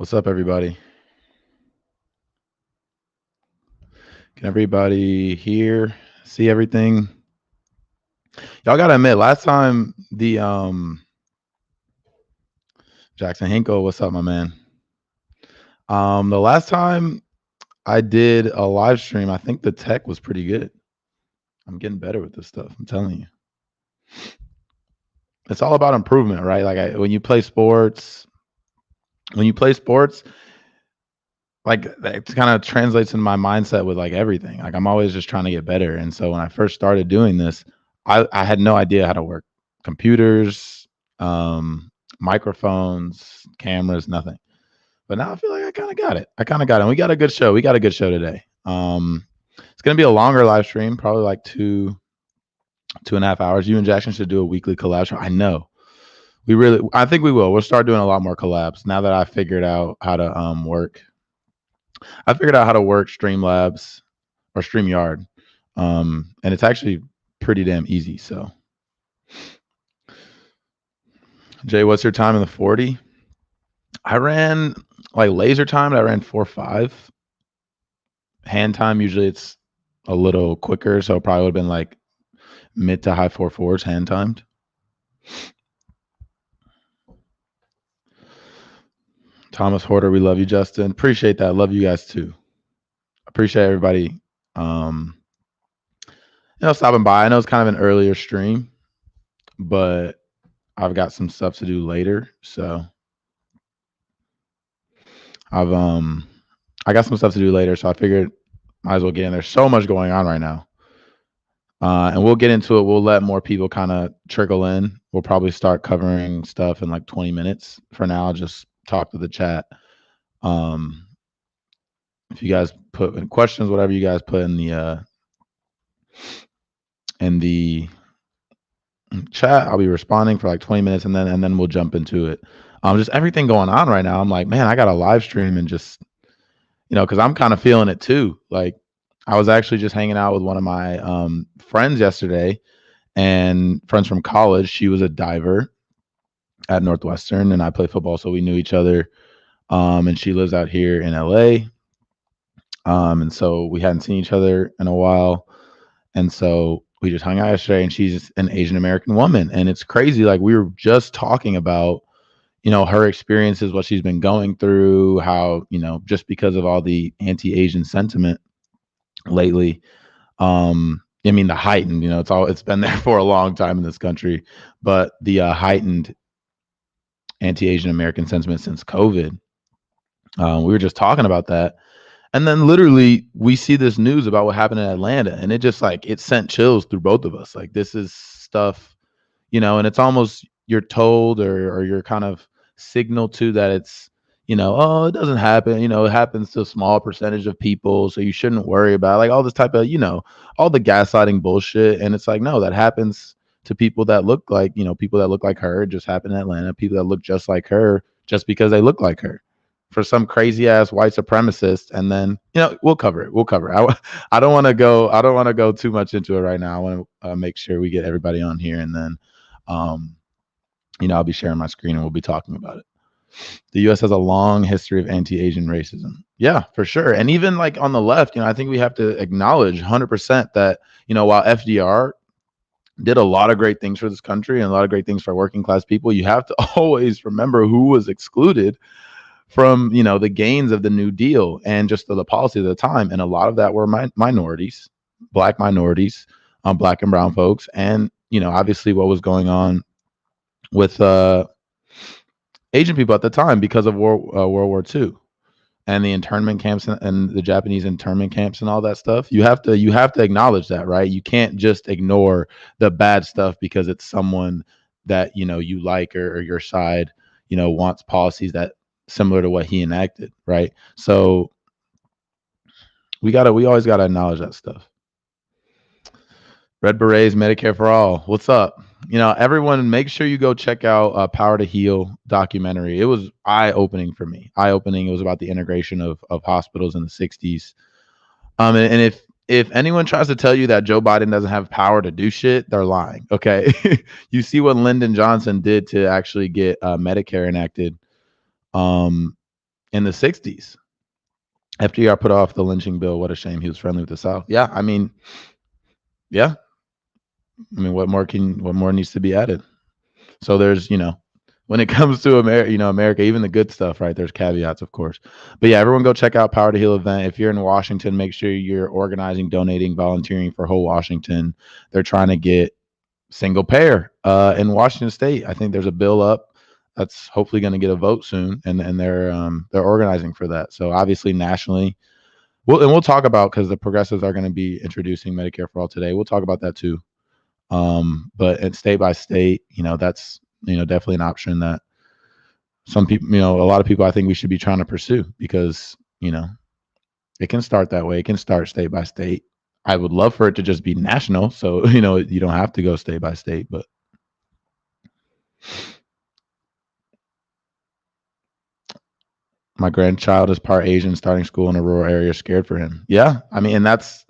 What's up, everybody? Can everybody hear, see everything? Y'all gotta admit, last time the Jackson Hinkle, what's up, my man? The last time I did a live stream, I think the tech was pretty good. I'm getting better with this stuff. I'm telling you, it's all about improvement, right? Like when you play sports, like it kind of translates into my mindset with like everything. Like I'm always just trying to get better. And so when I first started doing this, I had no idea how to work computers, microphones, cameras, nothing. But now I feel like I kind of got it. And we got a good show. We got a good show today. It's gonna be a longer live stream, probably like 2.5 hours. You and Jackson should do a weekly collab show. I know. I think we will. We'll start doing a lot more collabs now that I figured out how to work. I figured out how to work Streamlabs or StreamYard. And it's actually pretty damn easy. So, Jay, what's your time in the 40? I ran like laser time. I ran 4.5. Hand time, usually it's a little quicker. So, it probably would have been like mid to high 4.4s hand timed. Thomas Horter, we love you, Justin. Appreciate that. Love you guys too. Appreciate everybody stopping by. I know it's kind of an earlier stream, but I've got some stuff to do later. So I got some stuff to do later, so I figured might as well get in. There's so much going on right now. And we'll get into it. We'll let more people kind of trickle in. We'll probably start covering stuff in like 20 minutes. For now, I'll just talk to the chat. If you guys put in questions, whatever you guys put in the chat, I'll be responding for like 20 minutes and then we'll jump into it. Just everything going on right now. I'm like, man, I got a live stream and just, because I'm kind of feeling it too. Like I was actually just hanging out with one of my friends yesterday, and friends from college. She was a diver at Northwestern, and I play football, so we knew each other. And she lives out here in LA. And so we hadn't seen each other in a while. And so we just hung out yesterday, and she's an Asian American woman. And it's crazy. Like we were just talking about, her experiences, what she's been going through, how, just because of all the anti-Asian sentiment lately, the heightened, it's been there for a long time in this country, but the heightened anti-Asian American sentiment since COVID. We were just talking about that. And then literally we see this news about what happened in Atlanta, and it just like, it sent chills through both of us. Like this is stuff, and it's almost you're told or you're kind of signaled to that it's, oh, it doesn't happen. It happens to a small percentage of people, so you shouldn't worry about it. Like all this type of, all the gaslighting bullshit. And it's like, no, that happens to people that look like, people that look like her. It just happened in Atlanta. People that look just like her, just because they look like her. For some crazy ass white supremacist. And then, we'll cover it. I don't want to go too much into it right now. I want to make sure we get everybody on here, and then, I'll be sharing my screen and we'll be talking about it. The U.S. has a long history of anti-Asian racism. Yeah, for sure. And even like on the left, I think we have to acknowledge 100% that, while FDR did a lot of great things for this country and a lot of great things for working class people, you have to always remember who was excluded from, the gains of the New Deal and just the policy of the time. And a lot of that were minorities, black minorities, black and brown folks. And, obviously what was going on with Asian people at the time because of World War II and the internment camps and the Japanese internment camps and all that stuff. You have to acknowledge that, right? You can't just ignore the bad stuff because it's someone that, you like or your side, wants policies that similar to what he enacted, right? So we always gotta acknowledge that stuff. Red Berets, Medicare for All. What's up? Everyone, make sure you go check out Power to Heal documentary. It was eye-opening for me. It was about the integration of hospitals in the 60s. And if anyone tries to tell you that Joe Biden doesn't have power to do shit, they're lying. Okay. You see what Lyndon Johnson did to actually get Medicare enacted. in the 60s. FDR put off the lynching bill. What a shame. He was friendly with the South. Yeah, I mean, yeah. I mean, what more needs to be added? So there's, when it comes to America, even the good stuff, right? There's caveats, of course. But yeah, everyone go check out Power to Heal event. If you're in Washington, make sure you're organizing, donating, volunteering for whole Washington. They're trying to get single payer in Washington State. I think there's a bill up that's hopefully going to get a vote soon, and they're organizing for that. So obviously nationally, we'll talk about, because the progressives are going to be introducing Medicare for All today. We'll talk about that too. But at state by state, that's definitely an option that some people, a lot of people, I think we should be trying to pursue, because it can start that way. It can start state by state. I would love for it to just be national, so you don't have to go state by state. But my grandchild is part Asian, starting school in a rural area, scared for him. Yeah, I mean, and that's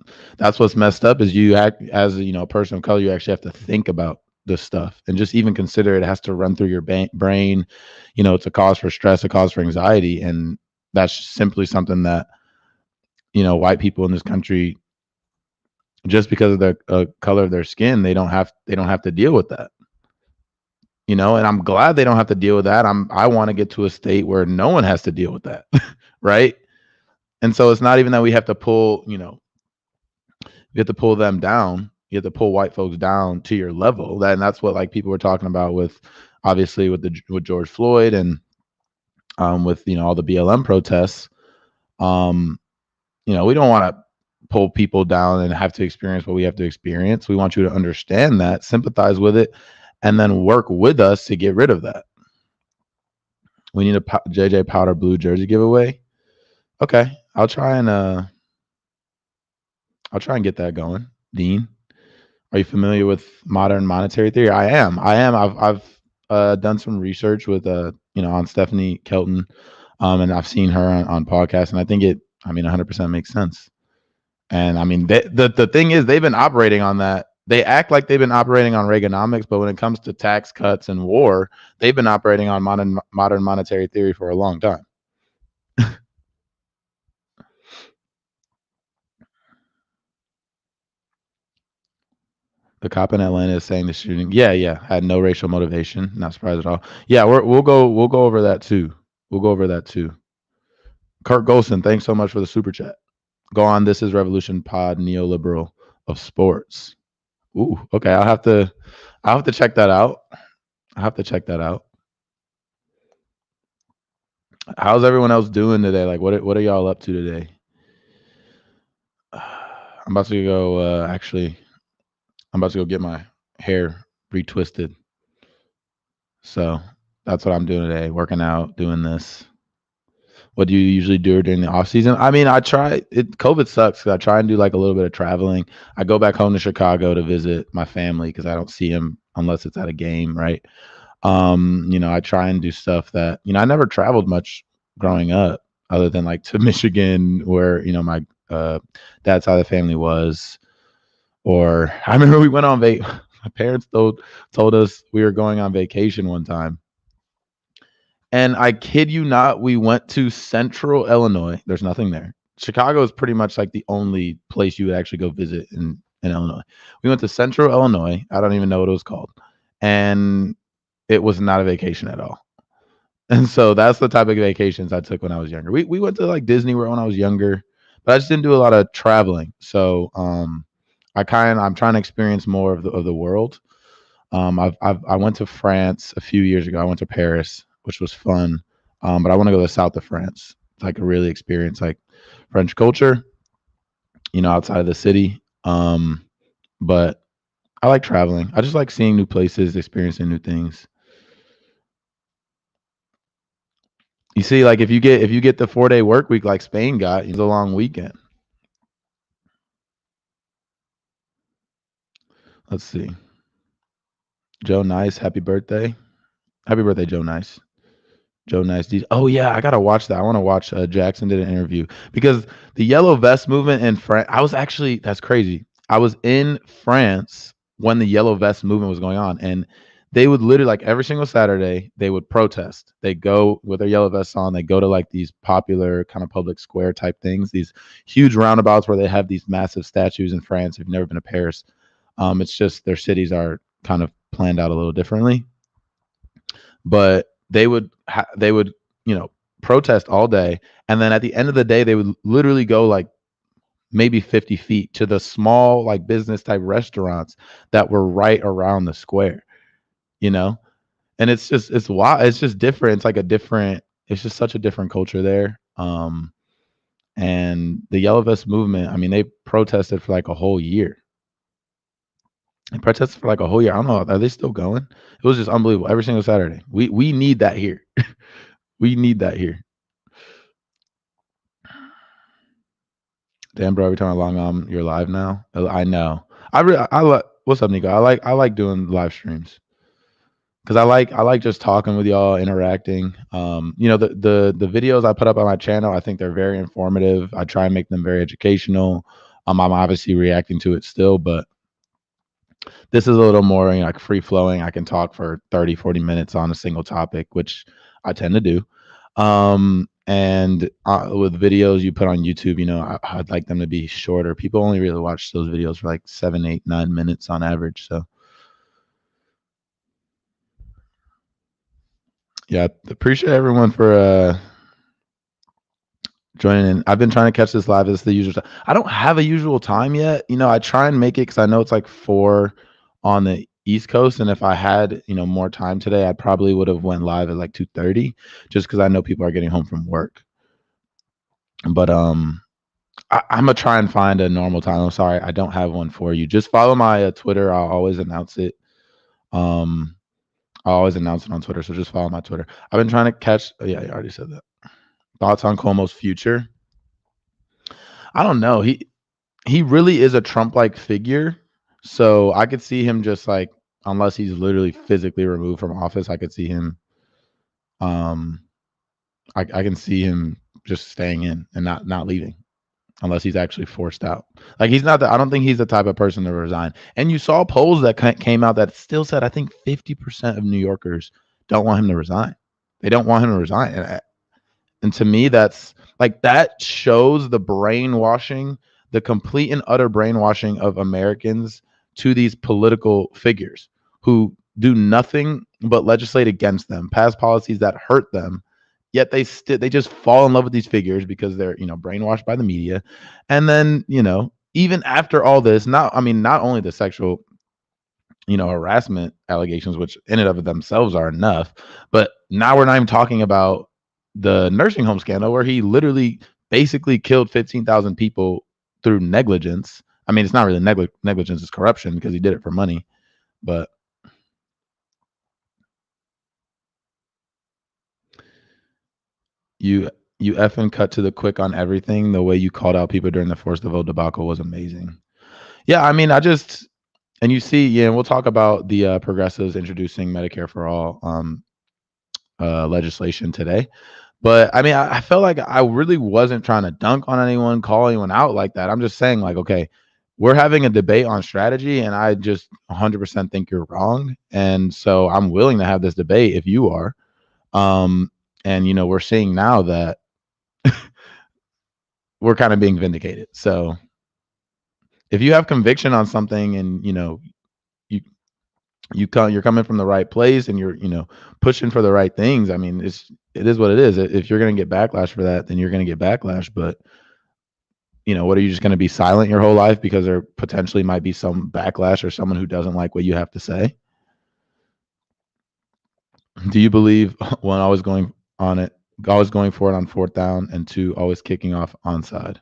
what's messed up, is you act as a person of color, you actually have to think about this stuff and just even consider it has to run through your brain. It's a cause for stress, a cause for anxiety, and that's simply something that white people in this country, just because of the color of their skin, they don't have to deal with that. And I'm glad they don't have to deal with that. I want to get to a state where no one has to deal with that. Right. And so it's not even that we have to pull, you have to pull them down. You have to pull white folks down to your level. And that's what, like, people were talking about with, obviously, with George Floyd, and with, all the BLM protests. We don't want to pull people down and have to experience what we have to experience. We want you to understand that, sympathize with it, and then work with us to get rid of that. We need a JJ Powder blue jersey giveaway. Okay, I'll try and get that going. Dean, are you familiar with modern monetary theory? I am. I've done some research with on Stephanie Kelton, and I've seen her on podcasts, and I think it 100% makes sense. And I mean, the thing is, they've been operating on that. They act like they've been operating on Reaganomics, but when it comes to tax cuts and war, they've been operating on modern monetary theory for a long time. The cop in Atlanta is saying the shooting, had no racial motivation. Not surprised at all. Yeah, we'll go over that too. We'll go over that too. Kurt Golson, thanks so much for the super chat. Go on. This is Revolution Pod, neoliberal of sports. Ooh, okay. I'll have to check that out. How's everyone else doing today? Like, what are y'all up to today? I'm about to go. Actually, I'm about to go get my hair retwisted. So that's what I'm doing today. Working out, doing this. What do you usually do during the off season? I mean, COVID sucks, because I try and do like a little bit of traveling. I go back home to Chicago to visit my family, because I don't see them unless it's at a game, right? I try and do stuff that, I never traveled much growing up, other than like to Michigan, where, my dad's side of the family was. Or I remember we went on my parents told us we were going on vacation one time. And I kid you not, we went to Central Illinois. There's nothing there. Chicago is pretty much like the only place you would actually go visit in Illinois. We went to Central Illinois. I don't even know what it was called. And it was not a vacation at all. And so that's the type of vacations I took when I was younger. We went to like Disney World when I was younger, but I just didn't do a lot of traveling. So I'm trying to experience more of the world. I went to France a few years ago. I went to Paris, which was fun. But I want to go to the south of France, like really experience like French culture, outside of the city. But I like traveling. I just like seeing new places, experiencing new things. You see, like if you get the 4-day work week like Spain got, it's a long weekend. Let's see. Joe Nice, happy birthday. Happy birthday, Joe Nice. Joe Nice. Oh yeah, I gotta watch that. I want to watch. Jackson did an interview, because the yellow vest movement in France. That's crazy. I was in France when the yellow vest movement was going on, and they would literally, like, every single Saturday they would protest. They go with their yellow vests on. They go to like these popular kind of public square type things, these huge roundabouts where they have these massive statues in France. If you've never been to Paris, it's just their cities are kind of planned out a little differently. But they would protest all day, and then at the end of the day they would literally go like maybe 50 feet to the small like business type restaurants that were right around the square, you know. And it's wild. It's just different. It's like it's just such a different culture there. And the yellow vest movement, I mean, they protested for like a whole year. I don't know. Are they still going? It was just unbelievable. Every single Saturday. We need that here. We need that here. Damn, bro. Every time I log on, you're live now. I know. I like. What's up, Nico? I like doing live streams because I like just talking with y'all, interacting. The videos I put up on my channel, I think they're very informative. I try and make them very educational. I'm obviously reacting to it still, but this is a little more, like free flowing. I can talk for 30, 40 minutes on a single topic, which I tend to do. And with videos you put on YouTube, I'd like them to be shorter. People only really watch those videos for like 7, 8, 9 minutes on average. So yeah, appreciate everyone for joining in. I've been trying to catch this live. It's the usual time. I don't have a usual time yet. I try and make it because I know it's like 4 on the East Coast, and if I had more time today, I probably would have went live at like 2:30, just because I know people are getting home from work. But I'm gonna try and find a normal time. I'm sorry, I don't have one for you. Just follow my Twitter. I'll always announce it. I'll always announce it on Twitter, so just follow my Twitter. I've been trying to catch. Yeah, I already said that. Thoughts on Cuomo's future? I don't know. He really is a Trump-like figure, so I could see him just like, unless he's literally physically removed from office, I could see him. I can see him just staying in and not leaving, unless he's actually forced out. Like, he's not. I don't think he's the type of person to resign. And you saw polls that came out that still said, I think 50% of New Yorkers don't want him to resign. They don't want him to resign. And to me, that's like, that shows the brainwashing, the complete and utter brainwashing of Americans to these political figures who do nothing but legislate against them, pass policies that hurt them. Yet they just fall in love with these figures because they're brainwashed by the media. And then even after all this, not only the sexual harassment allegations, which in and of themselves are enough, but now we're not even talking about the nursing home scandal where he literally basically killed 15,000 people through negligence. I mean, it's not really negligence, it's corruption because he did it for money. But you effing cut to the quick on everything. The way you called out people during the forced to vote debacle was amazing. Yeah, I mean, and you see, yeah, we'll talk about the progressives introducing Medicare for All legislation today. But I mean, I felt like I really wasn't trying to dunk on anyone, call anyone out like that. I'm just saying, like, okay, we're having a debate on strategy, and I just 100% think you're wrong. And so I'm willing to have this debate if you are. And we're seeing now that we're kind of being vindicated. So if you have conviction on something, and you're coming from the right place, and you're pushing for the right things, I mean, it is what it is. If you're going to get backlash for that, then you're going to get backlash. But what, are you just going to be silent your whole life because there potentially might be some backlash or someone who doesn't like what you have to say? Do you believe, one, always going for it on 4th down, and 2, always kicking off onside?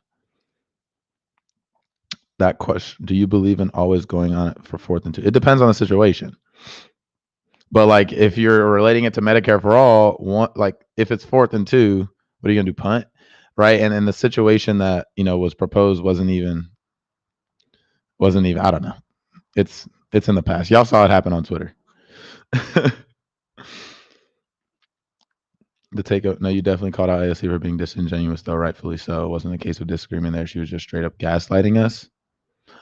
That question, do you believe in always going on it for 4th and 2? It depends on the situation. But like, if you're relating it to Medicare for All, like if it's 4th and 2, what are you gonna do? Punt, right? And in the situation that was proposed wasn't even. I don't know. It's in the past. Y'all saw it happen on Twitter. The takeover. No, you definitely called out AOC for being disingenuous, though, rightfully so. It wasn't a case of disagreement there. She was just straight up gaslighting us.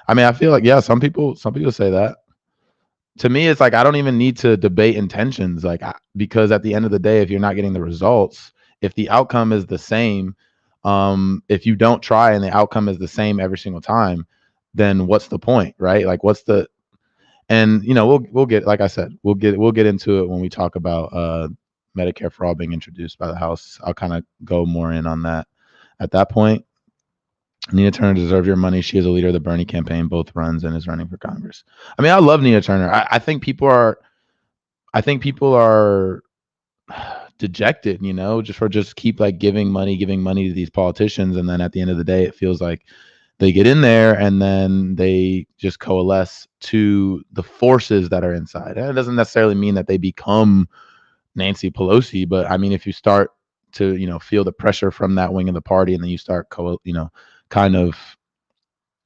I mean, I feel like, yeah, some people say that. to me, it's like I don't even need to debate intentions, like because at the end of the day, if you're not getting the results, if the outcome is the same, if you don't try and the outcome is the same every single time, then what's the point, right? Like, what's the and we'll get, like I said, we'll get into it when we talk about Medicare for All being introduced by the House. I'll kind of go more in on that at that point. Nina Turner deserves your money. She is a leader of the Bernie campaign, both runs, and is running for Congress. I mean, I love Nina Turner. I think people are dejected, just keep like giving money to these politicians, and then at the end of the day, it feels like they get in there and then they just coalesce to the forces that are inside. And it doesn't necessarily mean that they become Nancy Pelosi, but I mean, if you start to feel the pressure from that wing of the party, and then you start kind of,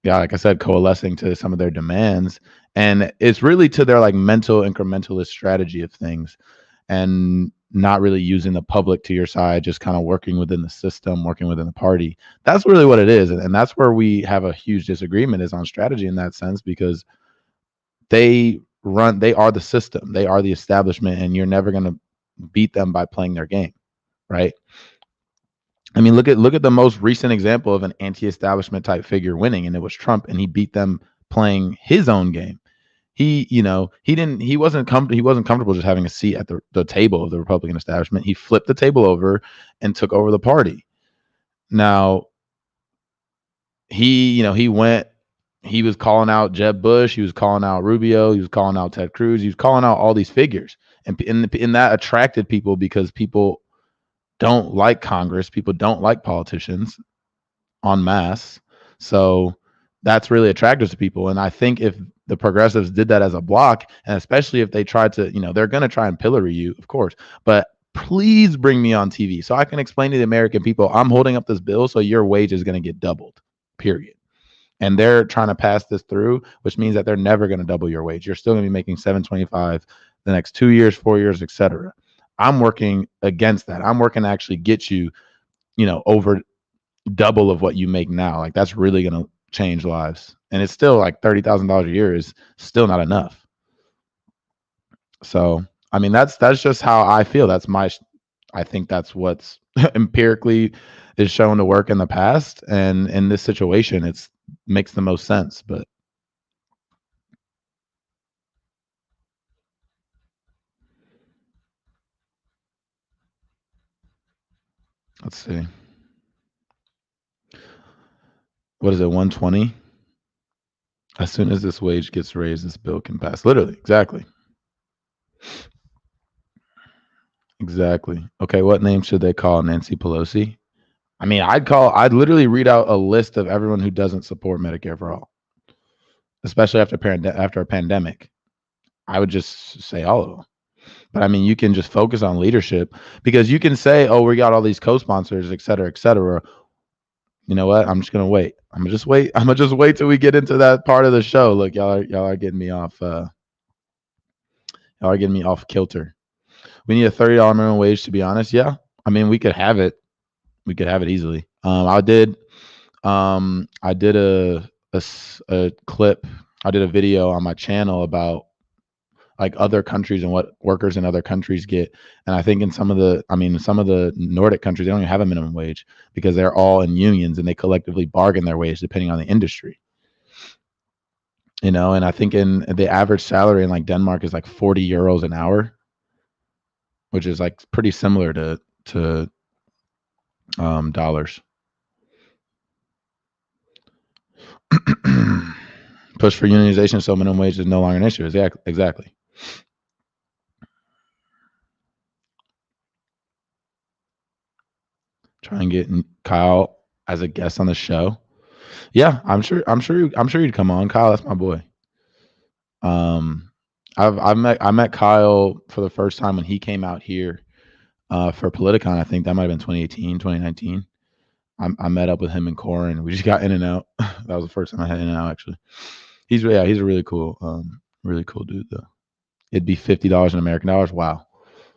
yeah, like I said, coalescing to some of their demands, and it's really to their like mental incrementalist strategy of things, and not really using the public to your side, just kind of working within the system, working within the party. That's really what it is, and that's where we have a huge disagreement, is on strategy in that sense, because they are the system, they are the establishment, and you're never going to beat them by playing their game, right? I mean, look at the most recent example of an anti-establishment type figure winning, and it was Trump, and he beat them playing his own game. He wasn't comfortable just having a seat at the table of the Republican establishment. He flipped the table over and took over the party. Now, he was calling out Jeb Bush, he was calling out Rubio, he was calling out Ted Cruz, he was calling out all these figures, and that attracted people, because people don't like Congress, people don't like politicians en masse. So that's really attractive to people. And I think if the progressives did that as a block, and especially if they tried to, they're going to try and pillory you, of course, but please bring me on TV so I can explain to the American people, I'm holding up this bill so your wage is going to get doubled, period. And they're trying to pass this through, which means that they're never going to double your wage. You're still going to be making $725 the next 2 years, 4 years, etc. I'm working against that. I'm working to actually get you, over double of what you make now. Like, that's really going to change lives. And it's still like $30,000 a year is still not enough. So, I mean, that's just how I feel. I think that's what's empirically is shown to work in the past. And in this situation, it's makes the most sense. But let's see. What is it, 120? As soon as this wage gets raised, this bill can pass. Literally, exactly. Exactly. Okay, what name should they call Nancy Pelosi? I mean, I'd literally read out a list of everyone who doesn't support Medicare for All, especially after a pandemic. I would just say all of them. But I mean, you can just focus on leadership, because you can say, oh, we got all these co-sponsors, et cetera, et cetera. You know what? I'm just gonna wait. I'm gonna just wait till we get into that part of the show. Look, y'all are getting me off. Y'all are getting me off kilter. We need a $30 minimum wage, to be honest. Yeah, I mean, we could have it. We could have it easily. I did a clip. I did a video on my channel about like other countries and what workers in other countries get. And I think in some of the Nordic countries, they don't even have a minimum wage, because they're all in unions and they collectively bargain their wage depending on the industry. And I think in the average salary in like Denmark is like 40 euros an hour, which is like pretty similar to dollars. Push for unionization so minimum wage is no longer an issue. Exactly. Try and get Kyle as a guest on the show. Yeah, I'm sure you'd come on, Kyle. That's my boy. I met Kyle for the first time when he came out here for Politicon. I think that might have been 2018, 2019. I met up with him and Corin. We just got in and out. That was the first time I had in and out, actually. He's a really cool dude though. It'd be $50 in American dollars. Wow.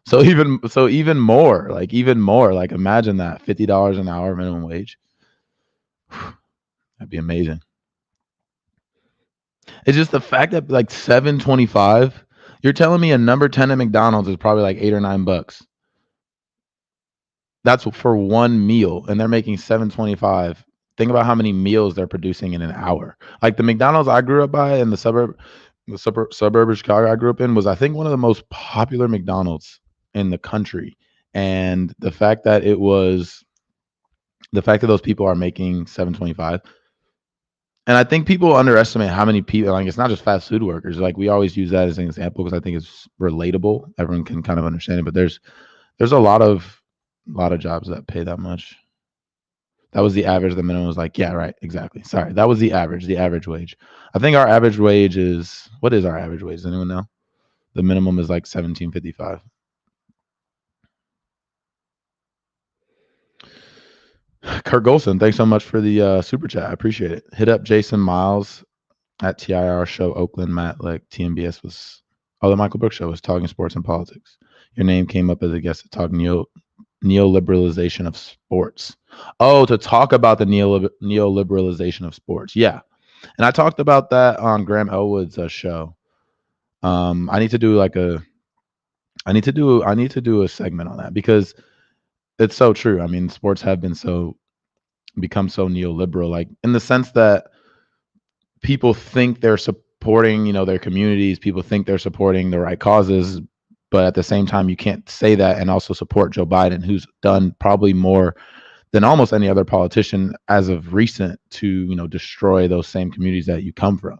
So even more, like imagine that, $50 an hour minimum wage. That'd be amazing. It's just the fact that like $7.25 You're telling me a number 10 at McDonald's is probably like $8 or $9. That's for one meal, and they're making $7.25. Think about how many meals they're producing in an hour. Like the McDonald's I grew up by in the suburb of Chicago I grew up in was, I think, one of the most popular McDonald's in the country. And the fact that those people are making 7.25. And I think people underestimate how many people, like, it's not just fast food workers. Like, we always use that as an example because I think it's relatable. Everyone can kind of understand it, but there's a lot of jobs that pay that much. That was the average. The minimum was like, yeah, right, exactly. Sorry, that was the average wage. I think our average wage is, what is our average wage? Does anyone know? The minimum is like $17.55. Kurt Golson, thanks so much for the super chat. I appreciate it. Hit up Jason Miles at TIR Show Oakland. Matt, like TMBS was, the Michael Brooks Show was talking sports and politics. Your name came up as a guest to talk neoliberalization of sports. Oh, to talk about the neoliberalization of sports. Yeah. And I talked about that on Graham Elwood's show. I need to do a segment on that because it's so true. I mean, sports have become so neoliberal, like in the sense that people think they're supporting, their communities. People think they're supporting the right causes, but at the same time, you can't say that and also support Joe Biden, who's done probably more than almost any other politician as of recent to, destroy those same communities that you come from.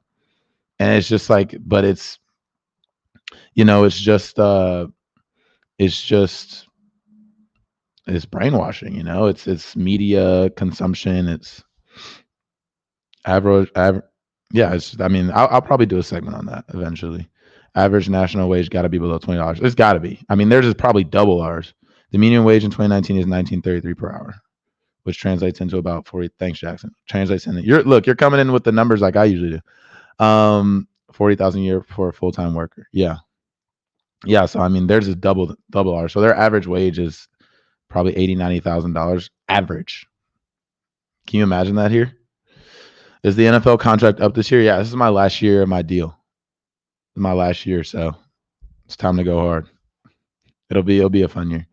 And it's just like, but it's it's brainwashing, it's media consumption. It's average. Yeah, I'll probably do a segment on that eventually. Average national wage got to be below $20. It's got to be. I mean, theirs is probably double ours. The median wage in 2019 is $19.33 per hour, which translates into about 40. Thanks, Jackson. Translates into you're coming in with the numbers like I usually do. $40,000 a year for a full-time worker. Yeah. So I mean, theirs is double ours. So their average wage is probably $80,000-$90,000 average. Can you imagine that here? Is the NFL contract up this year? Yeah, this is my last year of my deal. My last year, so it's time to go hard. It'll be a fun year.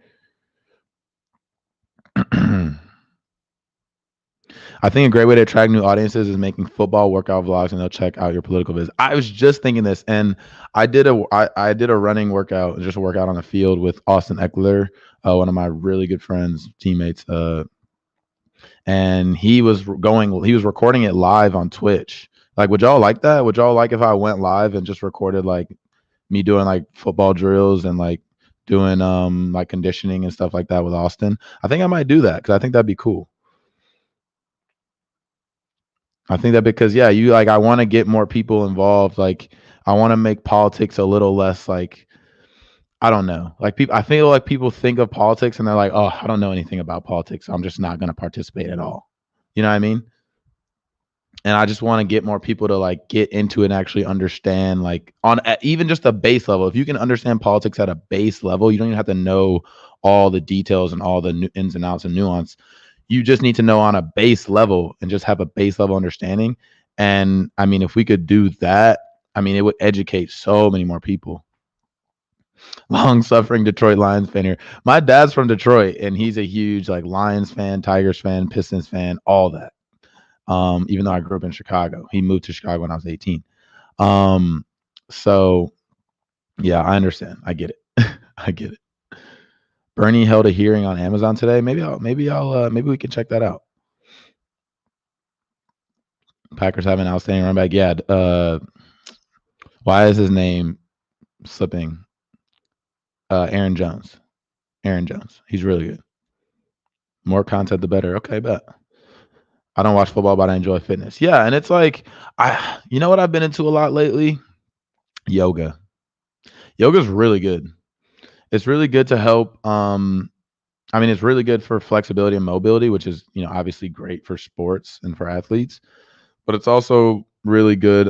I think a great way to attract new audiences is making football workout vlogs, and they'll check out your political vids. I was just thinking this, and I did a running workout, just a workout on the field with Austin Eckler, one of my really good friends, teammates, and he was recording it live on Twitch. Like, would y'all like that? Would y'all like if I went live and just recorded like me doing like football drills and like doing like conditioning and stuff like that with Austin? I think I might do that because I think that'd be cool. I think that because I want to get more people involved. Like, I want to make politics a little less like, I don't know. Like, I feel like people think of politics and they're like, oh, I don't know anything about politics, so I'm just not going to participate at all. You know what I mean? And I just want to get more people to like get into it and actually understand, like, on even just a base level. If you can understand politics at a base level, you don't even have to know all the details and all the ins and outs and nuance. You just need to know on a base level and just have a base level understanding. And I mean, if we could do that, I mean, it would educate so many more people. Long-suffering Detroit Lions fan here. My dad's from Detroit, and he's a huge like Lions fan, Tigers fan, Pistons fan, all that. Even though I grew up in Chicago, he moved to Chicago when I was 18. So yeah, I understand. I get it. I get it. Bernie held a hearing on Amazon today. Maybe we can check that out. Packers have an outstanding running back. Yeah. Why is his name slipping? Aaron Jones. He's really good. More content, the better. Okay, bet. I don't watch football, but I enjoy fitness. Yeah, and it's like, you know what I've been into a lot lately? Yoga. Yoga's really good. It's really good to help. It's really good for flexibility and mobility, which is, obviously great for sports and for athletes. But it's also really good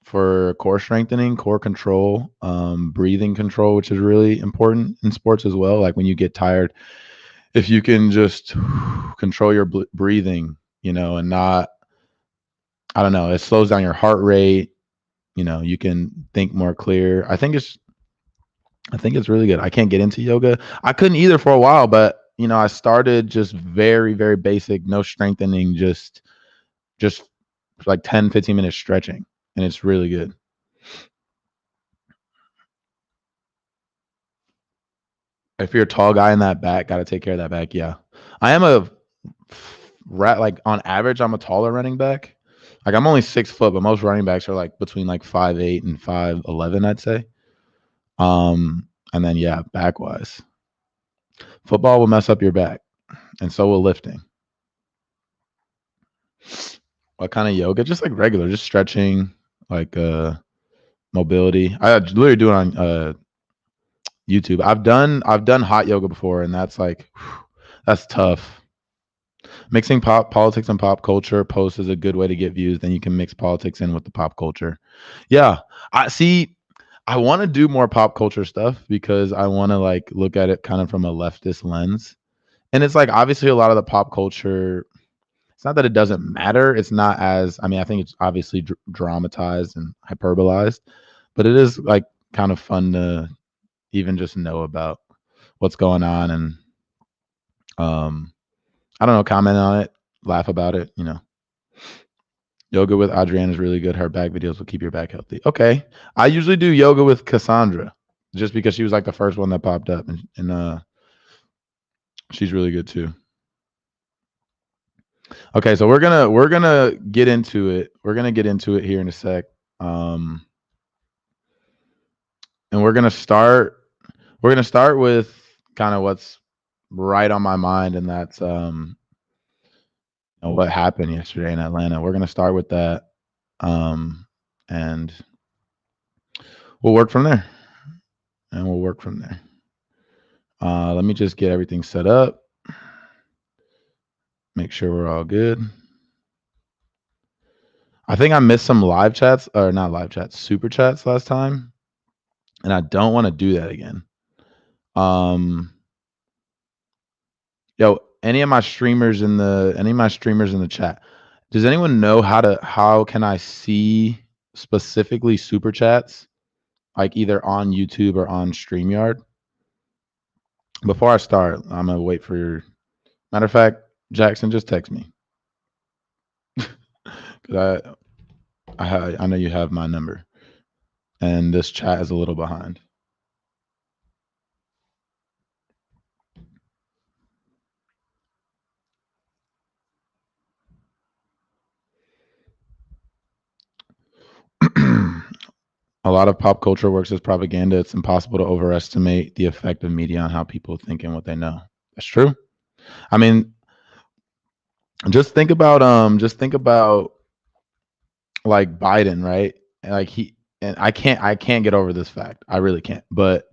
for core strengthening, core control, breathing control, which is really important in sports as well. Like when you get tired, if you can just control your breathing, and not, I don't know, it slows down your heart rate. You can think more clear. I think it's really good. I can't get into yoga. I couldn't either for a while, but I started just very, very basic, no strengthening, just like 10, 15 minutes stretching, and it's really good. If you're a tall guy in that back, got to take care of that back. Yeah. I am like on average, I'm a taller running back. Like I'm only 6 foot, but most running backs are like between like 5'8" and 5'11", I'd say. And then yeah, back wise, football will mess up your back, and so will lifting. What kind of yoga? Just like regular, just stretching, like mobility. I literally do it on YouTube. I've done hot yoga before, and that's like that's tough. Mixing politics and pop culture posts is a good way to get views. Then you can mix politics in with the pop culture. Yeah, I see. I want to do more pop culture stuff because I want to like look at it kind of from a leftist lens. And it's like obviously a lot of the pop culture. It's not that it doesn't matter. It's not as I mean I think it's obviously dramatized and hyperbolized, but it is like kind of fun to even just know about what's going on and I don't know, comment on it, laugh about it. Yoga with Adrienne is really good. Her back videos will keep your back healthy. Okay. I usually do yoga with Cassandra just because she was like the first one that popped up and she's really good too. Okay, so we're gonna get into it. We're gonna get into it here in a sec. And we're gonna start with kind of what's right on my mind, and that's what happened yesterday in Atlanta. We're gonna start with that. And we'll work from there. Let me just get everything set up. Make sure we're all good. I think I missed some live chats, or not live chats, super chats last time, and I don't want to do that again. Yo, any of my streamers in the chat, does anyone know how can I see specifically super chats, like either on YouTube or on StreamYard? Before I start, I'm gonna wait for your. Matter of fact, Jackson, just text me. Cause I know you have my number, and this chat is a little behind. A lot of pop culture works as propaganda. It's impossible to overestimate the effect of media on how people think and what they know. That's true. I mean, just think about like Biden, right? Like I can't get over this fact. I really can't. But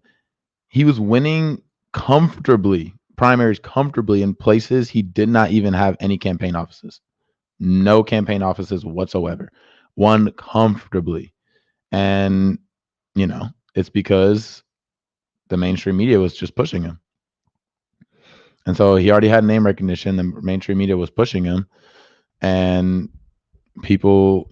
he was winning comfortably, primaries comfortably in places he did not even have any campaign offices. No campaign offices whatsoever. Won comfortably. And it's because the mainstream media was just pushing him. And so he already had name recognition. The mainstream media was pushing him. And people,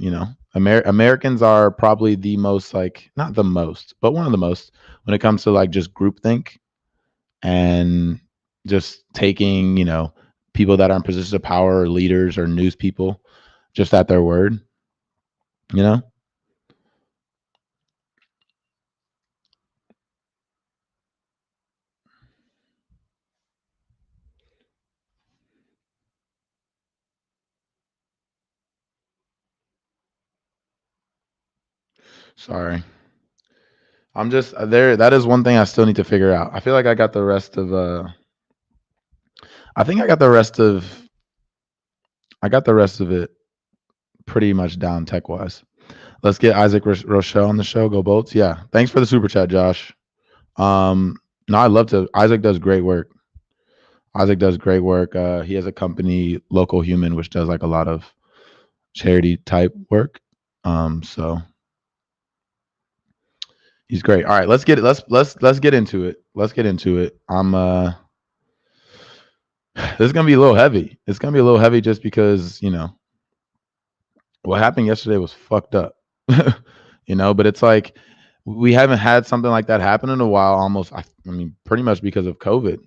Americans are probably the most, like, not the most, but one of the most when it comes to like just groupthink and just taking, people that are in positions of power or leaders or news people just at their word, Sorry. I'm just there. That is one thing I still need to figure out. I feel like I got the rest of I think I got the rest of it pretty much down tech wise. Let's get Isaac Rochelle on the show. Go Bolts. Yeah. Thanks for the super chat, Josh. No, I'd love to. Isaac does great work. He has a company, Local Human, which does like a lot of charity type work. So he's great. All right, let's get it. Let's get into it. This is gonna be a little heavy. It's gonna be a little heavy just because what happened yesterday was fucked up. But it's like we haven't had something like that happen in a while. Almost, I mean, pretty much because of COVID.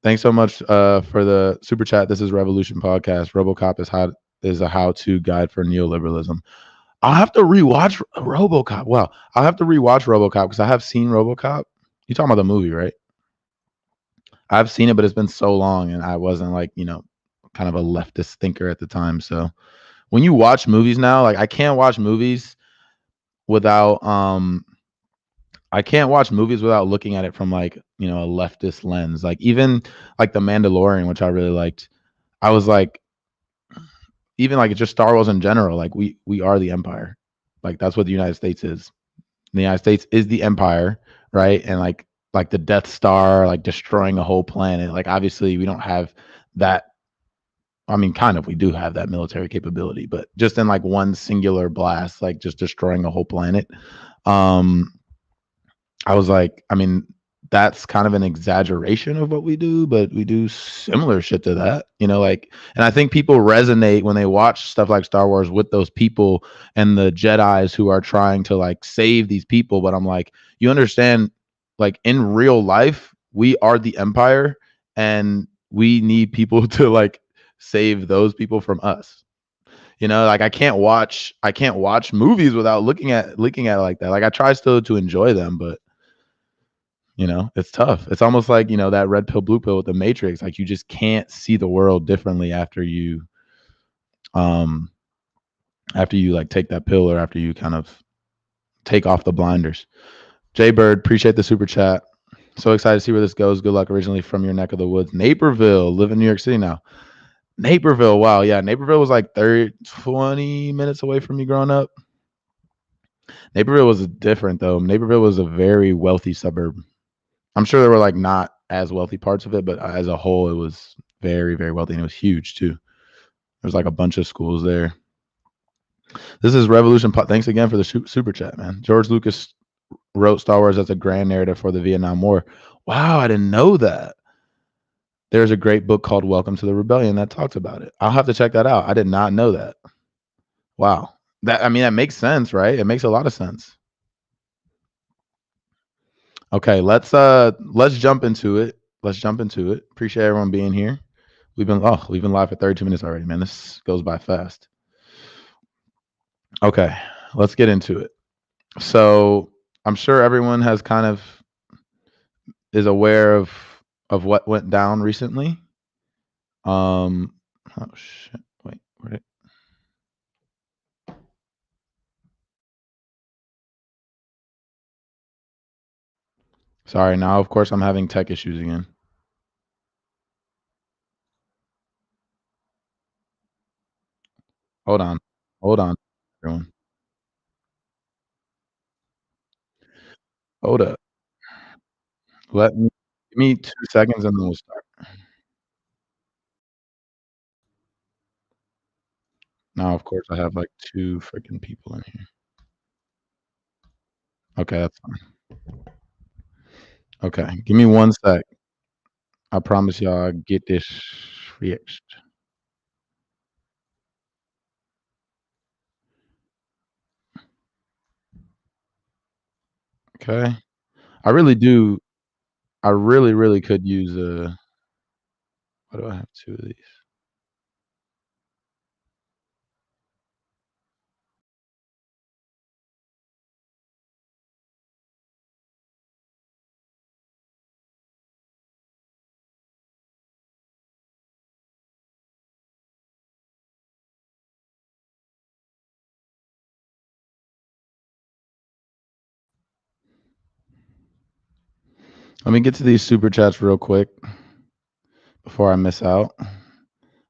Thanks so much for the super chat. This is Revolution Podcast. RoboCop is a how-to guide for neoliberalism. I'll have to rewatch RoboCop. Wow, I'll have to rewatch RoboCop because I have seen RoboCop. You talking about the movie, right? I've seen it, but it's been so long, and I wasn't like kind of a leftist thinker at the time. So when you watch movies now, like without I can't watch movies without looking at it from like a leftist lens. Like even like The Mandalorian, which I really liked. I was like, even like just Star Wars in general. Like we are the empire. Like that's what the United States is. The United States is the empire, right? And like the Death Star, like destroying a whole planet. Like obviously we don't have that. I mean, kind of, we do have that military capability, but just in like one singular blast, like just destroying a whole planet. Um, I was like, I mean, that's kind of an exaggeration of what we do, but we do similar shit to that, and I think people resonate when they watch stuff like Star Wars with those people and the Jedis who are trying to like save these people. But I'm like, you understand, like in real life, we are the empire and we need people to like save those people from us. Like I can't watch movies without looking at it like that. Like I try still to enjoy them, but it's tough. It's almost like, that red pill, blue pill with the Matrix. Like you just can't see the world differently um, after you like take that pill or after you kind of take off the blinders. Jay Bird, appreciate the super chat. So excited to see where this goes. Good luck. Originally from your neck of the woods, Naperville. Live in New York City now. Naperville. Wow. Yeah. Naperville was like 20 minutes away from me growing up. Naperville was different though. Naperville was a very wealthy suburb. I'm sure there were like not as wealthy parts of it, but as a whole, it was very, very wealthy and it was huge too. There's like a bunch of schools there. This is Revolution. Thanks again for the super chat, man. George Lucas wrote Star Wars as a grand narrative for the Vietnam War. Wow, I didn't know that. There's a great book called Welcome to the Rebellion that talks about it. I'll have to check that out. I did not know that. Wow. That makes sense, right? It makes a lot of sense. Okay, let's jump into it. Appreciate everyone being here. We've been live for 32 minutes already, man. This goes by fast. Okay, let's get into it. So I'm sure everyone has kind of is aware of what went down recently. Oh shit! Wait, where did? Sorry. Now, of course, I'm having tech issues again. Hold on, everyone. Hold up. Give me 2 seconds and then we'll start. Now, of course, I have like two freaking people in here. Okay, that's fine. Okay, give me 1 sec. I promise y'all I'll get this fixed. Okay. I really do. I really, really could use a. Why do I have two of these? Let me get to these super chats real quick before I miss out.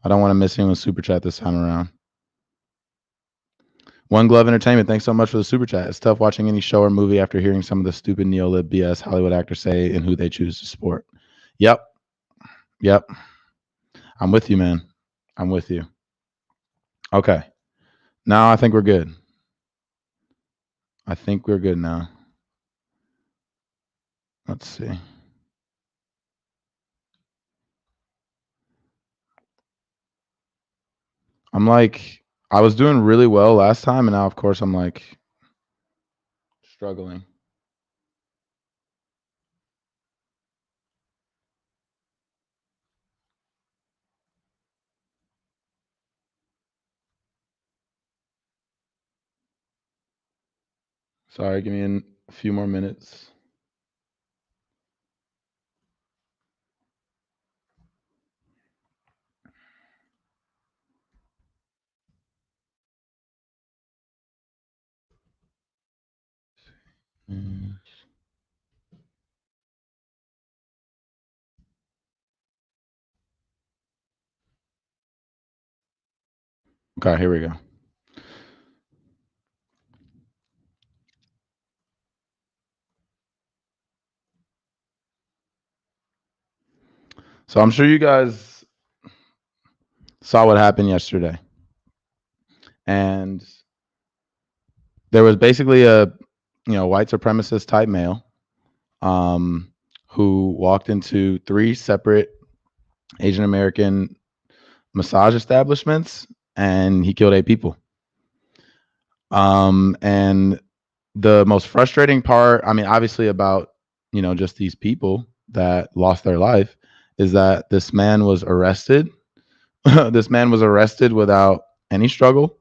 I don't want to miss anyone's super chat this time around. One Glove Entertainment, thanks so much for the super chat. It's tough watching any show or movie after hearing some of the stupid neo-lib BS Hollywood actors say and who they choose to support. Yep. I'm with you, man. I'm with you. Okay. Now I think we're good. I think we're good now. Let's see. I'm like, I was doing really well last time, and now, of course, I'm like struggling. Sorry, give me a few more minutes. Mm. Okay, here we go. So I'm sure you guys saw what happened yesterday, and there was basically a white supremacist type male who walked into 3 separate Asian American massage establishments, and he killed 8 people. And the most frustrating part, I mean, obviously about just these people that lost their life, is that this man was arrested. This man was arrested without any struggle.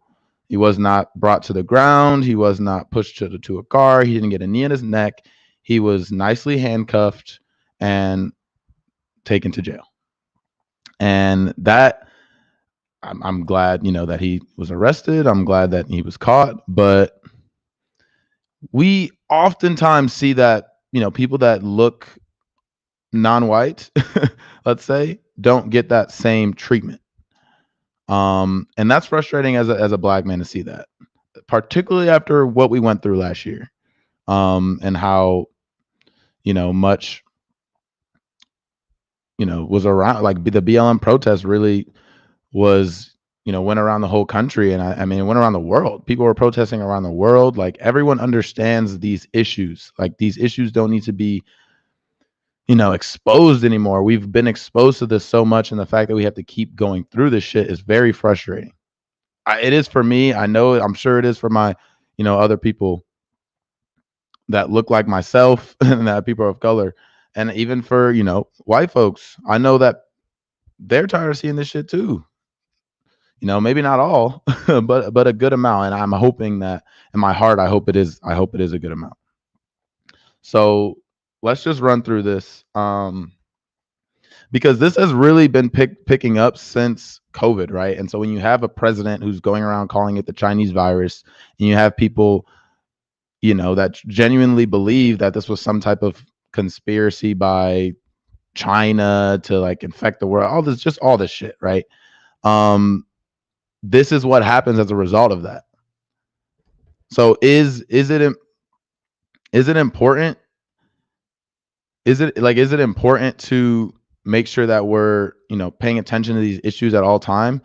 He was not brought to the ground. He was not pushed to a car. He didn't get a knee in his neck. He was nicely handcuffed and taken to jail. And that I'm glad, that he was arrested. I'm glad that he was caught. But we oftentimes see that, people that look non-white, let's say, don't get that same treatment. And that's frustrating as a black man to see that, particularly after what we went through last year. And how, much, was around, like the BLM protest really was, went around the whole country. And I mean, it went around the world. People were protesting around the world. Like everyone understands these issues. Like these issues don't need to be, exposed anymore. We've been exposed to this so much. And the fact that we have to keep going through this shit is very frustrating. It is for me. I know, I'm sure it is for my, other people that look like myself and that people of color. And even for, white folks, I know that they're tired of seeing this shit too. Maybe not all, but a good amount. And I'm hoping that in my heart, I hope it is a good amount. So let's just run through this. Because this has really been picking up since COVID, right? And so when you have a president who's going around calling it the Chinese virus, and you have people, that genuinely believe that this was some type of conspiracy by China to like infect the world, all this shit, right? This is what happens as a result of that. So is it important? Is it important to make sure that we're, paying attention to these issues at all time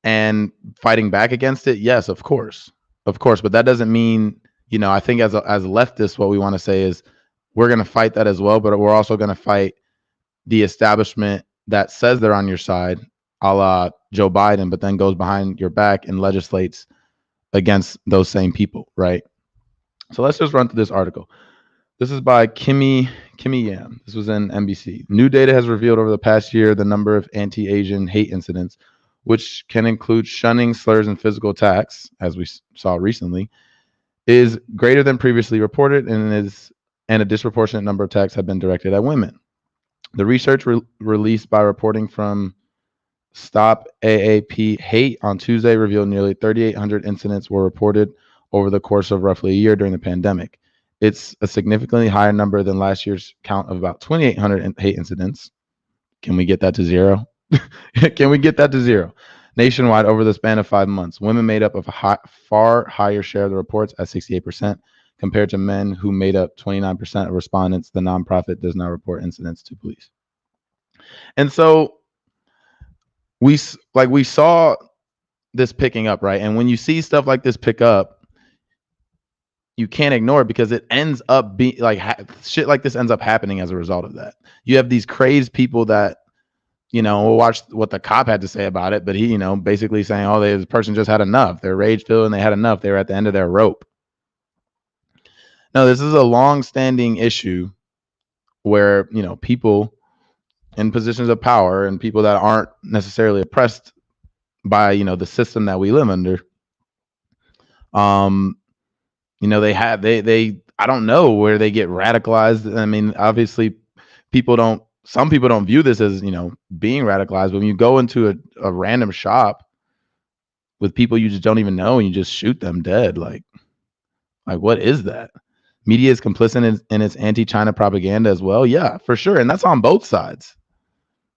and fighting back against it? Yes, of course. Of course, but that doesn't mean, I think as leftists, what we want to say is we're going to fight that as well, but we're also going to fight the establishment that says they're on your side, a la Joe Biden, but then goes behind your back and legislates against those same people, right? So let's just run through this article. This is by Kimmy Yam. This was in NBC. New data has revealed over the past year the number of anti-Asian hate incidents, which can include shunning, slurs, and physical attacks, as we saw recently, is greater than previously reported, and a disproportionate number of attacks have been directed at women. The research released by reporting from Stop AAP Hate on Tuesday revealed nearly 3,800 incidents were reported over the course of roughly a year during the pandemic. It's a significantly higher number than last year's count of about 2,800 hate incidents. Can we get that to zero? Can we get that to zero? Nationwide, over the span of 5 months, women made up a far higher share of the reports at 68%, compared to men who made up 29% of respondents. The nonprofit does not report incidents to police. And so we saw this picking up, right? And when you see stuff like this pick up, you can't ignore it because it ends up being like shit like this ends up happening as a result of that. You have these crazed people that we'll watch what the cop had to say about it, but he, basically saying, oh, this person just had enough. They're rage filled and they had enough. They were at the end of their rope. No, this is a long-standing issue where, people in positions of power and people that aren't necessarily oppressed by, the system that we live under, they I don't know where they get radicalized. I mean, obviously some people don't view this as, being radicalized. But when you go into a random shop with people you just don't even know and you just shoot them dead, like what is that? Media is complicit in its anti-China propaganda as well. Yeah, for sure. And that's on both sides.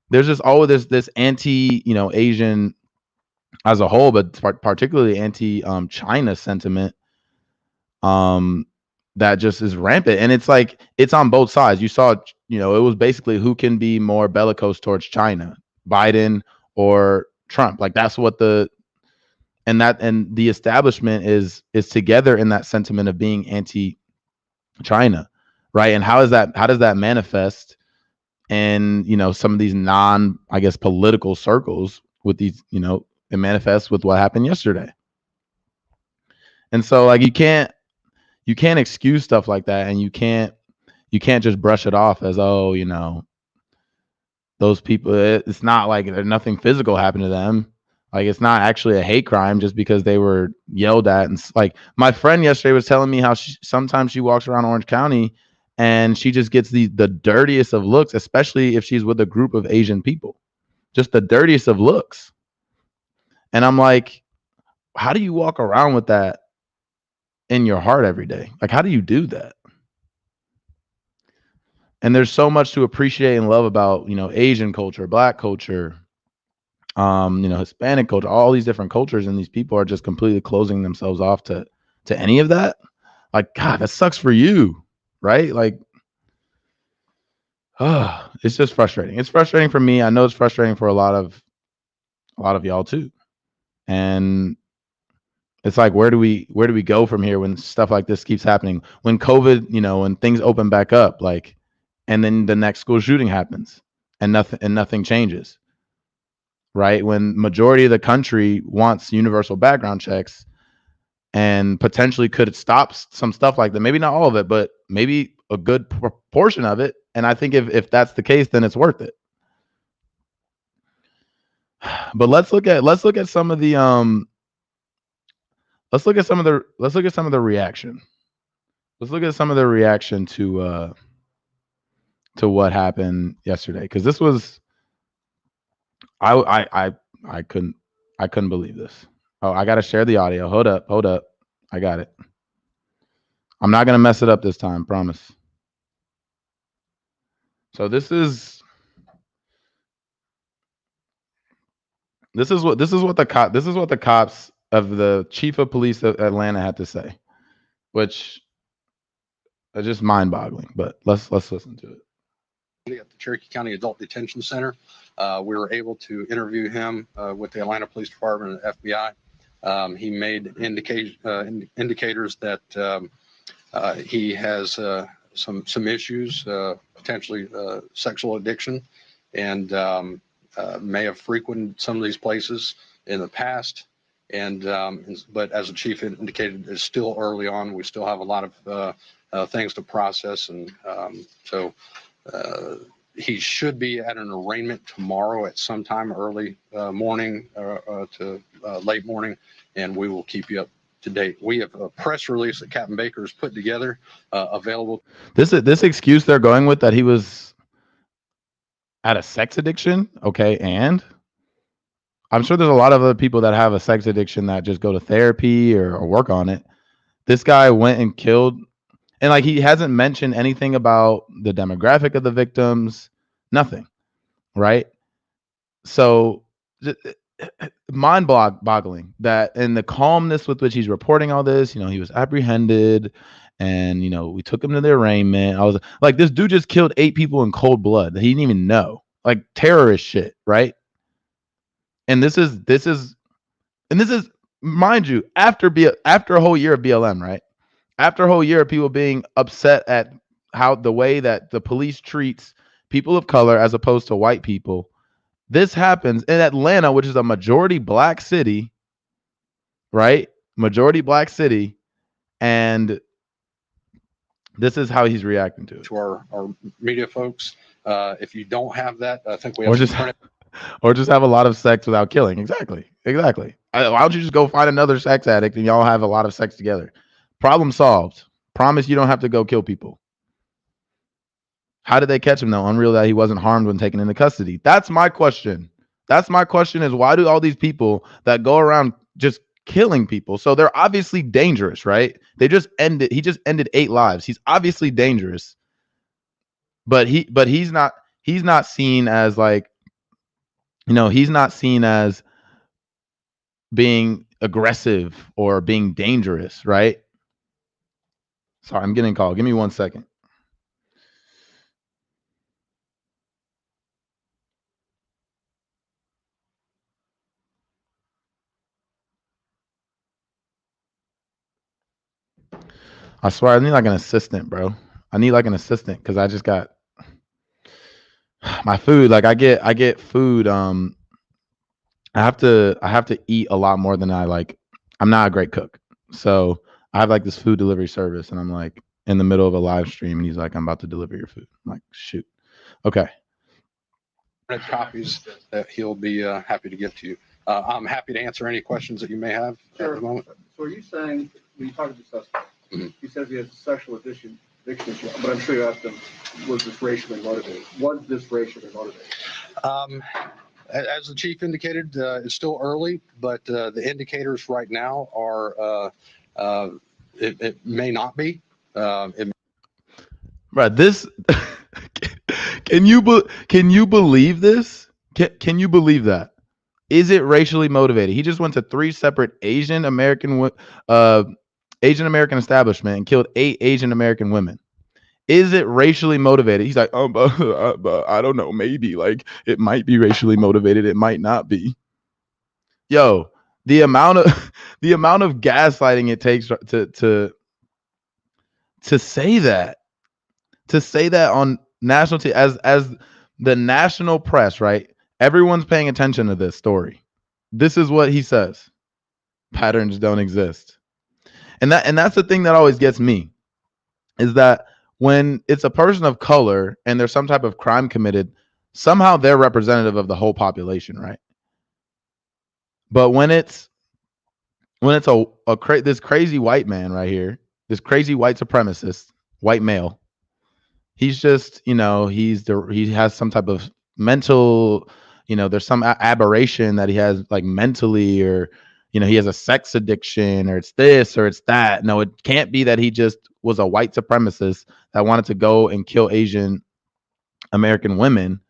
There's just always this anti, Asian as a whole, but particularly anti-China sentiment that just is rampant. And it's like, it's on both sides. You saw, it was basically who can be more bellicose towards China, Biden or Trump. Like that's what the establishment is together in that sentiment of being anti-China, right? And how does that manifest in, some of these I guess, political circles with these, it manifests with what happened yesterday. And so like you can't excuse stuff like that, and you can't just brush it off as, oh, those people, it's not like nothing physical happened to them. Like it's not actually a hate crime just because they were yelled at. And like my friend yesterday was telling me how sometimes she walks around Orange County and she just gets the dirtiest of looks, especially if she's with a group of Asian people, just the dirtiest of looks. And I'm like, how do you walk around with that in your heart every day? Like, how do you do that? And there's so much to appreciate and love about, Asian culture, Black culture, Hispanic culture, all these different cultures, and these people are just completely closing themselves off to any of that. Like, God, that sucks for you, right? Like, it's just frustrating. It's frustrating for me. I know it's frustrating for a lot of y'all too. And it's like, where do we go from here when stuff like this keeps happening? When COVID, when things open back up, like, and then the next school shooting happens and nothing changes, right? When majority of the country wants universal background checks and potentially could stop some stuff like that. Maybe not all of it, but maybe a good portion of it. And I think if that's the case, then it's worth it. But let's look at some of the let's look at some of the reaction. Let's look at some of the reaction to what happened yesterday, because this was, I couldn't believe this. Oh, I gotta share the audio. Hold up. I got it. I'm not gonna mess it up this time, promise. So this is what the cops of the chief of police of Atlanta had to say, which is just mind-boggling. But let's listen to it. At the Cherokee County Adult Detention Center, we were able to interview him with the Atlanta Police Department and FBI. He made indicators that he has some issues, potentially sexual addiction, and may have frequented some of these places in the past. But as the chief indicated, it's still early on. We still have a lot of things to process, and so he should be at an arraignment tomorrow at some time early morning to late morning, and we will keep you up to date. We have a press release that Captain Baker has put together available. This excuse they're going with, that he was at a sex addiction, okay, and I'm sure there's a lot of other people that have a sex addiction that just go to therapy or work on it. This guy went and killed. And like, he hasn't mentioned anything about the demographic of the victims, nothing, right? So mind-boggling that, in the calmness with which he's reporting all this, he was apprehended and, we took him to the arraignment. I was like, this dude just killed 8 people in cold blood that he didn't even know, like terrorist shit, right? And this is, mind you, after a whole year of BLM, right? After a whole year of people being upset at the way that the police treats people of color as opposed to white people, This happens in Atlanta, which is a majority black city, right? Majority black city. And this is how he's reacting to it. To our media folks, if you don't have that, I think we Or have just, or just have a lot of sex without killing. Exactly. Why don't you just go find another sex addict and y'all have a lot of sex together? Problem solved. Promise you don't have to go kill people. How did they catch him though? Unreal that he wasn't harmed when taken into custody. That's my question. That's my question is why do all these people that go around just killing people? So they're obviously dangerous, right? He just ended 8 lives. He's obviously dangerous. But he's not seen as like, he's not seen as being aggressive or being dangerous, right? Sorry, I'm getting a call. Give me 1 second. I swear I need like an assistant, bro. I need like an assistant because I just got my food. Like I get food. I have to eat a lot more than I like. I'm not a great cook. So I have like this food delivery service and I'm like in the middle of a live stream and he's like, I'm about to deliver your food. I'm like, shoot. Okay. Copies that he'll be happy to give to you. I'm happy to answer any questions that you may have at the moment. So are you saying, when you talk to the suspect, he says he has a sexual addiction issue, but I'm sure you asked him, was this racially motivated? As the chief indicated, it's still early, but the indicators right now are it may not be. Right. This can you believe this? Can you believe that? Is it racially motivated? He just went to 3 separate Asian American establishment and killed 8 Asian American women. Is it racially motivated? He's like, oh, but I don't know. Maybe like it might be racially motivated. It might not be. Yo, the amount of gaslighting it takes to say that on national TV as the national press, right? Everyone's paying attention to this story. This is what he says. Patterns don't exist. And that's the thing that always gets me is that when it's a person of color and there's some type of crime committed, somehow they're representative of the whole population, right? But when it's this crazy white man right here, this crazy white supremacist, white male, he's just, he has some type of mental, there's some aberration that he has like mentally, or he has a sex addiction, or it's this or it's that. No, it can't be that he just was a white supremacist that wanted to go and kill Asian American women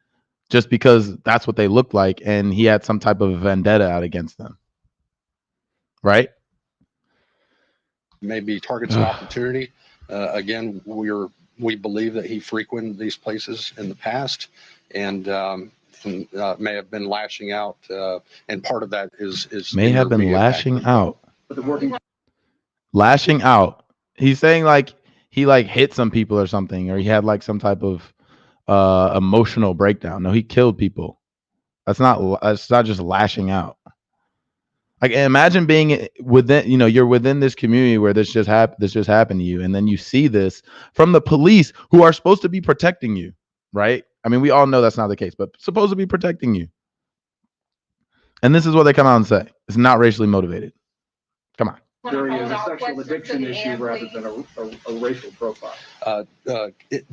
just because that's what they look like and he had some type of vendetta out against them. Right? Maybe targets of opportunity. Again, we believe that he frequented these places in the past and may have been lashing out, and part of that is may have been lashing out. Lashing out. He's saying like he like hit some people or something, or he had like some type of emotional breakdown. No, he killed people. That's not just lashing out. Like imagine being within, you're within this community where this just happened to you, and then you see this from the police who are supposed to be protecting you, right? I mean, we all know that's not the case, but supposed to be protecting you. And this is what they come out and say. It's not racially motivated. Come on. There is a sexual addiction issue rather than a racial profile.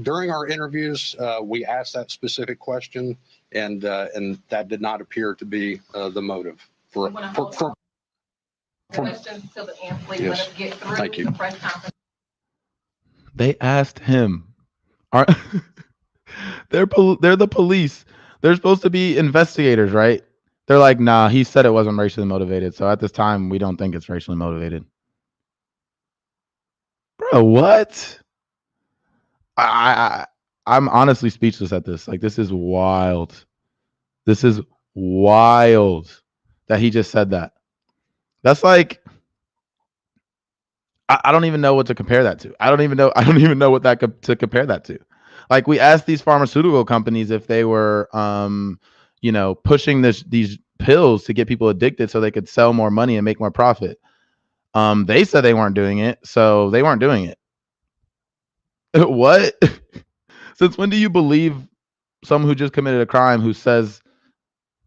During our interviews, we asked that specific question, and that did not appear to be the motive. Yes. Thank you. They asked him. They're the police. They're supposed to be investigators, right? They're like, nah, he said it wasn't racially motivated. So at this time, we don't think it's racially motivated. Bro, what? I'm honestly speechless at this. Like, this is wild. This is wild that he just said that. That's like, I don't even know what to compare that to. I don't even know what that to compare that to. Like we asked these pharmaceutical companies if they were, pushing these pills to get people addicted so they could sell more money and make more profit. They said they weren't doing it, so they weren't doing it. What? Since when do you believe someone who just committed a crime who says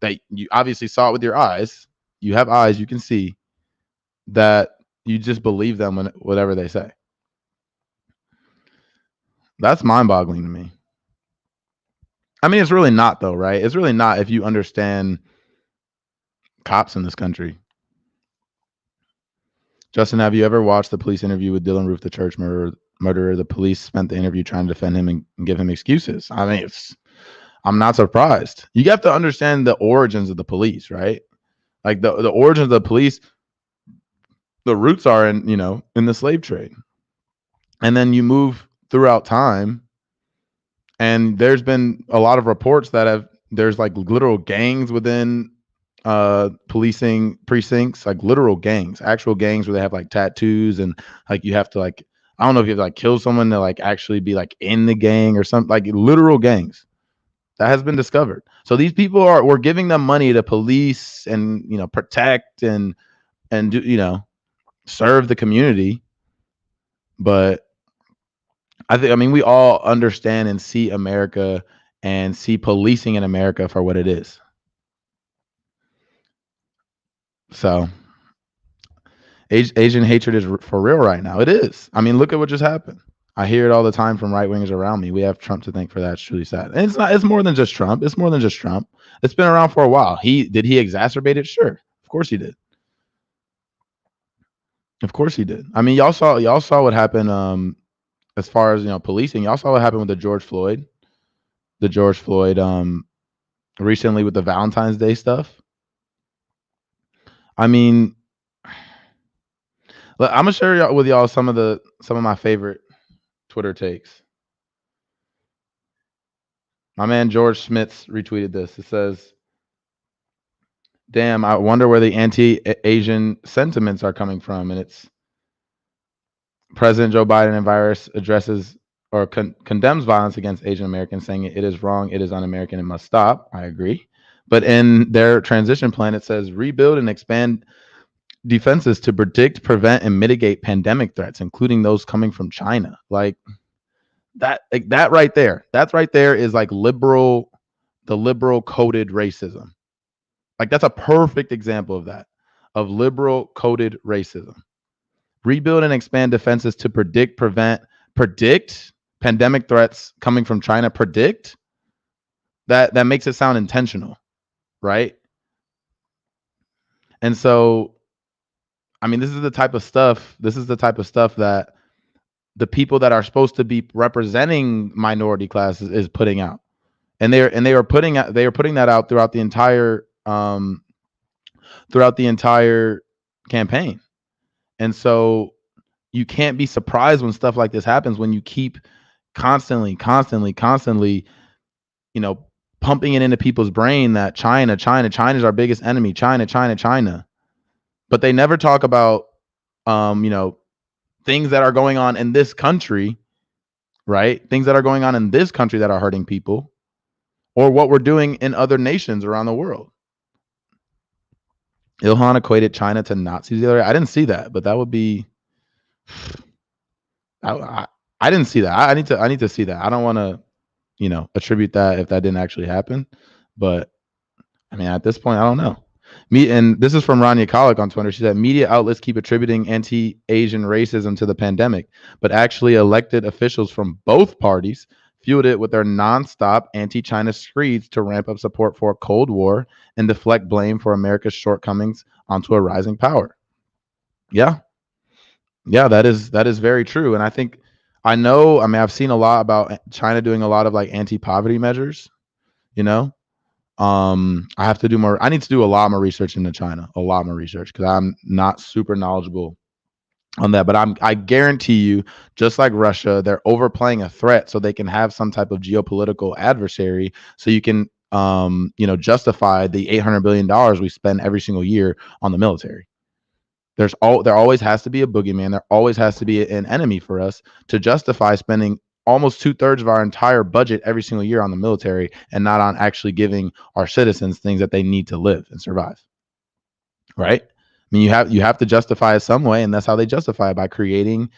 that you obviously saw it with your eyes, you have eyes, you can see, that you just believe them when whatever they say? That's mind-boggling to me. I mean, it's really not, though, right? It's really not if you understand cops in this country. Justin, have you ever watched the police interview with Dylan Roof, the church murderer? The police spent the interview trying to defend him and give him excuses. I mean, I'm not surprised. You have to understand the origins of the police, right? Like the origins of the police, the roots are in the slave trade. And then you move throughout time, and there's been a lot of reports that there's like literal gangs within policing precincts, like literal gangs, actual gangs where they have like tattoos, and like you have to like, I don't know if you have to like kill someone to like actually be like in the gang or something, like literal gangs. That has been discovered. So these people we're giving them money to police and protect and do serve the community. But I mean we all understand and see America and see policing in America for what it is. So Asian hatred is for real right now. It is. I mean, look at what just happened. I hear it all the time from right wingers around me. We have Trump to thank for that. It's truly sad. And it's not. It's more than just Trump. It's more than just Trump. It's been around for a while. Did he exacerbate it? Sure, of course he did. Of course he did. I mean, y'all saw what happened. As far as policing, y'all saw what happened with the George Floyd. Recently with the Valentine's Day stuff. I mean, I'm gonna share with y'all some of my favorite Twitter takes. My man George Schmitz retweeted this. It says, "Damn, I wonder where the anti-Asian sentiments are coming from." And it's President Joe Biden and virus addresses or condemns violence against Asian Americans, saying it is wrong, it is un-American, it must stop. I agree. But in their transition plan, it says rebuild and expand defenses to predict, prevent, and mitigate pandemic threats, including those coming from China. Like that right there. That's right there is like the liberal coded racism. Like that's a perfect example of that, of liberal coded racism. Rebuild and expand defenses to predict, predict pandemic threats coming from China. Predict that makes it sound intentional, right? And so, I mean, this is the type of stuff that the people that are supposed to be representing minority classes is putting out, and they are putting that out throughout the entire campaign. And so you can't be surprised when stuff like this happens, when you keep constantly, pumping it into people's brain that China is our biggest enemy, China. But they never talk about, things that are going on in this country, right? Things that are going on in this country that are hurting people, or what we're doing in other nations around the world. Ilhan equated China to Nazis the other day. I didn't see that, but that would be. I didn't see that. I need to see that. I don't want to, attribute that if that didn't actually happen. But I mean, at this point, I don't know. And this is from Rania Kalik on Twitter. She said, media outlets keep attributing anti-Asian racism to the pandemic, but actually elected officials from both parties fueled it with their nonstop anti-China screeds to ramp up support for a Cold War and deflect blame for America's shortcomings onto a rising power. Yeah, that is very true. And I've seen a lot about China doing a lot of like anti-poverty measures, I have to do more. I need to do a lot more research into China, because I'm not super knowledgeable on that. But I guarantee you, just like Russia, they're overplaying a threat so they can have some type of geopolitical adversary, so you can justify the $800 billion we spend every single year on the military. There always has to be a boogeyman. There always has to be an enemy for us to justify spending almost 2/3 of our entire budget every single year on the military and not on actually giving our citizens things that they need to live and survive. Right? I mean, you have to justify it some way, and that's how they justify it, by creating,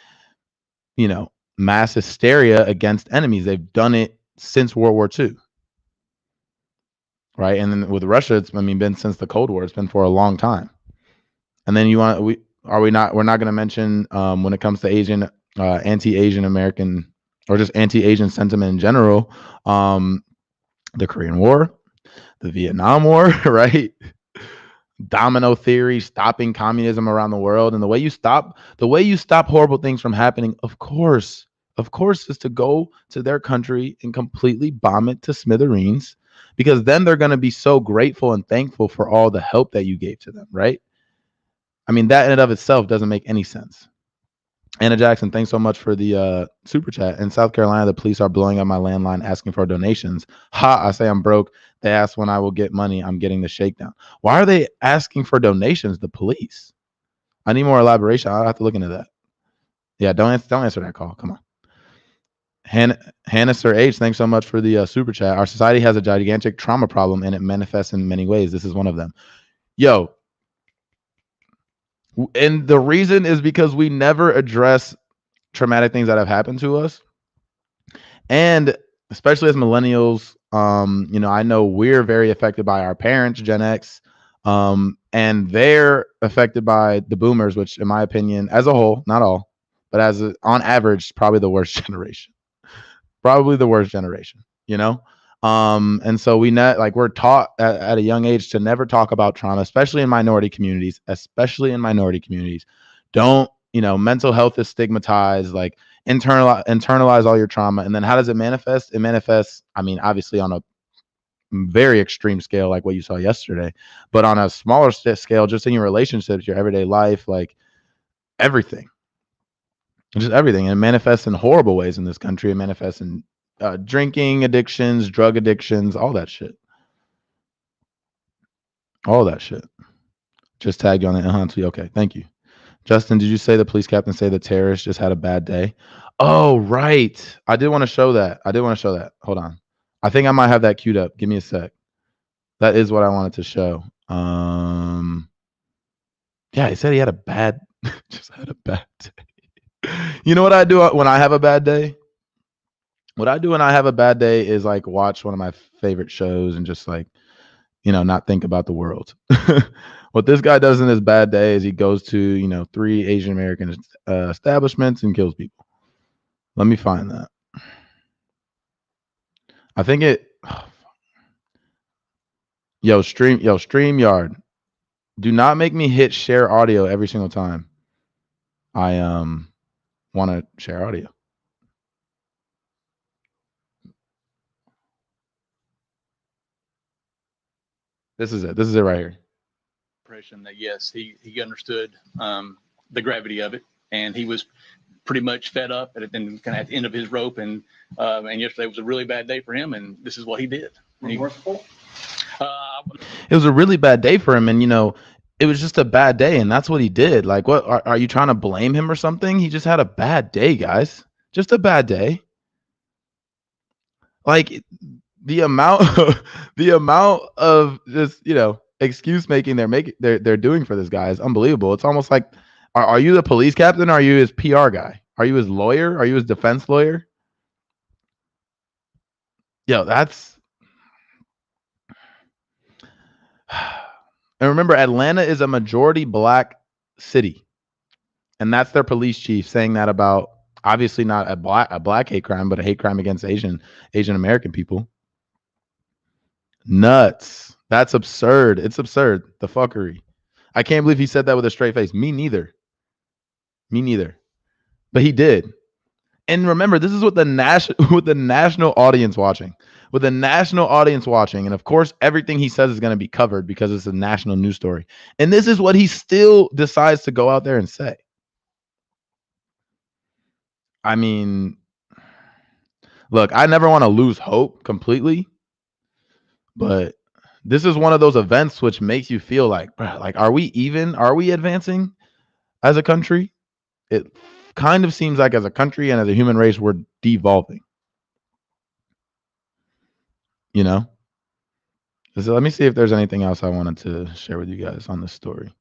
mass hysteria against enemies. They've done it since World War II. Right? And then with Russia, been since the Cold War. It's been for a long time. And then we're not going to mention when it comes to Asian, anti-Asian American, or just anti-Asian sentiment in general, the Korean War, the Vietnam War, right? Domino theory, stopping communism around the world. And the way you stop horrible things from happening, of course, is to go to their country and completely bomb it to smithereens, because then they're going to be so grateful and thankful for all the help that you gave to them, right? I mean, that in and of itself doesn't make any sense. Anna Jackson, thanks so much for the super chat. In South Carolina, the police are blowing up my landline asking for donations. Ha, I say I'm broke. They ask when I will get money. I'm getting the shakedown. Why are they asking for donations, the police? I need more elaboration. I'll have to look into that. Yeah, don't answer that call. Come on. Hannah Sir H, thanks so much for the super chat. Our society has a gigantic trauma problem, and it manifests in many ways. This is one of them. Yo, and the reason is because we never address traumatic things that have happened to us. And especially as millennials, I know we're very affected by our parents, Gen X, and they're affected by the boomers, which in my opinion, as a whole, not all, but on average, probably the worst generation. And so we're taught at a young age to never talk about trauma, especially in minority communities. Don't, mental health is stigmatized, like internalize all your trauma. And then how does it manifest? It manifests, obviously on a very extreme scale, like what you saw yesterday, but on a smaller scale, just in your relationships, your everyday life, like everything, just everything. And it manifests in horrible ways in this country. It manifests in drinking addictions, drug addictions, all that shit. Just tagged you on the tweet. Okay, thank you. Justin, did you say the police captain say the terrorist just had a bad day? Oh, right. I did want to show that. Hold on. I think I might have that queued up. Give me a sec. That is what I wanted to show. Yeah, he said he had just had a bad day. You know what I do when I have a bad day? What I do when I have a bad day is like watch one of my favorite shows and just like, not think about the world. What this guy does in his bad day is he goes to, 3 Asian American establishments and kills people. Let me find that. I think StreamYard. Do not make me hit share audio every single time I want to share audio. This is it right here. Impression that yes, he understood the gravity of it, and he was pretty much fed up at the end of his rope, and yesterday was a really bad day for him, and this is what he did. Remorseful? It was a really bad day for him, and it was just a bad day, and that's what he did. Like, what are you trying to blame him or something? He just had a bad day, guys. Just a bad day. Like the amount of just excuse making they're doing for this guy is unbelievable. It's almost like, are you the police captain? Or are you his PR guy? Are you his lawyer? Are you his defense lawyer? That's. And remember, Atlanta is a majority black city, and that's their police chief saying that about, obviously not a black hate crime, but a hate crime against Asian American people. Nuts. That's absurd. It's absurd. The fuckery. I can't believe he said that with a straight face. Me neither. But he did. And remember, this is with the national audience watching. And of course, everything he says is going to be covered because it's a national news story. And this is what he still decides to go out there and say. Look, I never want to lose hope completely, but this is one of those events which makes you feel like, are we advancing as a country? It kind of seems like as a country and as a human race, we're devolving. You know? So let me see if there's anything else I wanted to share with you guys on this story.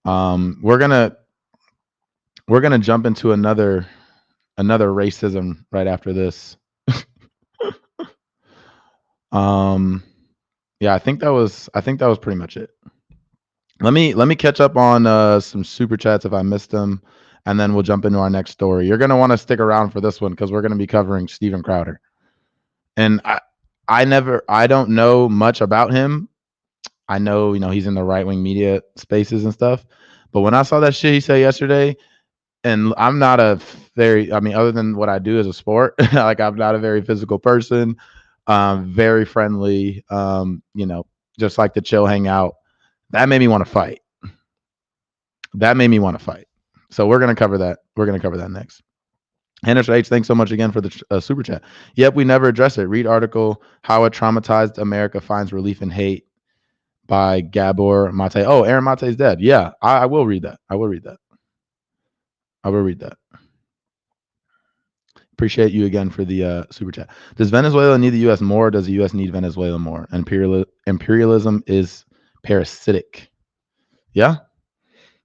We're gonna jump into another racism right after this. Yeah, I think that was pretty much it. Let me catch up on some super chats if I missed them, and then we'll jump into our next story. You're gonna want to stick around for this one because we're gonna be covering Steven Crowder. And I don't know much about him. I know, he's in the right-wing media spaces and stuff. But when I saw that shit he said yesterday, and I'm not other than what I do as a sport, like I'm not a very physical person, very friendly, just like to chill, hang out. That made me want to fight. So we're going to cover that. We're going to cover that next. Henderson H, thanks so much again for the super chat. Yep, we never address it. Read article, How a Traumatized America Finds Relief in Hate by Gabor Mate. Oh, Aaron Mate is dead. Yeah, I will read that. I will read that. Appreciate you again for the super chat. Does Venezuela need the U.S. more, or does the U.S. need Venezuela more? Imperialism is parasitic. Yeah.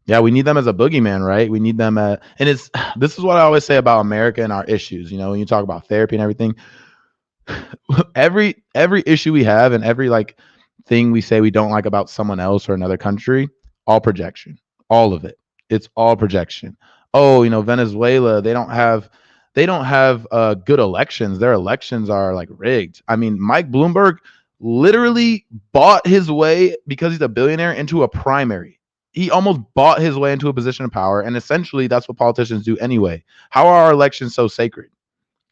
Yeah, we need them as a boogeyman, right? We need them and this is what I always say about America and our issues. When you talk about therapy and everything, every issue we have and every thing we say we don't like about someone else or another country, all projection, all of it. It's all projection. Oh, Venezuela, they don't have good elections. Their elections are rigged. I mean, Mike Bloomberg literally bought his way, because he's a billionaire, into a primary. He almost bought his way into a position of power, and essentially that's what politicians do anyway. How are our elections so sacred?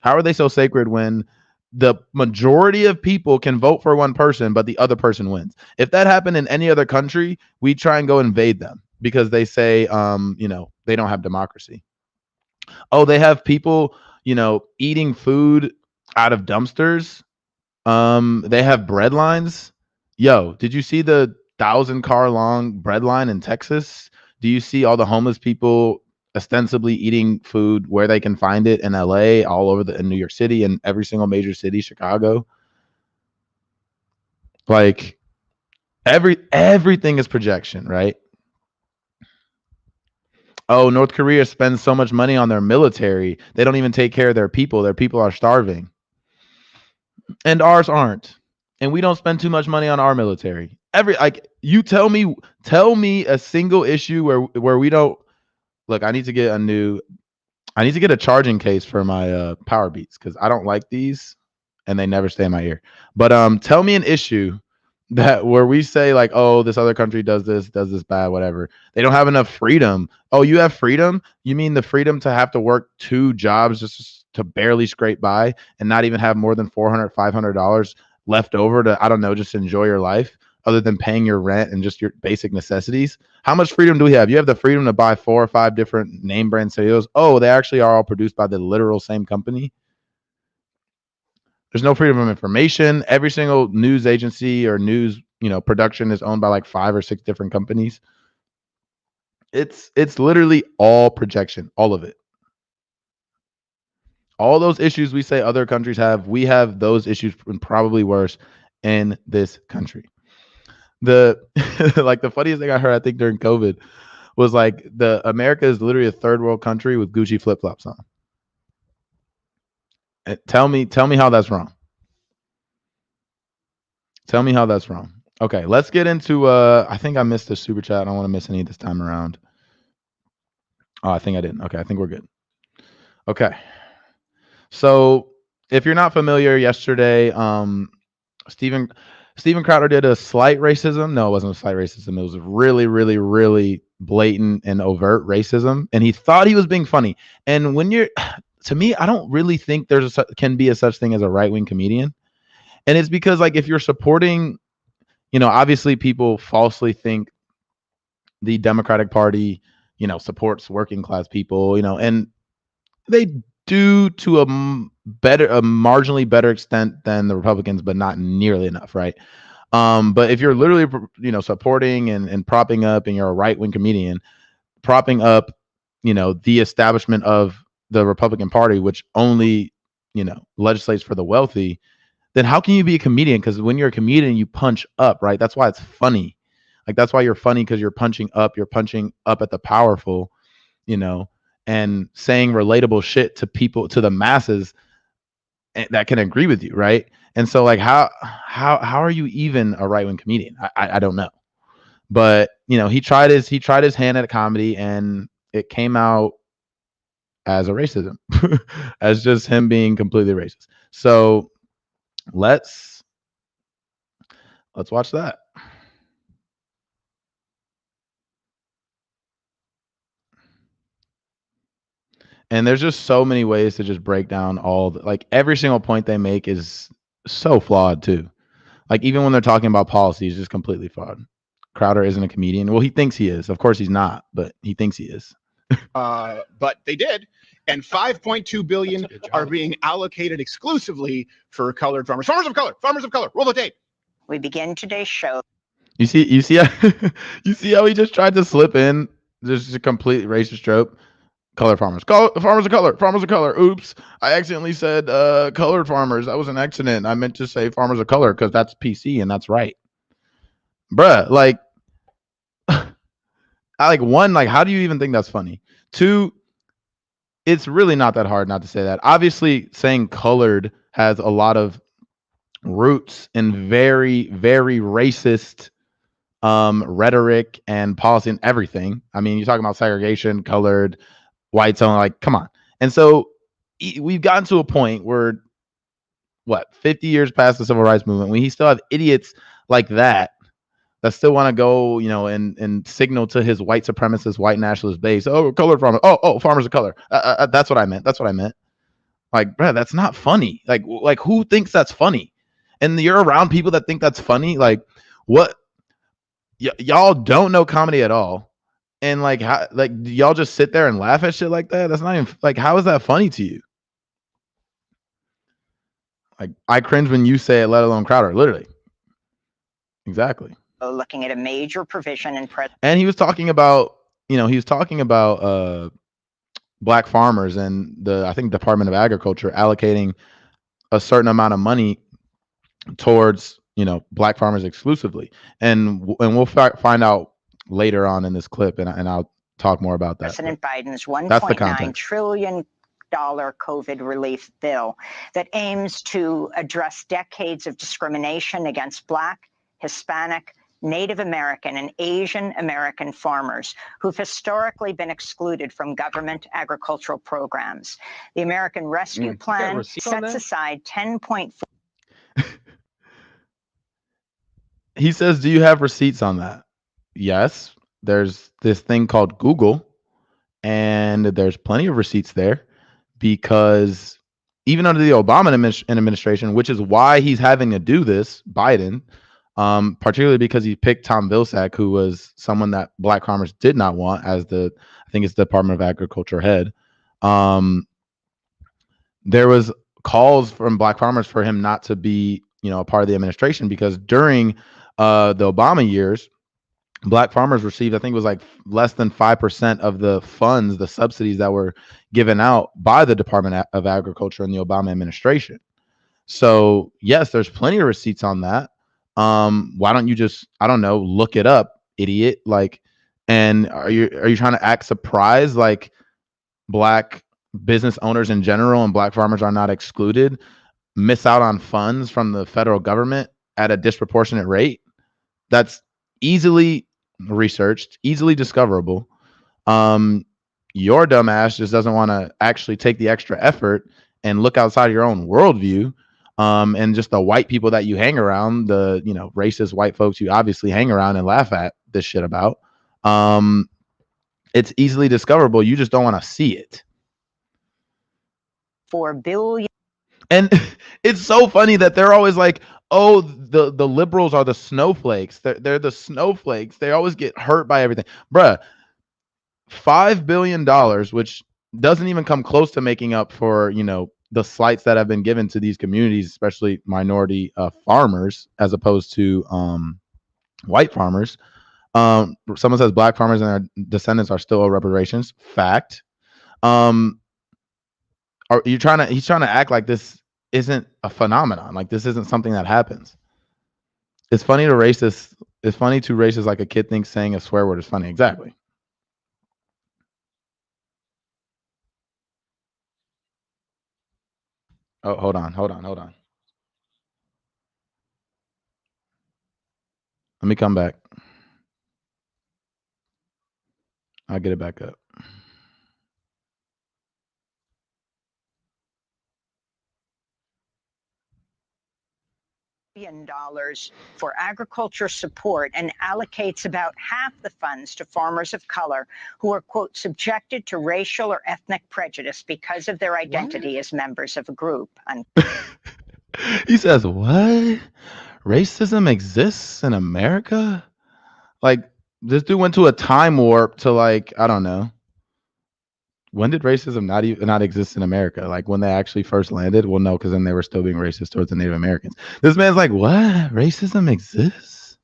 How are they so sacred when the majority of people can vote for one person, but the other person wins? If that happened in any other country, we try and go invade them because they say, they don't have democracy. Oh, they have people, eating food out of dumpsters. They have bread lines. Yo, did you see the 1,000-car long bread line in Texas? Do you see all the homeless people ostensibly eating food where they can find it in LA, all over in New York City, and every single major city, Chicago? Everything is projection, right? Oh, North Korea spends so much money on their military. They don't even take care of their people. Their people are starving. And ours aren't. And we don't spend too much money on our military. You tell me a single issue where we don't. Look, I need to get a charging case for my Power Beats, because I don't like these and they never stay in my ear. But tell me an issue where we say oh, this other country does this bad, whatever. They don't have enough freedom. Oh, you have freedom? You mean the freedom to have to work 2 jobs just to barely scrape by and not even have more than $400, $500 left over to, I don't know, just enjoy your life other than paying your rent and just your basic necessities? How much freedom do we have? You have the freedom to buy 4 or 5 different name brand cereals. Oh, they actually are all produced by the literal same company. There's no freedom of information. Every single news agency or news, production is owned by 5 or 6 different companies. It's literally all projection, all of it. All those issues we say other countries have, we have those issues, and probably worse, in this country. The the funniest thing I heard, I think, during COVID was America is literally a third world country with Gucci flip-flops on. Tell me how that's wrong. Tell me how that's wrong. Okay, let's get into I think I missed a super chat. I don't want to miss any this time around. Oh, I think I didn't. Okay, I think we're good. Okay. So if you're not familiar, yesterday, Steven Crowder did a slight racism. No, it wasn't a slight racism. It was really, really, really blatant and overt racism. And he thought he was being funny. And when to me, I don't really think can be a such thing as a right-wing comedian. And it's because if you're supporting, obviously people falsely think the Democratic Party, supports working class people, and they do to a marginally better extent than the Republicans, but not nearly enough, right? But if you're literally, supporting and propping up, and you're a right-wing comedian, propping up, the establishment of the Republican Party, which only, legislates for the wealthy, then how can you be a comedian? Because when you're a comedian, you punch up, right? That's why it's funny. Like, that's why you're funny, because you're punching up at the powerful, and saying relatable shit to people, to the masses that can agree with you, right? And so, like, how are you even a right-wing comedian? I don't know. But he tried his hand at a comedy, and it came out as a racism, as just him being completely racist. So let's watch that. And there's just so many ways to just break down like every single point they make is so flawed too. Like, even when they're talking about policy, it's just completely flawed. Crowder isn't a comedian. Well, he thinks he is. Of course he's not, but he thinks he is. But they did. And $5.2 billion are being allocated exclusively for colored farmers. Farmers of color. Roll the tape. We begin today's show. You see how he just tried to slip in just a complete racist trope. Colored farmers. Farmers of color. Oops. I accidentally said colored farmers. That was an accident. I meant to say farmers of color because that's PC and that's right. Bruh, like, one, like, how do you even think that's funny? Two, it's really not that hard not to say that. Obviously, saying colored has a lot of roots in very, very racist rhetoric and policy and everything. I mean, you're talking about segregation, colored, whites only, like, come on. And so we've gotten to a point where, 50 years past the civil rights movement, we still have idiots like that still want to go, and signal to his white supremacist, white nationalist base. Oh, colored farmers. Oh, farmers of color. That's what I meant. Like, bro, that's not funny. Like who thinks that's funny? And you're around people that think that's funny. Like, what? Y'all don't know comedy at all. And like, how, like, y'all just sit there and laugh at shit like that? That's not even, like, how is that funny to you? Like, I cringe when you say it, let alone Crowder. Literally. Exactly. Looking at a major provision in and he was talking about black farmers and I think Department of Agriculture allocating a certain amount of money towards black farmers exclusively, and we'll find out later on in this clip, and I'll talk more about that. President Biden's $1.9 trillion COVID relief bill that aims to address decades of discrimination against Black, Hispanic, Native American, and Asian American farmers who've historically been excluded from government agricultural programs. The American Rescue Plan sets aside 10.4. He says, do you have receipts on that? Yes. There's this thing called Google, and there's plenty of receipts there, because even under the Obama administration, which is why he's having to do this, Biden, particularly because he picked Tom Vilsack, who was someone that black farmers did not want as I think it's the Department of Agriculture head. There was calls from black farmers for him not to be, a part of the administration, because during the Obama years, black farmers received, I think it was like less than 5% of the funds, the subsidies that were given out by the Department of Agriculture in the Obama administration. So yes, there's plenty of receipts on that. Why don't you just, I don't know, look it up, idiot? Like, and are you trying to act surprised like black business owners in general and black farmers are not excluded, miss out on funds from the federal government at a disproportionate rate? That's easily researched, easily discoverable. Your dumbass just doesn't want to actually take the extra effort and look outside your own worldview. And just the white people that you hang around, the racist white folks you obviously hang around and laugh at this shit about. It's easily discoverable. You just don't want to see it. $4 billion. And it's so funny that they're always like, oh, the liberals are the snowflakes. They're the snowflakes. They always get hurt by everything. Bruh, $5 billion, which doesn't even come close to making up for, the slights that have been given to these communities, especially minority farmers, as opposed to white farmers. Someone says black farmers and their descendants are still owed reparations. Fact. He's trying to act like this isn't a phenomenon, like this isn't something that happens. It's funny to racists. It's funny to racists like a kid thinks saying a swear word is funny. Exactly. Oh, hold on. Let me come back. I'll get it back up. $1 for agriculture support and allocates about half the funds to farmers of color who are, quote, subjected to racial or ethnic prejudice because of their identity as members of a group. He says, what? Racism exists in America? Like, this dude went to a time warp to, like, I don't know. When did racism not exist in America? Like when they actually first landed? Well, no, because then they were still being racist towards the Native Americans. This man's like, what? Racism exists?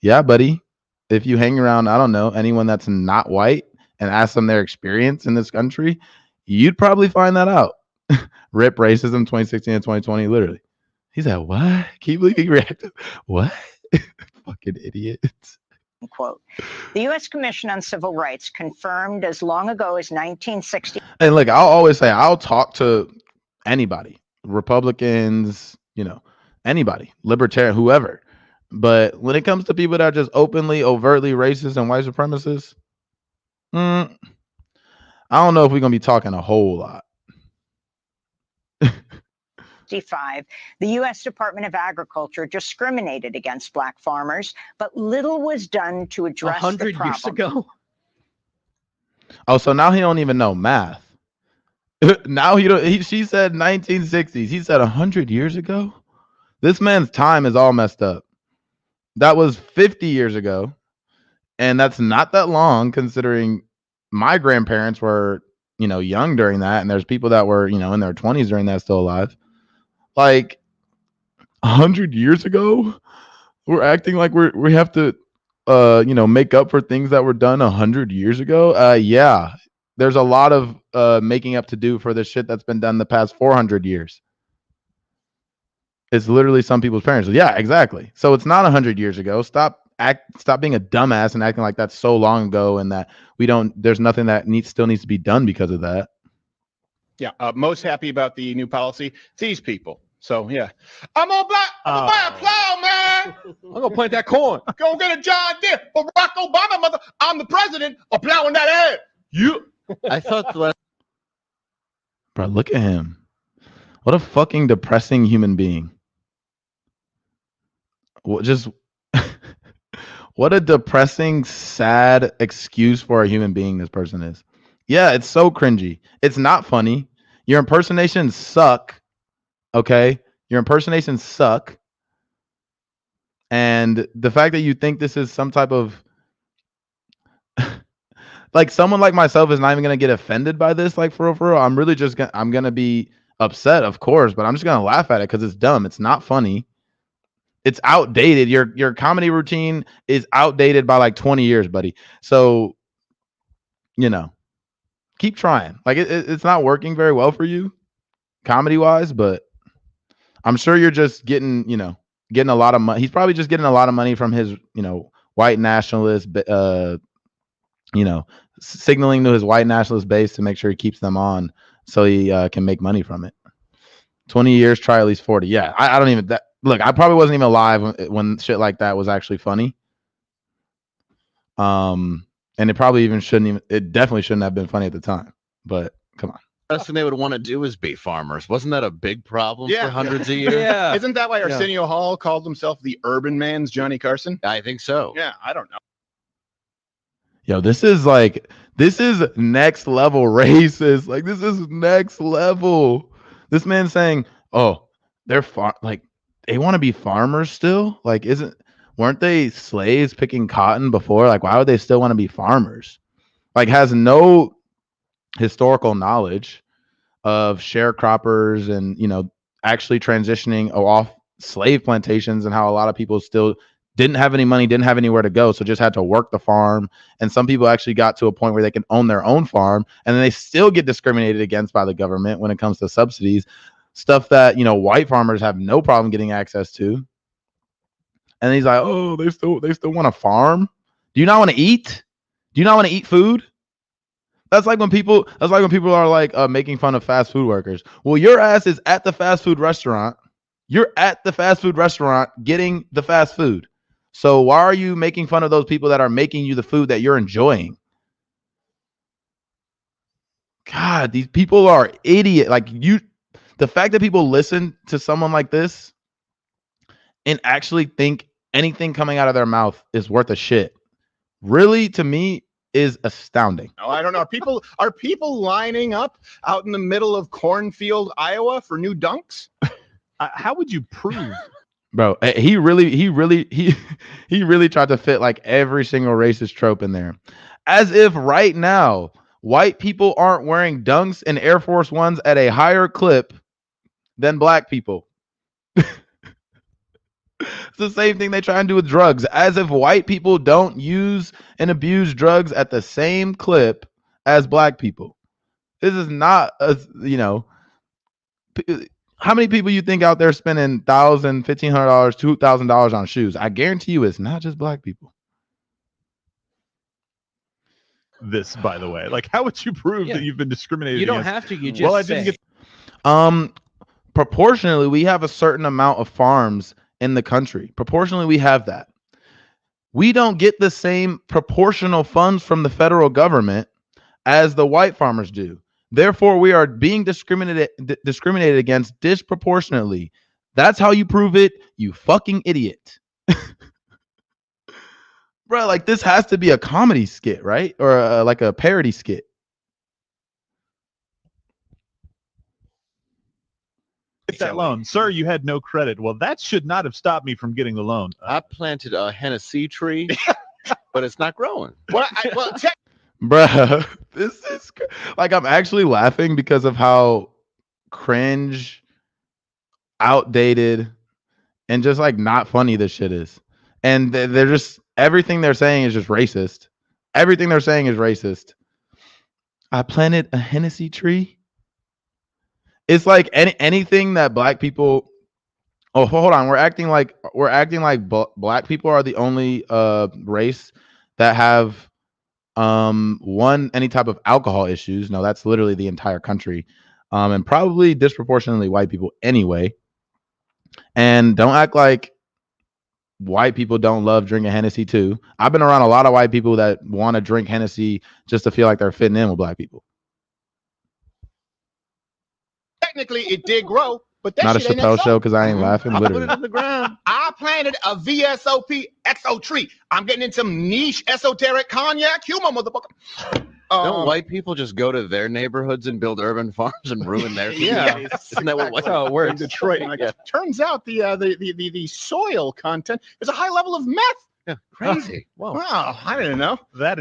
Yeah, buddy. If you hang around, I don't know, anyone that's not white and ask them their experience in this country, you'd probably find that out. Rip racism 2016 and 2020, literally. He said, what? Keep being reactive. What? Fucking idiots. Quote. The U.S. Commission on Civil Rights confirmed as long ago as 1960. And look, I'll always say I'll talk to anybody, Republicans, anybody, libertarian, whoever. But when it comes to people that are just openly, overtly racist and white supremacists, I don't know if we're going to be talking a whole lot. The U.S. Department of Agriculture discriminated against black farmers, but little was done to address the problem. 100 years ago. Oh, so now he don't even know math. Now she said 1960s. He said 100 years ago. This man's time is all messed up. That was 50 years ago, and that's not that long considering my grandparents were, young during that, and there's people that were, in their 20s during that still alive. Like 100 years ago, we're acting like we have to, make up for things that were done 100 years ago. Yeah, there's a lot of making up to do for the shit that's been done the past 400 years. It's literally some people's parents. Yeah, exactly. So it's not 100 years ago. Stop being a dumbass and acting like that's so long ago and that there's nothing that still needs to be done because of that. Yeah, most happy about the new policy. These people. So yeah, I'm gonna buy a plow, man. I'm gonna plant that corn. Go get a John Deere. Barack Obama, mother. I'm the president of plowing that ass. You. I thought the last. Bro, look at him. What a fucking depressing human being. What a depressing, sad excuse for a human being this person is. Yeah, it's so cringy. It's not funny. Your impersonations suck. Okay? Your impersonations suck. And the fact that you think this is some type of like someone like myself is not even gonna get offended by this, like for real. I'm really just I'm gonna be upset, of course, but I'm just gonna laugh at it because it's dumb. It's not funny. It's outdated. Your comedy routine is outdated by like 20 years, buddy. So, keep trying. Like it's not working very well for you, comedy wise, but I'm sure you're just getting a lot of money. He's probably just getting a lot of money from his, white nationalist, signaling to his white nationalist base to make sure he keeps them on so he can make money from it. 20 years, try at least 40. Yeah, I don't even look. I probably wasn't even alive when shit like that was actually funny. And it probably it definitely shouldn't have been funny at the time. But come on. Best thing they would want to do is be farmers. Wasn't that a big problem Yeah. for hundreds of years? Yeah. Isn't that why Arsenio Hall called himself the urban man's Johnny Carson? I think so. Yeah, I don't know. Yo, this is next level racist. Like this is next level. This man saying, "Oh, they're they want to be farmers still? Like weren't they slaves picking cotton before? Like why would they still want to be farmers?" Like has no historical knowledge of sharecroppers and actually transitioning off slave plantations and how a lot of people still didn't have any money, didn't have anywhere to go, so just had to work the farm. And some people actually got to a point where they can own their own farm, and then they still get discriminated against by the government when it comes to subsidies, stuff that, you know, white farmers have no problem getting access to. And he's like, oh, they still want to farm. Do you not want to eat? Do you not want to eat food? That's like when people are like making fun of fast food workers. Well, your ass is at the fast food restaurant. You're at the fast food restaurant getting the fast food. So why are you making fun of those people that are making you the food that you're enjoying? God, these people are idiot. Like the fact that people listen to someone like this and actually think anything coming out of their mouth is worth a shit, really, to me, is astounding. Oh, I don't know. Are people lining up out in the middle of cornfield, Iowa for new dunks? How would you prove? Bro, he really tried to fit like every single racist trope in there. As if right now, white people aren't wearing dunks and Air Force Ones at a higher clip than black people. It's the same thing they try and do with drugs. As if white people don't use and abuse drugs at the same clip as black people. This is not you know, how many people you think out there spending $1,000, $1,500, $2,000 on shoes? I guarantee you it's not just black people. This, by the way, like, how would you prove that you've been discriminated You don't against? have to. You just say. Proportionally, we have a certain amount of farms in the country. Proportionally, we have that. We don't get the same proportional funds from the federal government as the white farmers do. Therefore, we are being discriminated against disproportionately. That's how you prove it, you fucking idiot. Bro, like this has to be a comedy skit, right? Or like a parody skit. Get that loan. Sir, you had no credit. Well, that should not have stopped me from getting the loan. I planted a Hennessy tree, but it's not growing. Bruh, this is like, I'm actually laughing because of how cringe, outdated, and just like not funny this shit is. And they're just, everything they're saying is just racist. Everything they're saying is racist. I planted a Hennessy tree. It's like anything that black people. Oh, hold on. We're acting like black people are the only race that have any type of alcohol issues. No, that's literally the entire country, and probably disproportionately white people anyway. And don't act like white people don't love drinking Hennessy too. I've been around a lot of white people that want to drink Hennessy just to feel like they're fitting in with black people. Technically, it did grow, but that's not a Chappelle show because I ain't laughing. I put Literally. it in the ground. I planted a VSOP XO tree. I'm getting into some niche esoteric cognac humor, motherfucker. Don't white people just go to their neighborhoods and build urban farms and ruin their Yeah. Isn't that what white That's how it works. In Detroit. Turns out the soil content is a high level of meth. Yeah, crazy. Whoa. Wow, I didn't know That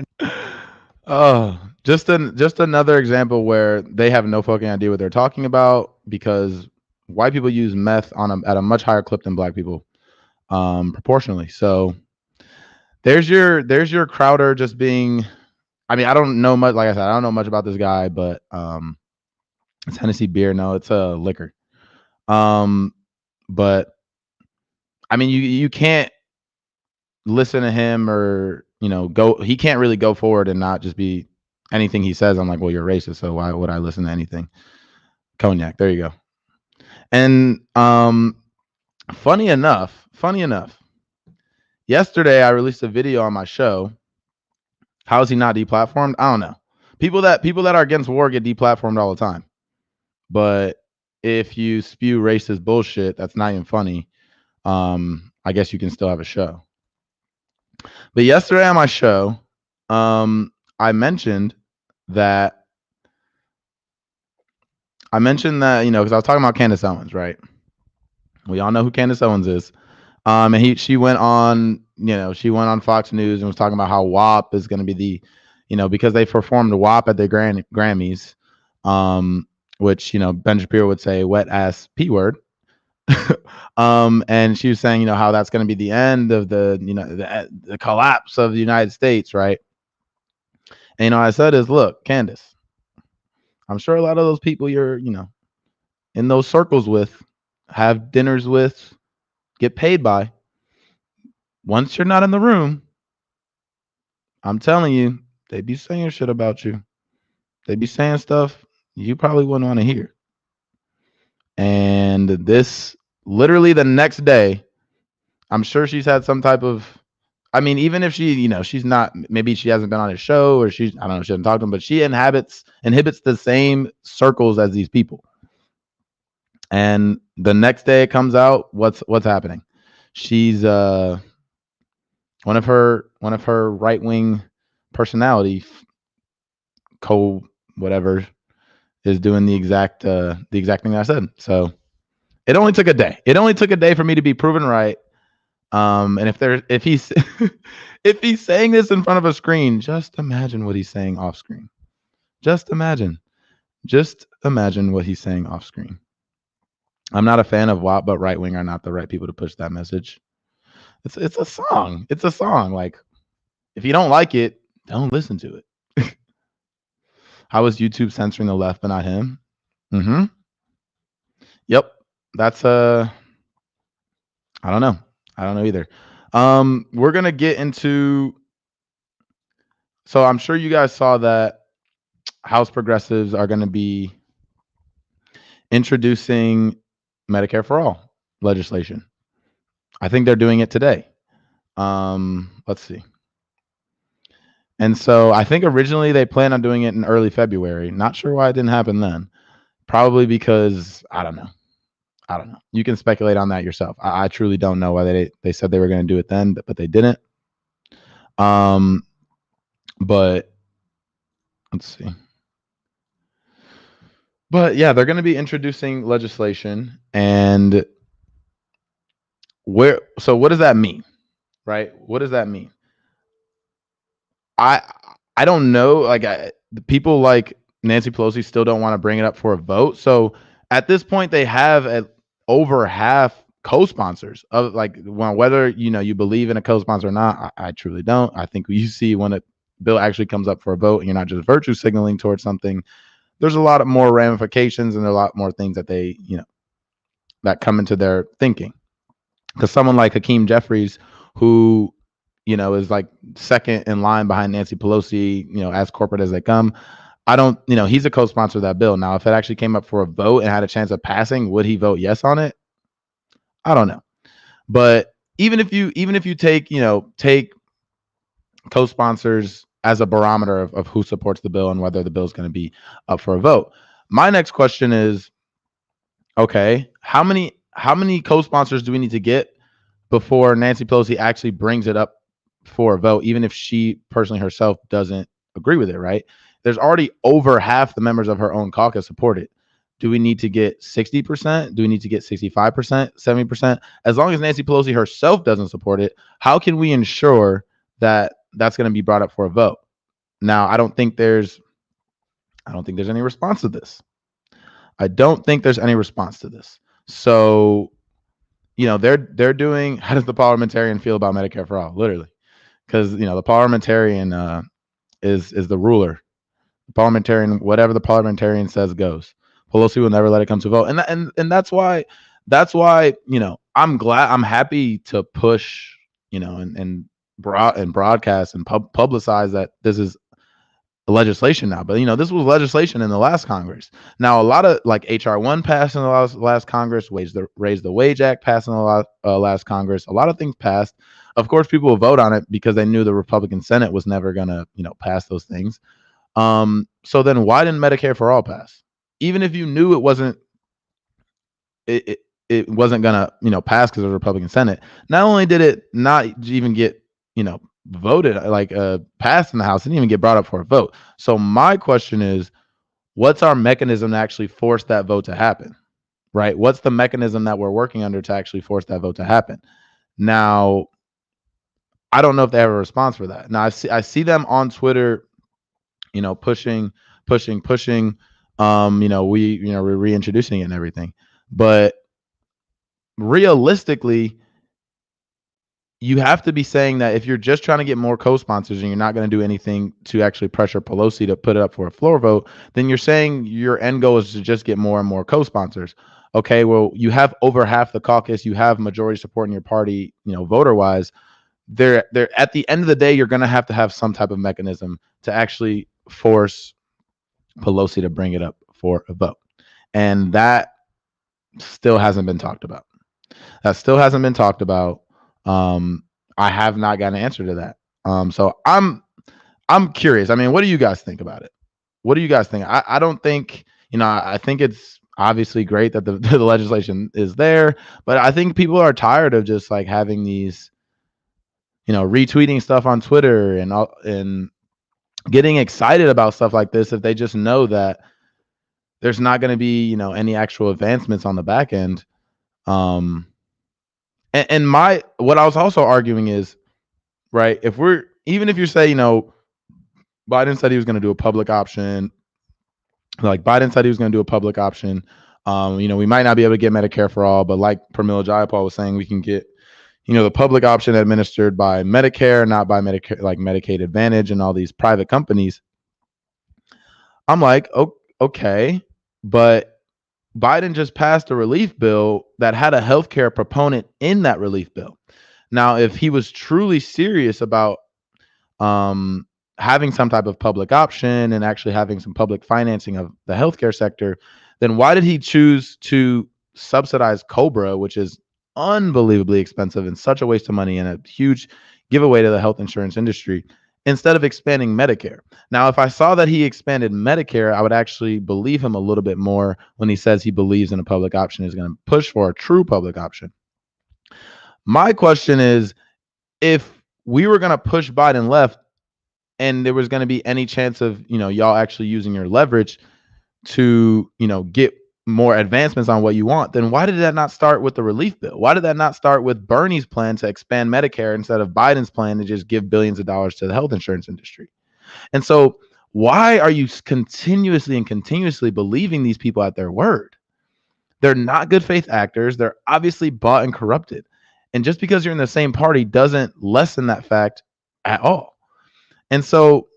Oh, just another example where they have no fucking idea what they're talking about because white people use meth at a much higher clip than black people, proportionally. So there's your Crowder just being. I mean, I don't know much. Like I said, I don't know much about this guy, but it's Hennessy beer. No, it's a liquor. But I mean, you can't listen to him or go. He can't really go forward and not just be anything he says. I'm like, well, you're racist, so why would I listen to anything? Cognac. There you go. And funny enough, yesterday I released a video on my show. How is he not deplatformed? I don't know. People that are against war get deplatformed all the time. But if you spew racist bullshit, that's not even funny. I guess you can still have a show. But yesterday on my show, I mentioned that because I was talking about Candace Owens, right? We all know who Candace Owens is. And she went on Fox News and was talking about how WAP is going to be because they performed WAP at the Grammys, which Ben Shapiro would say wet ass P word. And she was saying, you know, how that's going to be the end of the, you know, the collapse of the United States, right? And, you know, I said is, look, Candace, I'm sure a lot of those people you're, you know, in those circles with, have dinners with, get paid by. Once you're not in the room, I'm telling you, they be saying shit about you. They be saying stuff you probably wouldn't want to hear. And this, literally the next day, I'm sure she's had some type of, I mean, even if she, you know, she's not, maybe she hasn't been on his show or she's, I don't know, she hasn't talked to him, but she inhibits the same circles as these people. And the next day it comes out, what's happening? She's one of her right-wing personality, whatever, is doing the exact thing that I said. So it only took a day. It only took a day for me to be proven right. And if he's if he's saying this in front of a screen, just imagine what he's saying off screen. Just imagine what he's saying off screen. I'm not a fan of WAP, but right wing are not the right people to push that message. It's a song. It's a song. Like, if you don't like it, don't listen to it. How is YouTube censoring the left but not him? Mm-hmm. Yep. That's I don't know. I don't know either. We're gonna get into. So I'm sure you guys saw that House progressives are going to be introducing Medicare for All legislation. I think they're doing it today. Let's see. And so I think originally they planned on doing it in early February. Not sure why it didn't happen then. Probably because I don't know. You can speculate on that yourself. I truly don't know why they said they were going to do it then, but they didn't. But let's see. But yeah, they're going to be introducing legislation, and so what does that mean? Right? What does that mean? I don't know. Like, the people like Nancy Pelosi still don't want to bring it up for a vote. So at this point, they have over half co-sponsors of, like, whether you believe in a co-sponsor or not. I truly don't. I think you see when a bill actually comes up for a vote and you're not just virtue signaling towards something, there's a lot of more ramifications and a lot more things that they that come into their thinking. Because someone like Hakeem Jeffries, who is like second in line behind Nancy Pelosi, as corporate as they come, I don't, he's a co-sponsor of that bill. Now, if it actually came up for a vote and had a chance of passing, would he vote yes on it? I don't know. But even if you take co-sponsors as a barometer of who supports the bill and whether the bill is going to be up for a vote, my next question is, okay, how many co-sponsors do we need to get before Nancy Pelosi actually brings it up for a vote, even if she personally herself doesn't agree with it, right? There's already over half the members of her own caucus support it. Do we need to get 60%? Do we need to get 65%, 70%? As long as Nancy Pelosi herself doesn't support it, how can we ensure that that's going to be brought up for a vote? Now, I don't think there's any response to this. So, they're doing, how does the parliamentarian feel about Medicare for All? Literally. Because, the parliamentarian is the ruler. The parliamentarian, whatever the parliamentarian says goes. Pelosi will never let it come to a vote. And that's why, I'm happy to push, and broadcast and publicize that this is legislation now. But this was legislation in the last Congress. Now, a lot of, like, HR 1 passed in the last Congress, raise the wage act passed in the last Congress. A lot of things passed. Of course, people will vote on it because they knew the Republican Senate was never gonna pass those things. So then why didn't Medicare for All pass? Even if you knew it wasn't gonna pass because of the Republican Senate, not only did it not even get voted, like, passed in the House, it didn't even get brought up for a vote. So my question is, what's our mechanism to actually force that vote to happen? Right? What's the mechanism that we're working under to actually force that vote to happen? Now, I don't know if they have a response for that. Now, I see them on Twitter, pushing, we're reintroducing it and everything. But realistically, you have to be saying that if you're just trying to get more co-sponsors and you're not going to do anything to actually pressure Pelosi to put it up for a floor vote, then you're saying your end goal is to just get more and more co-sponsors. Okay, well, you have over half the caucus, you have majority support in your party, voter-wise. They're at the end of the day, you're going to have some type of mechanism to actually force Pelosi to bring it up for a vote. And that still hasn't been talked about. I have not got an answer to that. So I'm curious. I mean, what do you guys think about it? What do you guys think? I don't think, I think it's obviously great that the legislation is there, but I think people are tired of just like having these, retweeting stuff on Twitter and getting excited about stuff like this if they just know that there's not going to be, any actual advancements on the back end. And what I was also arguing is, right, if you say, Biden said he was going to do a public option, we might not be able to get Medicare for all, but like Pramila Jayapal was saying, we can get, the public option administered by Medicare, not by Medicare, like Medicaid Advantage and all these private companies. I'm like, okay, but Biden just passed a relief bill that had a healthcare proponent in that relief bill. Now, if he was truly serious about having some type of public option and actually having some public financing of the healthcare sector, then why did he choose to subsidize Cobra, which is unbelievably expensive and such a waste of money and a huge giveaway to the health insurance industry, instead of expanding Medicare? Now, if I saw that he expanded Medicare, I would actually believe him a little bit more when he says he believes in a public option, is going to push for a true public option. My question is, if we were going to push Biden left and there was going to be any chance of, y'all actually using your leverage to, get more advancements on what you want, then why did that not start with the relief bill? Why did that not start with Bernie's plan to expand Medicare instead of Biden's plan to just give billions of dollars to the health insurance industry? And so why are you continuously believing these people at their word? They're not good faith actors. They're obviously bought and corrupted. And just because you're in the same party doesn't lessen that fact at all. And so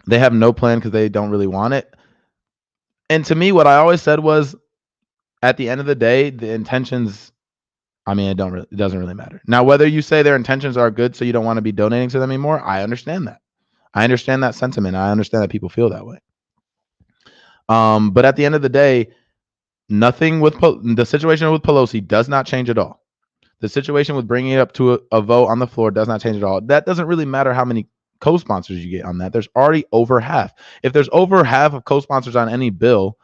they have no plan because they don't really want it. And to me, what I always said was, at the end of the day, the intentions, it doesn't really matter. Now, whether you say their intentions are good so you don't want to be donating to them anymore, I understand that. I understand that sentiment. I understand that people feel that way. But at the end of the day, nothing with the situation with Pelosi does not change at all. The situation with bringing it up to a vote on the floor does not change at all. That doesn't really matter how many co-sponsors you get on that. There's already over half. If there's over half of co-sponsors on any bill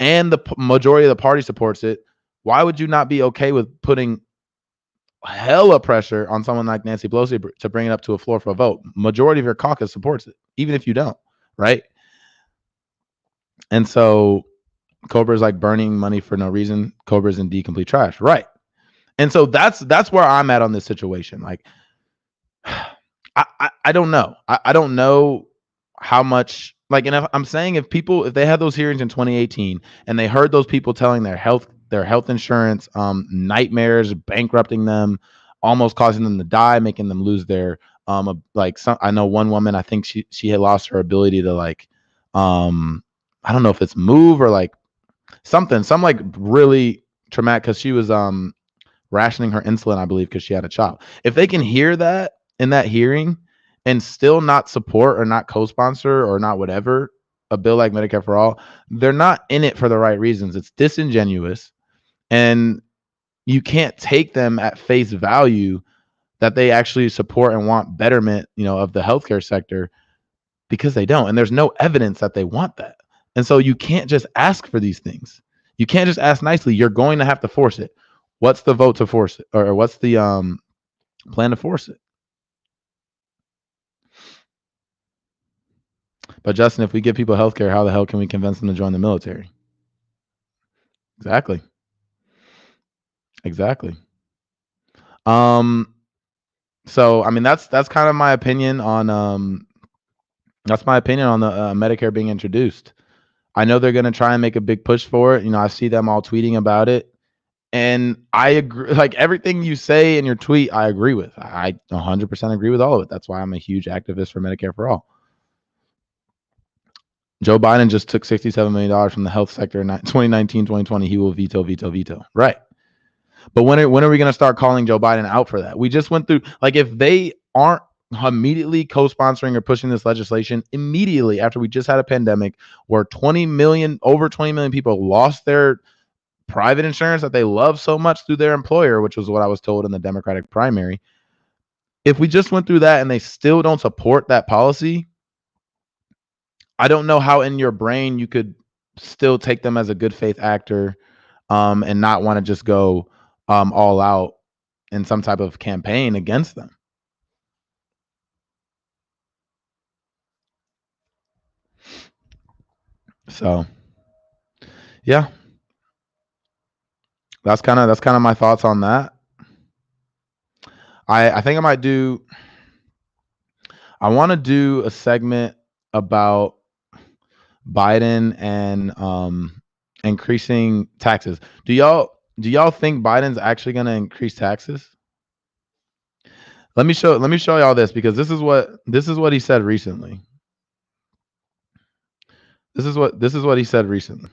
and the majority of the party supports it, why would you not be okay with putting hella pressure on someone like Nancy Pelosi to bring it up to a floor for a vote? Majority of your caucus supports it, even if you don't, right? And so Cobra is like burning money for no reason. Cobra is indeed complete trash, right? And so that's where I'm at on this situation. Like, I don't know. I don't know how much, like, and if I'm saying if they had those hearings in 2018 and they heard those people telling their health insurance nightmares, bankrupting them, almost causing them to die, making them lose their I know one woman, I think she had lost her ability to I don't know if it's move or like some like really traumatic, because she was rationing her insulin, I believe, because she had a child. If they can hear that in that hearing and still not support or not co-sponsor or not whatever a bill like Medicare for All, they're not in it for the right reasons. It's disingenuous, and you can't take them at face value that they actually support and want betterment, of the healthcare sector, because they don't. And there's no evidence that they want that. And so you can't just ask for these things. You can't just ask nicely. You're going to have to force it. What's the vote to force it? Or what's the plan to force it? But Justin, if we give people healthcare, how the hell can we convince them to join the military? Exactly. So that's kind of my opinion on the Medicare being introduced. I know they're going to try and make a big push for it. I see them all tweeting about it. And I agree, like everything you say in your tweet, I agree with. I 100% agree with all of it. That's why I'm a huge activist for Medicare for All. Joe Biden just took $67 million from the health sector in 2019, 2020. He will veto, veto, veto. Right. But when are we going to start calling Joe Biden out for that? We just went through, like, if they aren't immediately co-sponsoring or pushing this legislation immediately after we just had a pandemic where over 20 million people lost their private insurance that they love so much through their employer, which was what I was told in the Democratic primary. If we just went through that and they still don't support that policy, I don't know how in your brain you could still take them as a good faith actor and not want to just go all out in some type of campaign against them. So, yeah, that's kind of my thoughts on that. I think I want to do a segment about Biden and increasing taxes. Do y'all think Biden's actually going to increase taxes? Let me show y'all this, because this is what he said recently. This is what he said recently.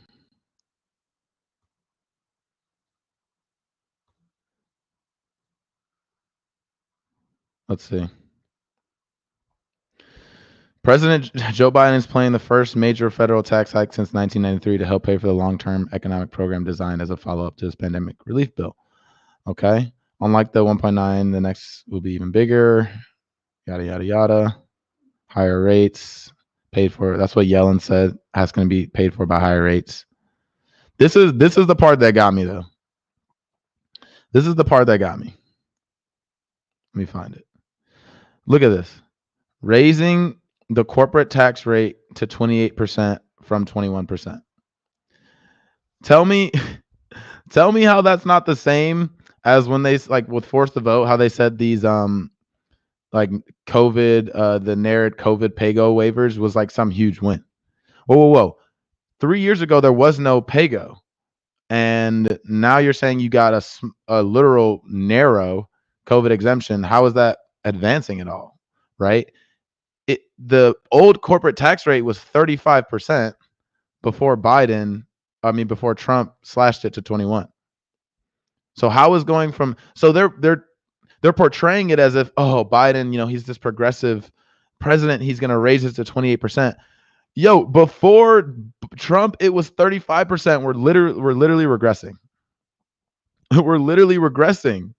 Let's see. President Joe Biden is planning the first major federal tax hike since 1993 to help pay for the long-term economic program designed as a follow-up to his pandemic relief bill. Okay. Unlike the 1.9, the next will be even bigger. Yada, yada, yada. Higher rates paid for. That's what Yellen said. That's going to be paid for by higher rates. This is the part that got me, though. This is the part that got me. Let me find it. Look at this. Raising the corporate tax rate to 28% from 21%. Tell me how that's not the same as when they, like, with forced to vote, how they said these like COVID, the narrative COVID pay-go waivers was like some huge win. Whoa. 3 years ago there was no pay-go, and now you're saying you got a literal narrow COVID exemption. How is that advancing at all? Right? The old corporate tax rate was 35% before Trump slashed it to 21. So how is going from, so they're portraying it as if, oh, Biden, he's this progressive president, he's going to raise it to 28%. Yo, before Trump, it was 35%. We're literally regressing. We're literally regressing.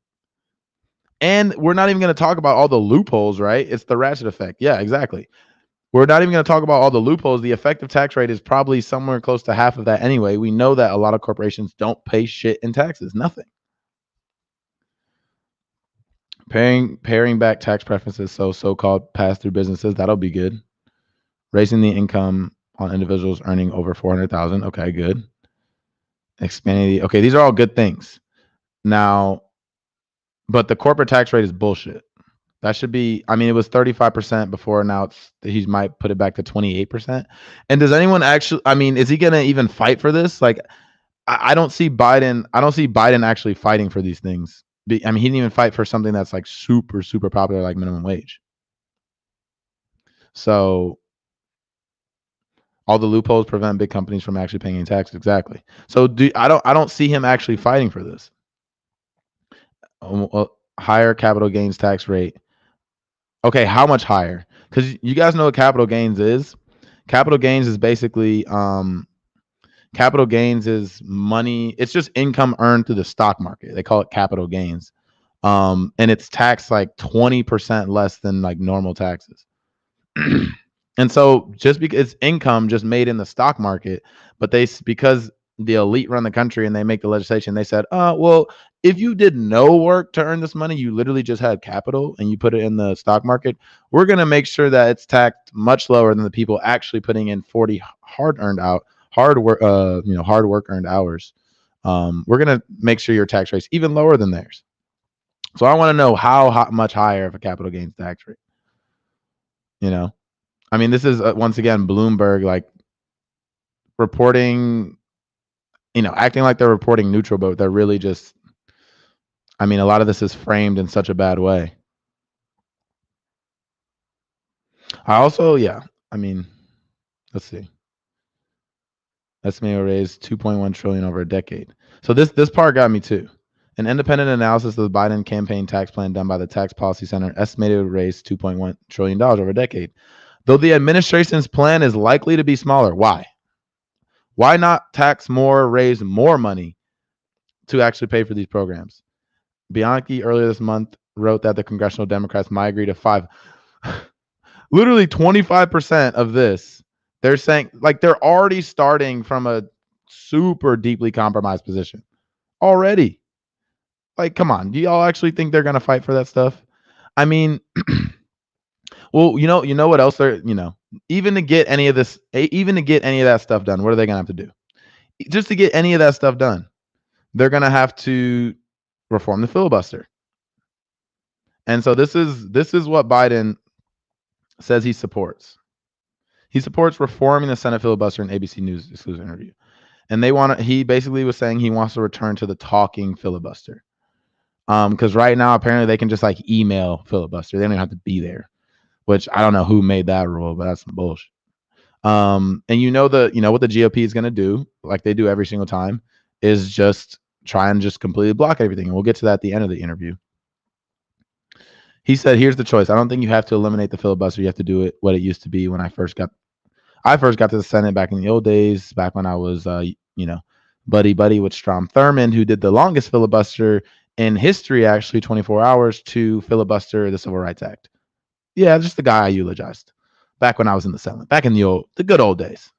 And we're not even going to talk about all the loopholes, right? It's the ratchet effect. Yeah, exactly. We're not even going to talk about all the loopholes. The effective tax rate is probably somewhere close to half of that anyway. We know that a lot of corporations don't pay shit in taxes. Nothing. Paring back tax preferences, so-called pass-through businesses, that'll be good. Raising the income on individuals earning over $400,000. Okay, good. Expanding okay, these are all good things. Now, but the corporate tax rate is bullshit. That should be, it was 35% before. Now he might put it back to 28%. And does anyone actually, is he going to even fight for this? Like, I don't see Biden actually fighting for these things. He didn't even fight for something that's like super, super popular, like minimum wage. So all the loopholes prevent big companies from actually paying any taxes. Exactly. So I don't see him actually fighting for this. Higher capital gains tax rate. Okay, how much higher? Because you guys know what capital gains is. Capital gains is basically capital gains is money. It's just income earned through the stock market. They call it capital gains. And it's taxed like 20% less than like normal taxes. And so just because it's income just made in the stock market, but because the elite run the country and they make the legislation, they said, well, if you did no work to earn this money, you literally just had capital and you put it in the stock market, we're going to make sure that it's taxed much lower than the people actually putting in 40 hard work earned hours. We're going to make sure your tax rate's even lower than theirs. So I want to know how much higher of a capital gains tax rate. This is once again Bloomberg like reporting acting like they're reporting neutral, but they're really just, I mean, a lot of this is framed in such a bad way. I also, I mean, let's see. Estimated raise 2.1 trillion over a decade. So this part got me too. An independent analysis of the Biden campaign tax plan done by the Tax Policy Center estimated it would raise $2.1 trillion over a decade. Though the administration's plan is likely to be smaller. Why? Why not tax more, raise more money to actually pay for these programs? Bianchi earlier this month wrote that the congressional Democrats might agree to 5. Literally 25% of this, they're saying, like, they're already starting from a super deeply compromised position already. Like, come on, do y'all actually think they're gonna fight for that stuff? I mean, well, you know what else they're, even to get any of this, even to get any of that stuff done, what are they gonna have to do? Just to get any of that stuff done, they're gonna have to reform the filibuster. And so this is what Biden says he supports. He supports reforming the Senate filibuster in ABC News exclusive interview. And he basically was saying he wants to return to the talking filibuster. Because right now, apparently they can just like email filibuster. They don't even have to be there, which I don't know who made that rule, but that's some bullshit. And what the GOP is going to do, like they do every single time, is just try and just completely block everything. And we'll get to that at the end of the interview. He said, here's the choice. I don't think you have to eliminate the filibuster. You have to do it what it used to be when I first got to the Senate back in the old days, back when I was, buddy with Strom Thurmond, who did the longest filibuster in history, actually 24 hours to filibuster the Civil Rights Act. Yeah, just the guy I eulogized back when I was in the Senate, back in the good old days.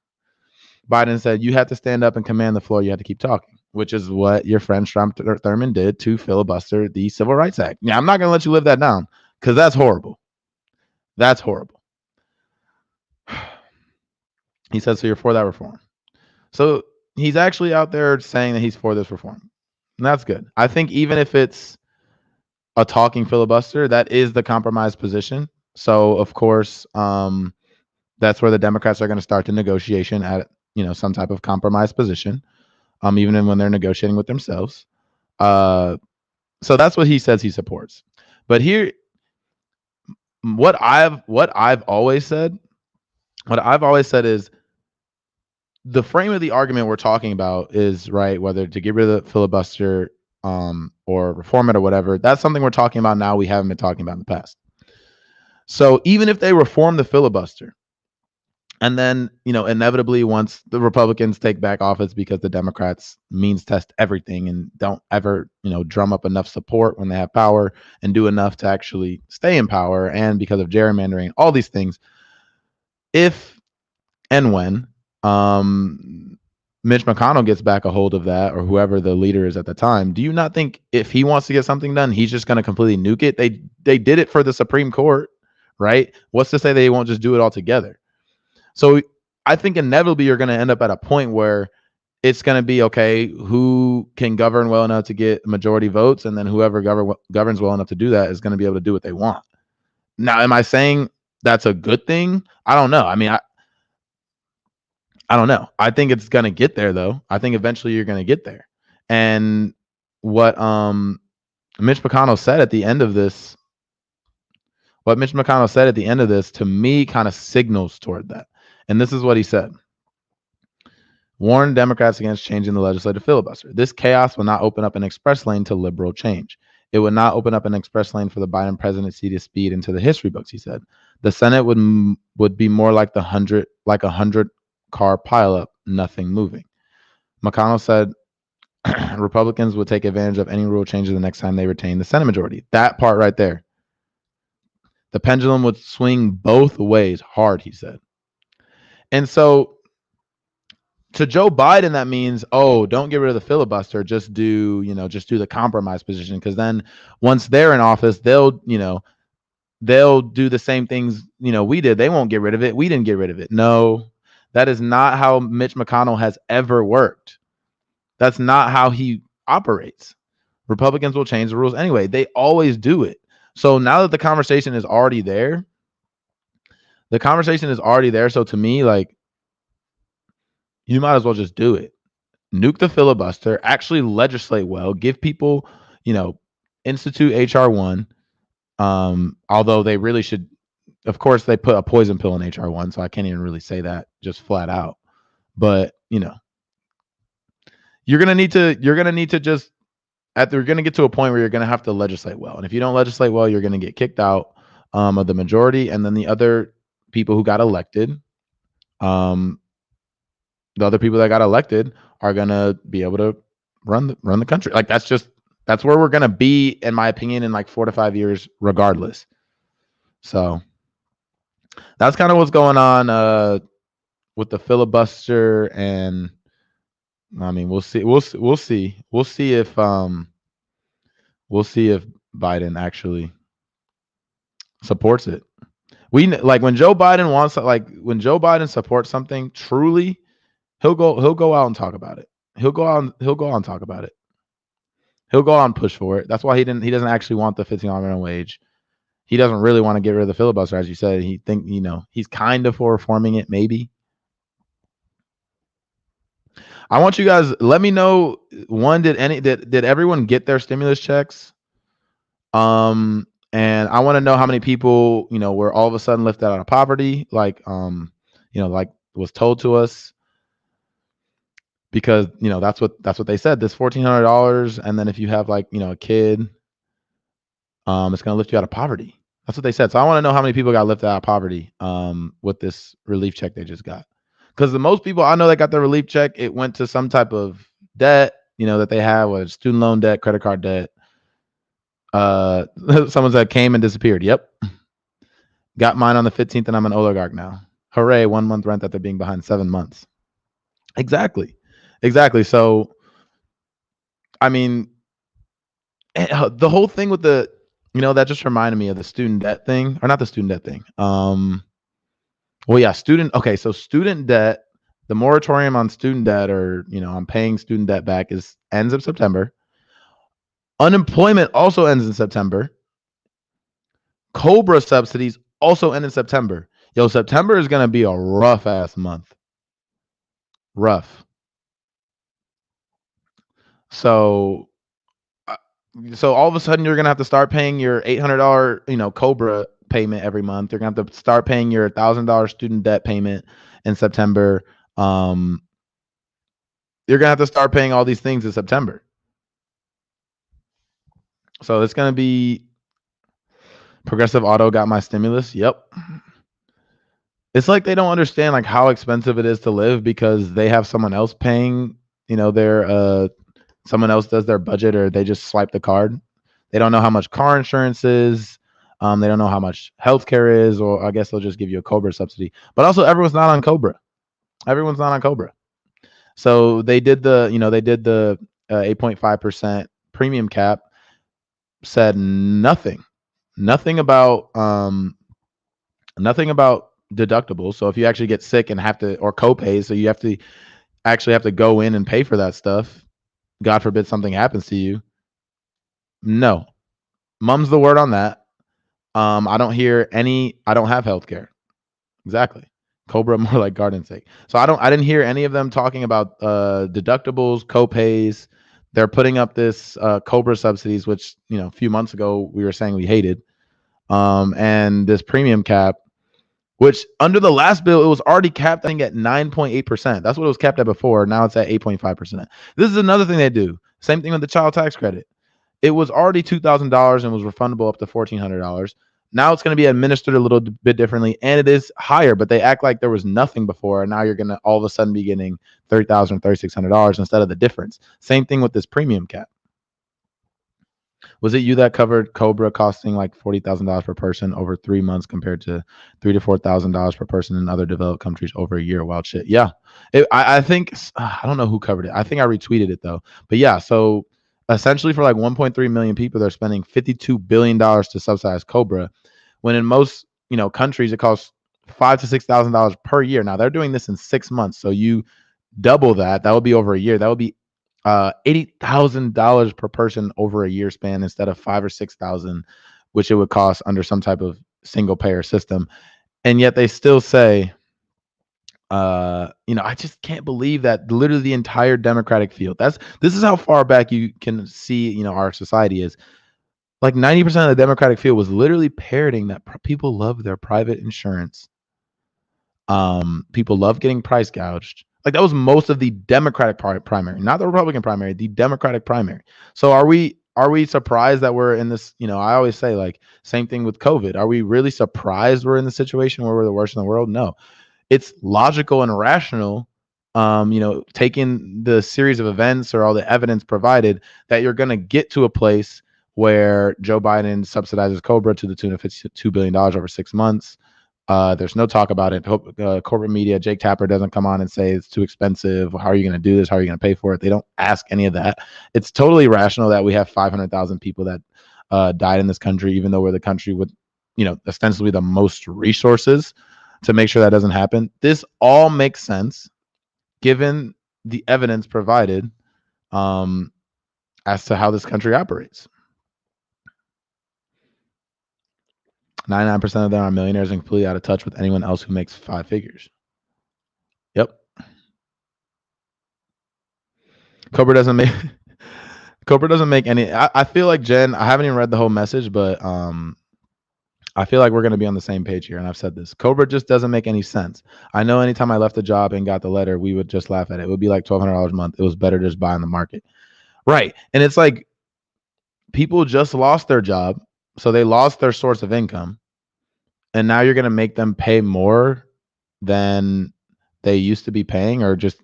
Biden said, you have to stand up and command the floor. You have to keep talking, which is what your friend Strom Thurmond did to filibuster the Civil Rights Act. Yeah, I'm not going to let you live that down because that's horrible. That's horrible. He said, so you're for that reform. So he's actually out there saying that he's for this reform. And that's good. I think even if it's a talking filibuster, that is the compromise position. So, of course, that's where the Democrats are going to start the negotiation at, some type of compromise position, even when they're negotiating with themselves. So that's what he says he supports. But here, what I've always said is the frame of the argument we're talking about is right, whether to get rid of the filibuster or reform it or whatever. That's something we're talking about now. We haven't been talking about in the past. So even if they reform the filibuster, and then, inevitably once the Republicans take back office because the Democrats means test everything and don't ever, drum up enough support when they have power and do enough to actually stay in power, and because of gerrymandering, all these things, if and when Mitch McConnell gets back a hold of that, or whoever the leader is at the time, do you not think if he wants to get something done, he's just going to completely nuke it? They did it for the Supreme Court, right? What's to say they won't just do it all together? So I think inevitably you're going to end up at a point where it's going to be, okay, who can govern well enough to get majority votes, and then whoever governs well enough to do that is going to be able to do what they want. Now, am I saying that's a good thing? I don't know. I mean, I don't know. I think it's going to get there, though. I think eventually you're going to get there. And what Mitch McConnell said at the end of this, to me kind of signals toward that. And this is what he said. Warn Democrats against changing the legislative filibuster. This chaos will not open up an express lane to liberal change. It would not open up an express lane for the Biden presidency to speed into the history books, he said. The Senate would be more like a 100-car pileup, nothing moving. McConnell said Republicans would take advantage of any rule changes the next time they retain the Senate majority. That part right there. The pendulum would swing both ways hard, he said. And so to Joe Biden, that means, don't get rid of the filibuster. Just do the compromise position. Because then once they're in office, they'll do the same things, we did. They won't get rid of it. We didn't get rid of it. No, that is not how Mitch McConnell has ever worked. That's not how he operates. Republicans will change the rules anyway. They always do it. So now that the conversation is already there, so to me, like, you might as well just do it. nuke the filibuster, actually legislate well, give people, institute HR1. Although they really should, of course, they put a poison pill in HR1, so I can't even really say that just flat out. But you're gonna need to just you're gonna get to a point where you're gonna have to legislate well, and if you don't legislate well, you're gonna get kicked out of the majority, and then the other people who got elected, the other people that got elected are gonna be able to run the country. Like that's where we're gonna be, in my opinion, in like 4 to 5 years, regardless. So that's kind of what's going on with the filibuster, and I mean, we'll see if Biden actually supports it. When Joe Biden supports something truly, he'll go out and talk about it. He'll go out and talk about it. He'll go out and push for it. That's why he doesn't actually want the $15 minimum wage. He doesn't really want to get rid of the filibuster, as you said. He's kind of for reforming it, maybe. I want you guys, let me know, one, did everyone get their stimulus checks? And I want to know how many people, were all of a sudden lifted out of poverty, like was told to us, because that's what they said. This $1,400, and then if you have a kid, it's gonna lift you out of poverty. That's what they said. So I want to know how many people got lifted out of poverty with this relief check they just got. Because the most people I know that got their relief check, it went to some type of debt, that they have, whether it's student loan debt, credit card debt. Someone said came and disappeared. Yep. Got mine on the 15th, and I'm an oligarch now. Hooray, 1 month rent after being behind 7 months. Exactly. So, I mean, the whole thing with the, that just reminded me of the student debt thing, or not the student debt thing. Well, yeah, so student debt, the moratorium on student debt, or, on paying student debt back, ends of September. Unemployment also ends in September. Cobra subsidies also end in September. Yo, September is going to be a rough ass month. Rough. So all of a sudden you're going to have to start paying your $800, Cobra payment every month. You're going to have to start paying your $1,000 student debt payment in September. You're going to have to start paying all these things in September. So it's going to be Progressive Auto got my stimulus. Yep. It's like they don't understand like how expensive it is to live, because they have someone else paying, their someone else does their budget, or they just swipe the card. They don't know how much car insurance is. They don't know how much healthcare is, or I guess they'll just give you a Cobra subsidy. But also, everyone's not on Cobra. Everyone's not on Cobra. So they did the 8.5% premium cap. Said nothing about deductibles. So if you actually get sick and have to, or copays, so you have to go in and pay for that stuff. God forbid something happens to you. No, mum's the word on that. I don't have healthcare. Exactly. Cobra, more like garden sake. So I didn't hear any of them talking about deductibles, copays. They're putting up this Cobra subsidies, which, a few months ago we were saying we hated. And this premium cap, which under the last bill, it was already capped, I think, at 9.8%. That's what it was capped at before. Now it's at 8.5%. This is another thing they do. Same thing with the child tax credit. It was already $2,000 and was refundable up to $1,400. Now it's going to be administered a little bit differently, and it is higher, but they act like there was nothing before, and now you're going to all of a sudden be getting $30,000, $3,600 instead of the difference. Same thing with this premium cap. Was it you that covered Cobra costing like $40,000 per person over 3 months, compared to $3,000 to $4,000 per person in other developed countries over a year? Wild shit. Yeah, I think I don't know who covered it. I think I retweeted it though. But yeah, so essentially for like 1.3 million people, they're spending $52 billion to subsidize Cobra, when in most countries it costs $5,000 to $6,000 per year. Now they're doing this in 6 months, so you double that. That would be over a year. That would be $80,000 per person over a year span, instead of $5,000 or $6,000, which it would cost under some type of single payer system. And yet they still say I just can't believe that literally the entire Democratic field. This is how far back you can see, our society is. Like 90% of the Democratic field was literally parroting that people love their private insurance. People love getting price gouged. Like that was most of the Democratic primary, not the Republican primary, the Democratic primary. So are we surprised that we're in this? I always say, like, same thing with COVID. Are we really surprised we're in the situation where we're the worst in the world? No. It's logical and rational, taking the series of events or all the evidence provided, that you're going to get to a place where Joe Biden subsidizes Cobra to the tune of $52 billion over 6 months. There's no talk about it. Corporate media, Jake Tapper doesn't come on and say it's too expensive. How are you going to do this? How are you going to pay for it? They don't ask any of that. It's totally rational that we have 500,000 people that died in this country, even though we're the country with, ostensibly the most resources to make sure that doesn't happen. This all makes sense given the evidence provided as to how this country operates. 99% of them are millionaires and completely out of touch with anyone else who makes 5 figures. Yep. Cobra doesn't make any. I feel like, Jen, I haven't even read the whole message, but I feel like we're going to be on the same page here. And I've said this. Cobra just doesn't make any sense. I know anytime I left a job and got the letter, we would just laugh at it. It would be like $1,200 a month. It was better just buy on the market. Right. And it's like people just lost their job. So they lost their source of income. And now you're going to make them pay more than they used to be paying, or just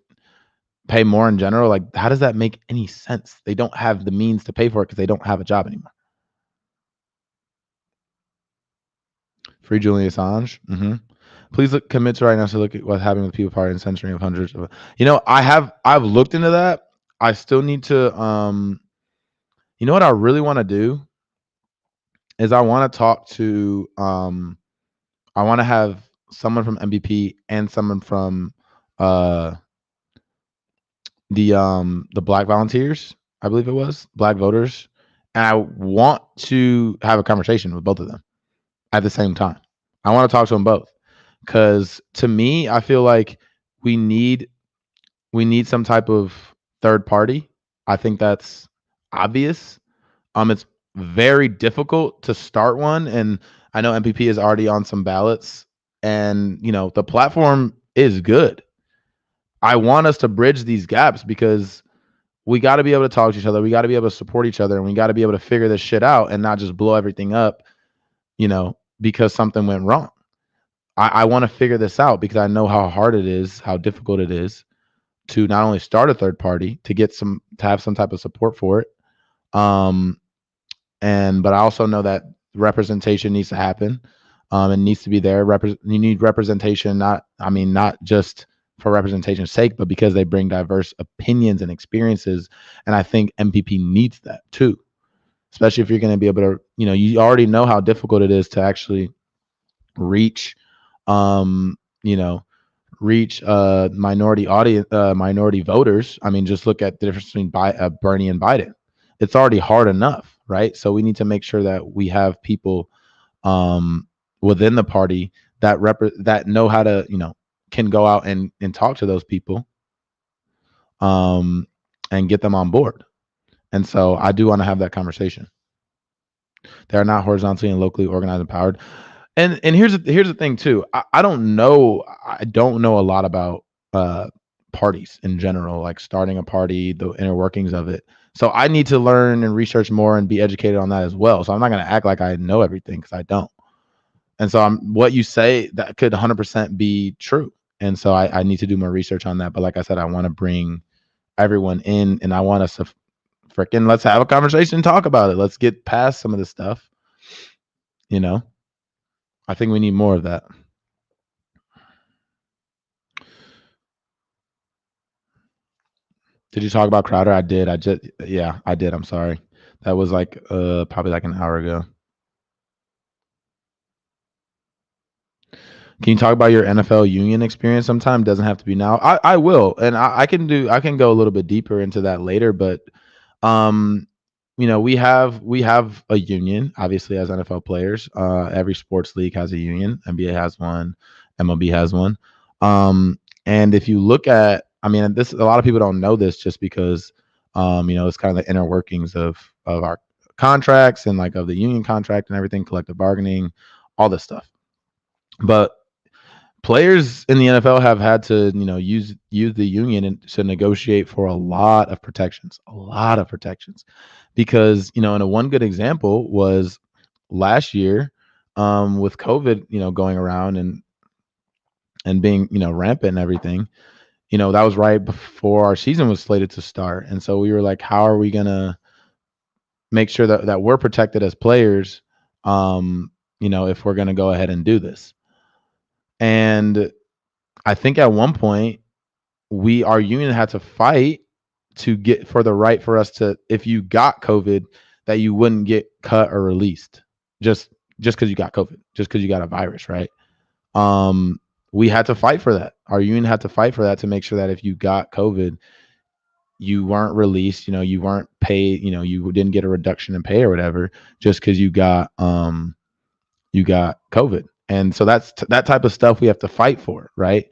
pay more in general. Like, how does that make any sense? They don't have the means to pay for it because they don't have a job anymore. Free Julian Assange. Please commit to right now to look at what's happening with People Power and censoring of hundreds of. I've looked into that. I still need to. What I really want to do is I want to talk to. I want to have someone from MVP and someone from the Black Volunteers, I believe it was, Black Voters, and I want to have a conversation with both of them at the same time. I want to talk to them both, because to me, I feel like we need some type of third party. I think that's obvious. It's very difficult to start one, and I know MPP is already on some ballots, and the platform is good. I want us to bridge these gaps, because we got to be able to talk to each other. We got to be able to support each other, and we got to be able to figure this shit out and not just blow everything up, because something went wrong. I want to figure this out, because I know how hard it is, how difficult it is to not only start a third party, to have some type of support for it. But I also know that representation needs to happen. It needs to be there. You need representation, not just for representation's sake, but because they bring diverse opinions and experiences. And I think MPP needs that too, especially if you're going to be able to, you already know how difficult it is to actually reach, minority audience, minority voters. Just look at the difference between Bernie and Biden. It's already hard enough, right? So we need to make sure that we have people within the party that know how to, can go out and talk to those people and get them on board. And so I do want to have that conversation. They are not horizontally and locally organized and empowered. And here's the thing too. I don't know a lot about parties in general, like starting a party, the inner workings of it. So I need to learn and research more and be educated on that as well. So I'm not going to act like I know everything, because I don't. And so what you say, that could 100% be true. And so I need to do more research on that. But like I said, I want to bring everyone in, and I want us to let's have a conversation and talk about it. Let's get past some of this stuff. I think we need more of that. Did you talk about Crowder? I did. I did. I'm sorry. That was like probably like an hour ago. Can you talk about your NFL union experience sometime? Doesn't have to be now. I will, and I can go a little bit deeper into that later. But we have a union, obviously, as NFL players. Every sports league has a union. NBA has one, MLB has one. And if you look at, I mean, this, a lot of people don't know this just because, it's kind of the inner workings of our contracts and like of the union contract and everything, collective bargaining, all this stuff. But players in the NFL have had to, use the union to negotiate for a lot of protections, because, and a one good example was last year, with COVID, going around and being, rampant and everything, that was right before our season was slated to start. And so we were like, how are we going to make sure that we're protected as players, if we're going to go ahead and do this? And I think at one point our union had to fight to get for the right for us to, if you got COVID, that you wouldn't get cut or released just because you got COVID, just because you got a virus, right? We had to fight for that. Our union had to fight for that to make sure that if you got COVID, you weren't released, you weren't paid, you didn't get a reduction in pay or whatever, just because you got COVID. And so that's that type of stuff we have to fight for, right?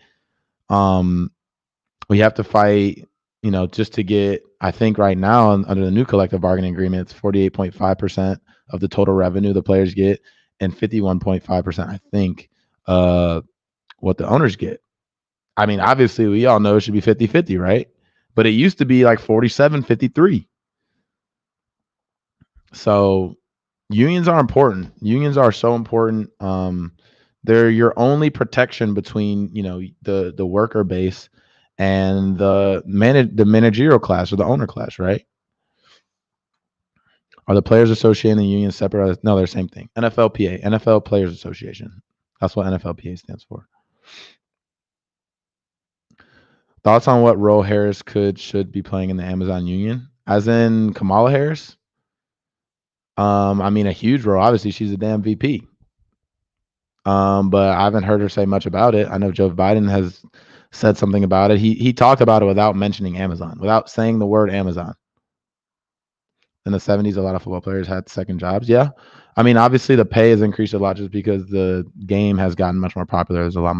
We have to fight, just to get, I think right now under the new collective bargaining agreement, it's 48.5% of the total revenue the players get, and 51.5%, I think, what the owners get. I mean, obviously we all know it should be 50-50, right? But it used to be like 47-53. So unions are important. Unions are so important. They're your only protection between, the worker base and the managerial class or the owner class, right? Are the Players Association and the union separate? No, they're the same thing. NFLPA, NFL Players Association. That's what NFLPA stands for. Thoughts on what role Harris should be playing in the Amazon union, as in Kamala Harris? I mean, a huge role. Obviously, she's a damn VP. But I haven't heard her say much about it. I know Joe Biden has said something about it. He talked about it without mentioning Amazon, without saying the word Amazon. In the 70s, a lot of football players had second jobs. Yeah. I mean, obviously the pay has increased a lot just because the game has gotten much more popular. There's a lot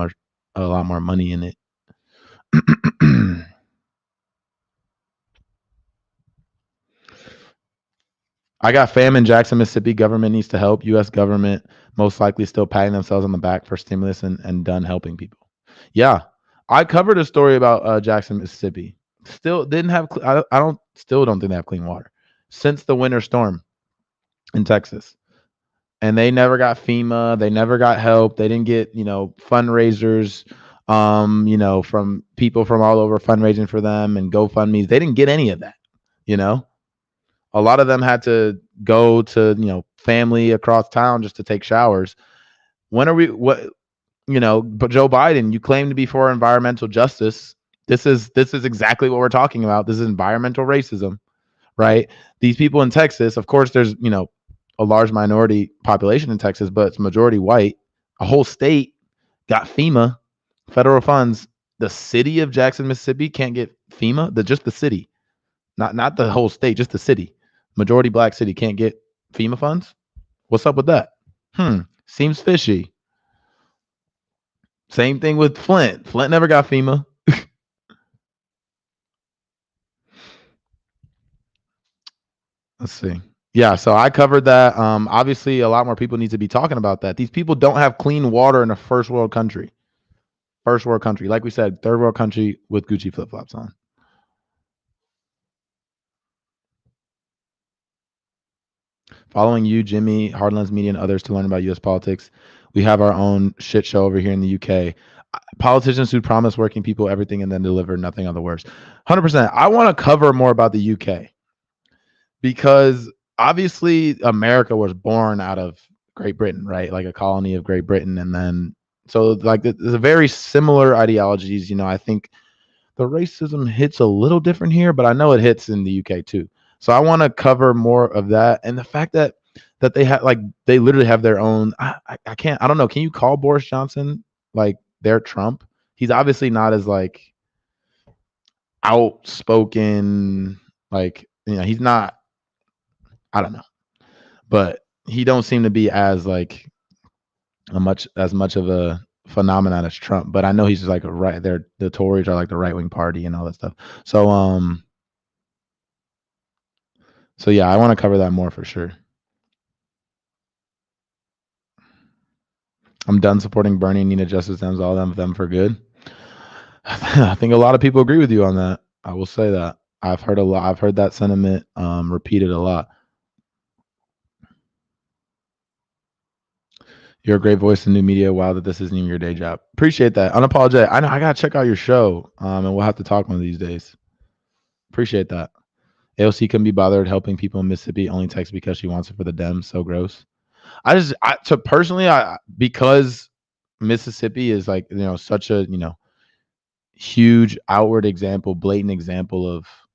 more money in it. I got fam in Jackson, Mississippi. Government needs to help. U.S. government most likely still patting themselves on the back for stimulus and done helping people. Yeah, I covered a story about Jackson, Mississippi. Still didn't have. Still don't think they have clean water since the winter storm in Texas, and they never got FEMA. They never got help. They didn't get fundraisers, from people from all over fundraising for them and GoFundMe's. They didn't get any of that. A lot of them had to go to, family across town just to take showers. But Joe Biden, you claim to be for environmental justice. This is exactly what we're talking about. This is environmental racism, right? These people in Texas, of course, there's, a large minority population in Texas, but it's majority white. A whole state got FEMA, federal funds. The city of Jackson, Mississippi can't get FEMA, just the city, not the whole state, just the city. Majority black city can't get FEMA funds. What's up with that? Seems fishy. Same thing with Flint. Flint never got FEMA. Let's see. Yeah, so I covered that. Obviously, a lot more people need to be talking about that. These people don't have clean water in a first world country. First world country. Like we said, third world country with Gucci flip-flops on. Following you, Jimmy, Hardlands Media, and others to learn about U.S. politics. We have our own shit show over here in the UK. Politicians who promise working people everything and then deliver nothing on the worst. 100%. I want to cover more about the UK because obviously America was born out of Great Britain, right? Like a colony of Great Britain. And then, so like there's a very similar ideologies. I think the racism hits a little different here, but I know it hits in the UK too. So I want to cover more of that, and the fact that they have they literally have their own. I don't know. Can you call Boris Johnson like their Trump? He's obviously not as outspoken. He's not. I don't know, but he don't seem to be as much of a phenomenon as Trump, but I know he's just like the Tories are like the right wing party and all that stuff. So yeah, I want to cover that more for sure. I'm done supporting Bernie, Nina, Justice Dems, all them for good. I think a lot of people agree with you on that. I will say that. I've heard a lot. I've heard that sentiment repeated a lot. You're a great voice in new media. Wow, that this isn't even your day job. Appreciate that. Unapologetic. I know I gotta check out your show, and we'll have to talk one of these days. Appreciate that. AOC can be bothered helping people in Mississippi. Only texts because she wants it for the Dems. So gross. Because Mississippi is like such a huge outward example, blatant example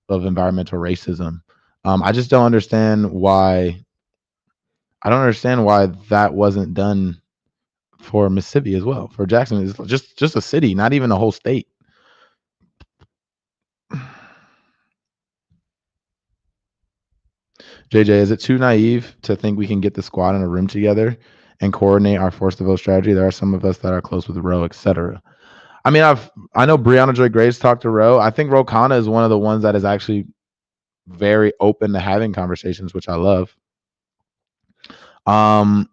of environmental racism. I just don't understand why. I don't understand why that wasn't done for Mississippi as well. For Jackson, it's just a city, not even a whole state. JJ, is it too naive to think we can get the squad in a room together and coordinate our force to vote strategy? There are some of us that are close with Roe, etc. I mean, I know Breonna Joy Grace talked to Roe. I think Ro Khanna is one of the ones that is actually very open to having conversations, which I love. I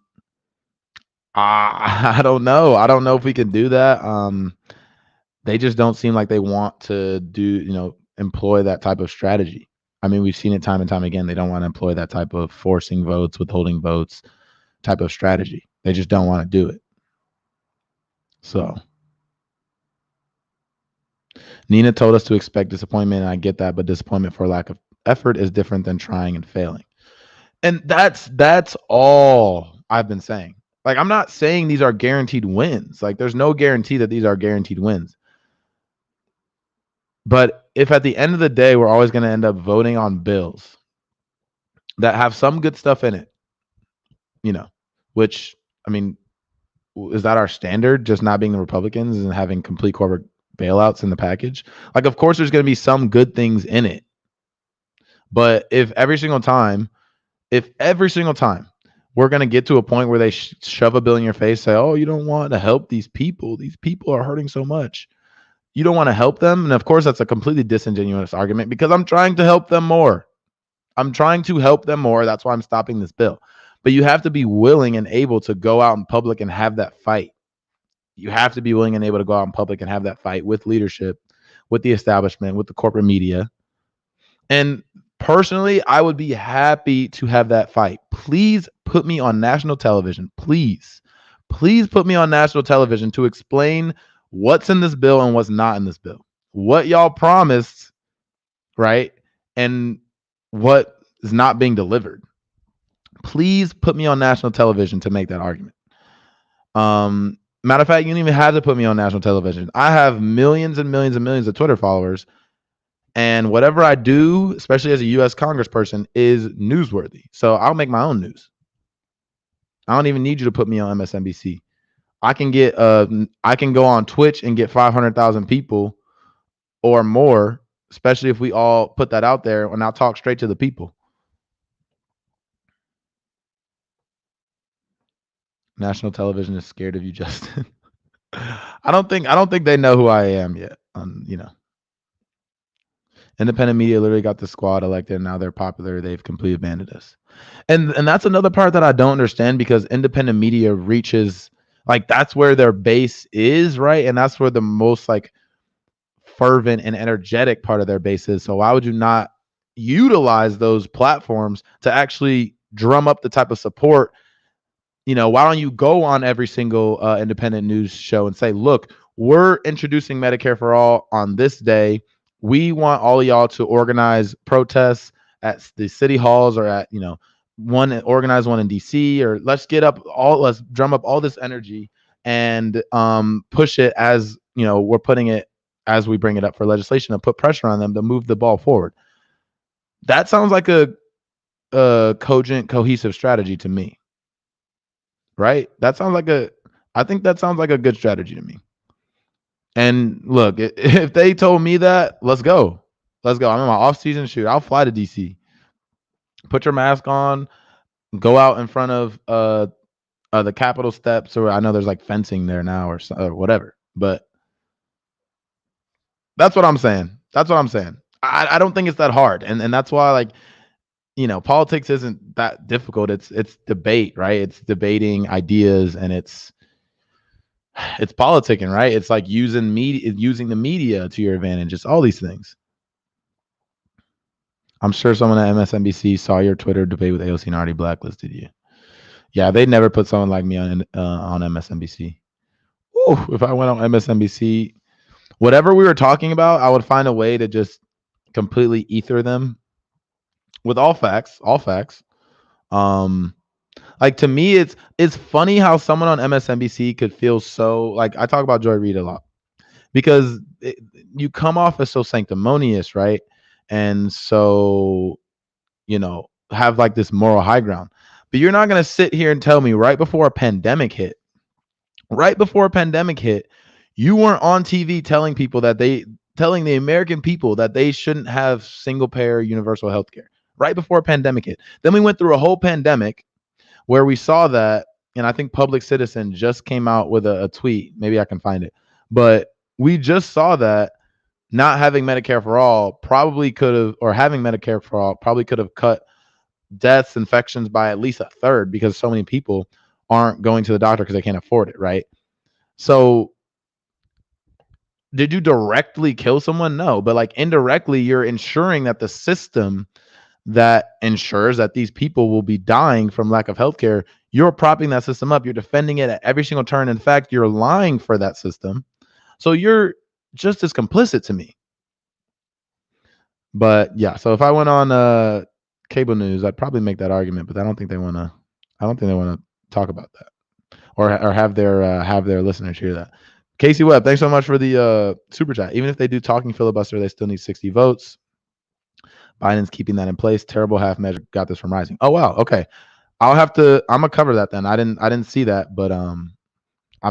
don't know. I don't know if we can do that. They just don't seem like they want to employ that type of strategy. I mean, we've seen it time and time again. They don't want to employ that type of forcing votes, withholding votes type of strategy. They just don't want to do it. So Nina told us to expect disappointment, and I get that, but disappointment for lack of effort is different than trying and failing. And that's all I've been saying. Like, I'm not saying these are guaranteed wins. Like, there's no guarantee that these are guaranteed wins. But if at the end of the day, we're always going to end up voting on bills that have some good stuff in it, which, I mean, is that our standard, just not being the Republicans and having complete corporate bailouts in the package? Like, of course, there's going to be some good things in it. But if every single time we're going to get to a point where they shove a bill in your face, say, oh, you don't want to help these people are hurting so much, you don't want to help them. And of course, that's a completely disingenuous argument, because I'm trying to help them more. That's why I'm stopping this bill. But you have to be willing and able to go out in public and have that fight. You have to be willing and able to go out in public and have that fight with leadership, with the establishment, with the corporate media. And personally, I would be happy to have that fight. Please put me on national television. Please put me on national television to explain what's in this bill and what's not in this bill. What y'all promised, right? And what is not being delivered. Please put me on national television to make that argument. Matter of fact, you don't even have to put me on national television. I have millions and millions and millions of Twitter followers. And whatever I do, especially as a U.S. congressperson, is newsworthy. So I'll make my own news. I don't even need you to put me on MSNBC. I can go on Twitch and get 500,000 people or more, especially if we all put that out there, and I'll talk straight to the people. National television is scared of you, Justin. I don't think they know who I am yet. Independent media literally got the squad elected, and now they're popular. They've completely abandoned us. And that's another part that I don't understand, because independent media reaches, like, that's where their base is, right? And that's where the most like fervent and energetic part of their base is. So why would you not utilize those platforms to actually drum up the type of support? Why don't you go on every single independent news show and say, look, we're introducing Medicare for All on this day. We want all of y'all to organize protests at the city halls, or at, organize one in DC, or let's drum up all this energy and push it as, we're putting it as we bring it up for legislation, to put pressure on them to move the ball forward. That sounds like a cogent, cohesive strategy to me. Right? I think that sounds like a good strategy to me. And look, if they told me that, let's go. I'm in my off-season shoot. I'll fly to DC. Put your mask on. Go out in front of the Capitol steps, or I know there's like fencing there now or whatever. But that's what I'm saying. That's what I'm saying. I don't think it's that hard, and that's why, like, politics isn't that difficult. It's debate, right? It's debating ideas, and it's politicking, right? It's like using the media to your advantage. It's all these things. I'm sure someone at MSNBC saw your Twitter debate with AOC and already blacklisted you. Yeah, they'd never put someone like me on MSNBC. Ooh, if I went on MSNBC, whatever we were talking about, I would find a way to just completely ether them with all facts. Like, to me, it's funny how someone on MSNBC could feel so, like, I talk about Joy Reid a lot because you come off as so sanctimonious, right? And so, have like this moral high ground. But you're not going to sit here and tell me right before a pandemic hit, you weren't on TV telling the American people that they shouldn't have single payer universal health care right before a pandemic hit. Then we went through a whole pandemic where we saw that, and I think Public Citizen just came out with a tweet. Maybe I can find it. But we just saw that not having Medicare for all probably could have, or having Medicare for all probably could have cut deaths, infections by at least a third, because so many people aren't going to the doctor because they can't afford it, right? So did you directly kill someone? No, but like indirectly, you're ensuring that the system that ensures that these people will be dying from lack of healthcare, you're propping that system up. You're defending it at every single turn. In fact, you're lying for that system. So you're just as complicit to me. But yeah, so if I went on cable news, I'd probably make that argument, but I don't think they want to talk about that or have their listeners hear that. Casey Webb, thanks so much for the super chat. Even if they do talking filibuster, they still need 60 votes. Biden's keeping that in place. Terrible half measure. Got this from Rising. Oh wow. Okay. I'm gonna cover that then. I didn't see that, but I'm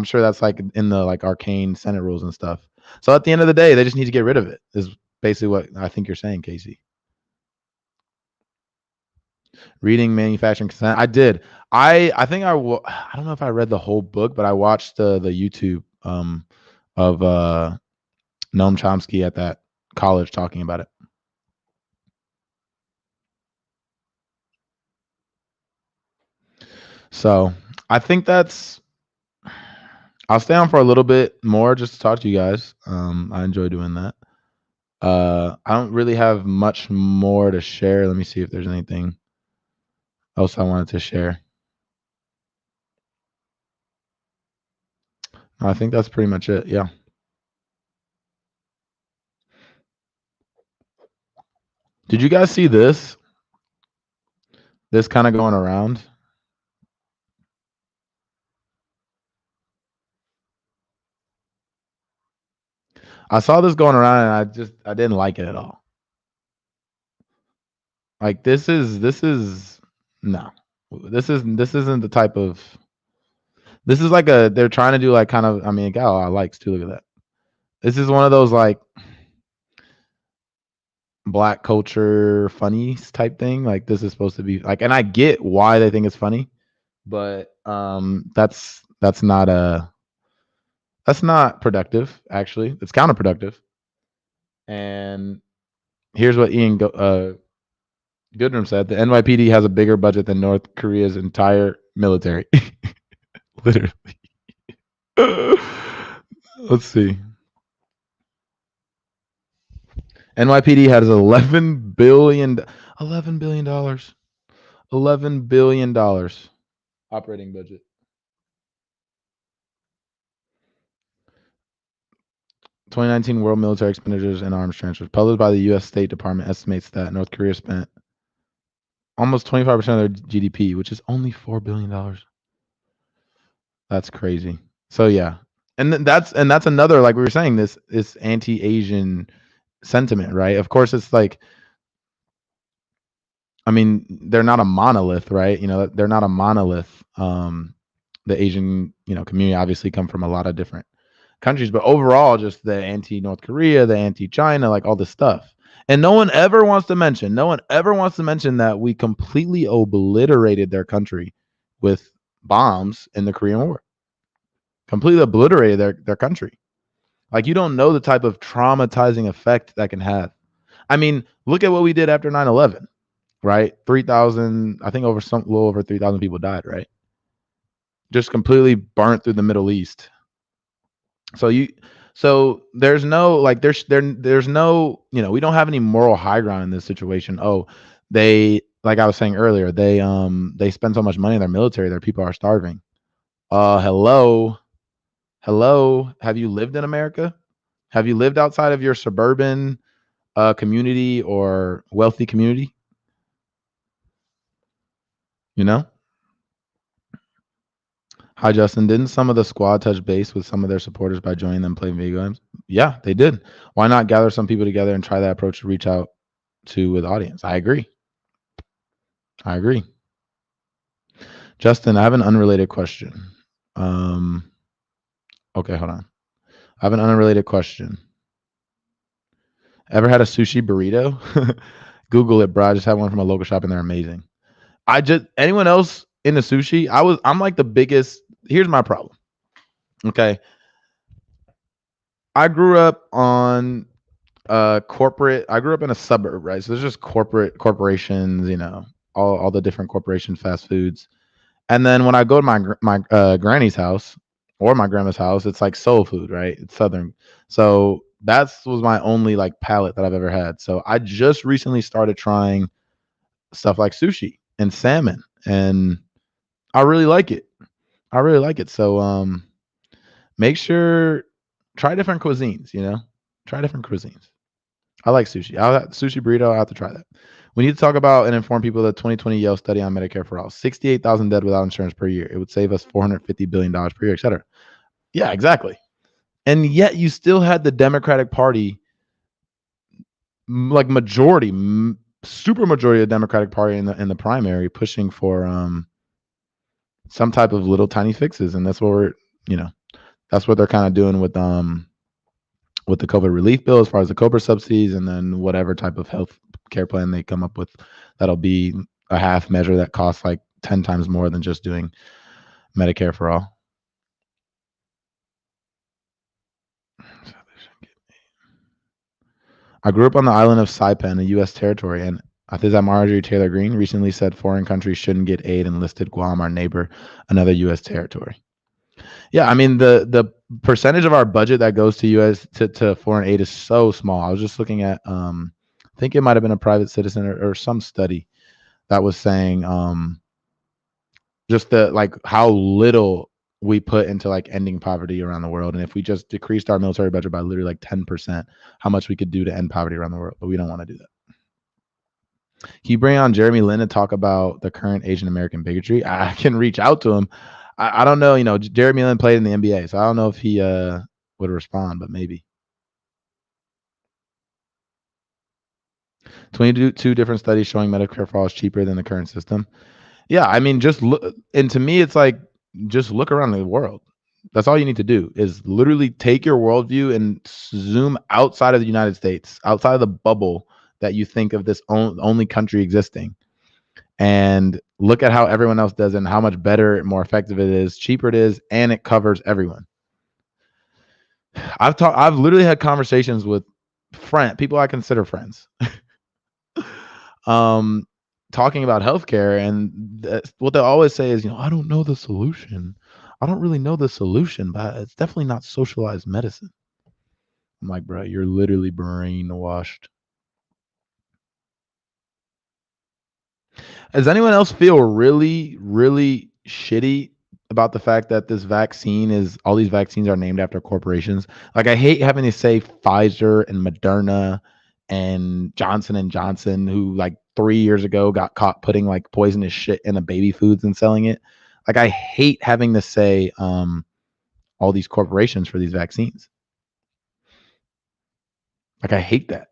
sure that's like in the like arcane Senate rules and stuff. So at the end of the day, they just need to get rid of it. Is basically what I think you're saying, Casey. Reading manufacturing consent. I did. I think I don't know if I read the whole book, but I watched the YouTube of Noam Chomsky at that college talking about it. So I think I'll stay on for a little bit more just to talk to you guys. I enjoy doing that. I don't really have much more to share. Let me see if there's anything else I wanted to share. I think that's pretty much it. Yeah. Did you guys see this? This kind of going around? I saw this going around and I didn't like it at all. Like this isn't the type of, this is like they're trying to do like kind of, I mean, it got a lot of likes too. Look at that. This is one of those like black culture funnies type thing. Like this is supposed to be like, and I get why they think it's funny, but that's not productive. Actually, it's counterproductive. And here's what Ian Goodrum said: the NYPD has a bigger budget than North Korea's entire military. Literally. Let's see. NYPD has $11 billion operating budget. $2019 world military expenditures and arms transfers published by the U.S. State Department estimates that North Korea spent almost 25% of their GDP, which is only $4 billion. That's crazy. So yeah, and that's another, like we were saying, this anti-Asian sentiment, right? Of course, it's like, I mean, they're not a monolith, right? They're not a monolith. The Asian, community obviously come from a lot of different countries, but overall, just the anti-North Korea, the anti-China, like all this stuff. And no one ever wants to mention that we completely obliterated their country with bombs in the Korean War. Completely obliterated their country. Like, you don't know the type of traumatizing effect that can have. I mean, look at what we did after 9/11, right? 3,000, I think a little over 3,000 people died, right? Just completely burnt through the Middle East. So there's no, like, there's no, we don't have any moral high ground in this situation. Oh, they, like I was saying earlier, they spend so much money in their military, their people are starving. Hello. Have you lived in America? Have you lived outside of your suburban community or wealthy community? Hi, Justin. Didn't some of the squad touch base with some of their supporters by joining them playing video games? Yeah, they did. Why not gather some people together and try that approach to reach out to with audience? I agree. Justin, I have an unrelated question. Okay, hold on. I have an unrelated question. Ever had a sushi burrito? Google it, bro. I just had one from a local shop and they're amazing. Anyone else into sushi? I'm like the biggest. Here's my problem. Okay. I grew up on corporate. I grew up in a suburb, right? So there's just corporations, all the different corporation fast foods. And then when I go to my granny's house or my grandma's house, it's like soul food, right? It's Southern. So that was my only like palate that I've ever had. So I just recently started trying stuff like sushi and salmon, and I really like it. So make sure, try different cuisines, try different cuisines. I like sushi. Sushi burrito, I have to try that. We need to talk about and inform people of the 2020 Yale study on Medicare for All. 68,000 dead without insurance per year. It would save us $450 billion per year, et cetera. Yeah, exactly. And yet you still had the Democratic Party, like super majority of the Democratic Party in the primary, pushing for some type of little tiny fixes. And that's what that's what they're kind of doing with the COVID relief bill, as far as the Cobra subsidies, and then whatever type of health care plan they come up with, that'll be a half measure that costs like 10 times more than just doing Medicare for All. I grew up on the island of Saipan, a U.S. territory, and I think that Marjorie Taylor Greene recently said foreign countries shouldn't get aid and listed Guam, our neighbor, another U.S. territory. Yeah, I mean, the percentage of our budget that goes to U.S. to foreign aid is so small. I was just looking at, I think it might have been a private citizen or some study that was saying just like how little we put into like ending poverty around the world. And if we just decreased our military budget by literally like 10%, how much we could do to end poverty around the world. But we don't want to do that. Can you bring on Jeremy Lin to talk about the current Asian American bigotry? I can reach out to him. I don't know. Jeremy Lin played in the NBA, so I don't know if he would respond, but maybe. 22 different studies showing Medicare for All is cheaper than the current system. Yeah, I mean, just look, and to me, it's like, just look around the world. That's all you need to do, is literally take your worldview and zoom outside of the United States, outside of the bubble that you think of this only country existing, and look at how everyone else does and how much better, more effective it is, cheaper it is, and it covers everyone. I've literally had conversations with people I consider friends, talking about healthcare, and what they always say is, I don't know the solution. I don't really know the solution, but it's definitely not socialized medicine. I'm like, bro, you're literally brainwashed. Does anyone else feel really, really shitty about the fact that all these vaccines are named after corporations? Like, I hate having to say Pfizer and Moderna and Johnson & Johnson, who like 3 years ago got caught putting like poisonous shit in the baby foods and selling it. Like, I hate having to say all these corporations for these vaccines. Like, I hate that.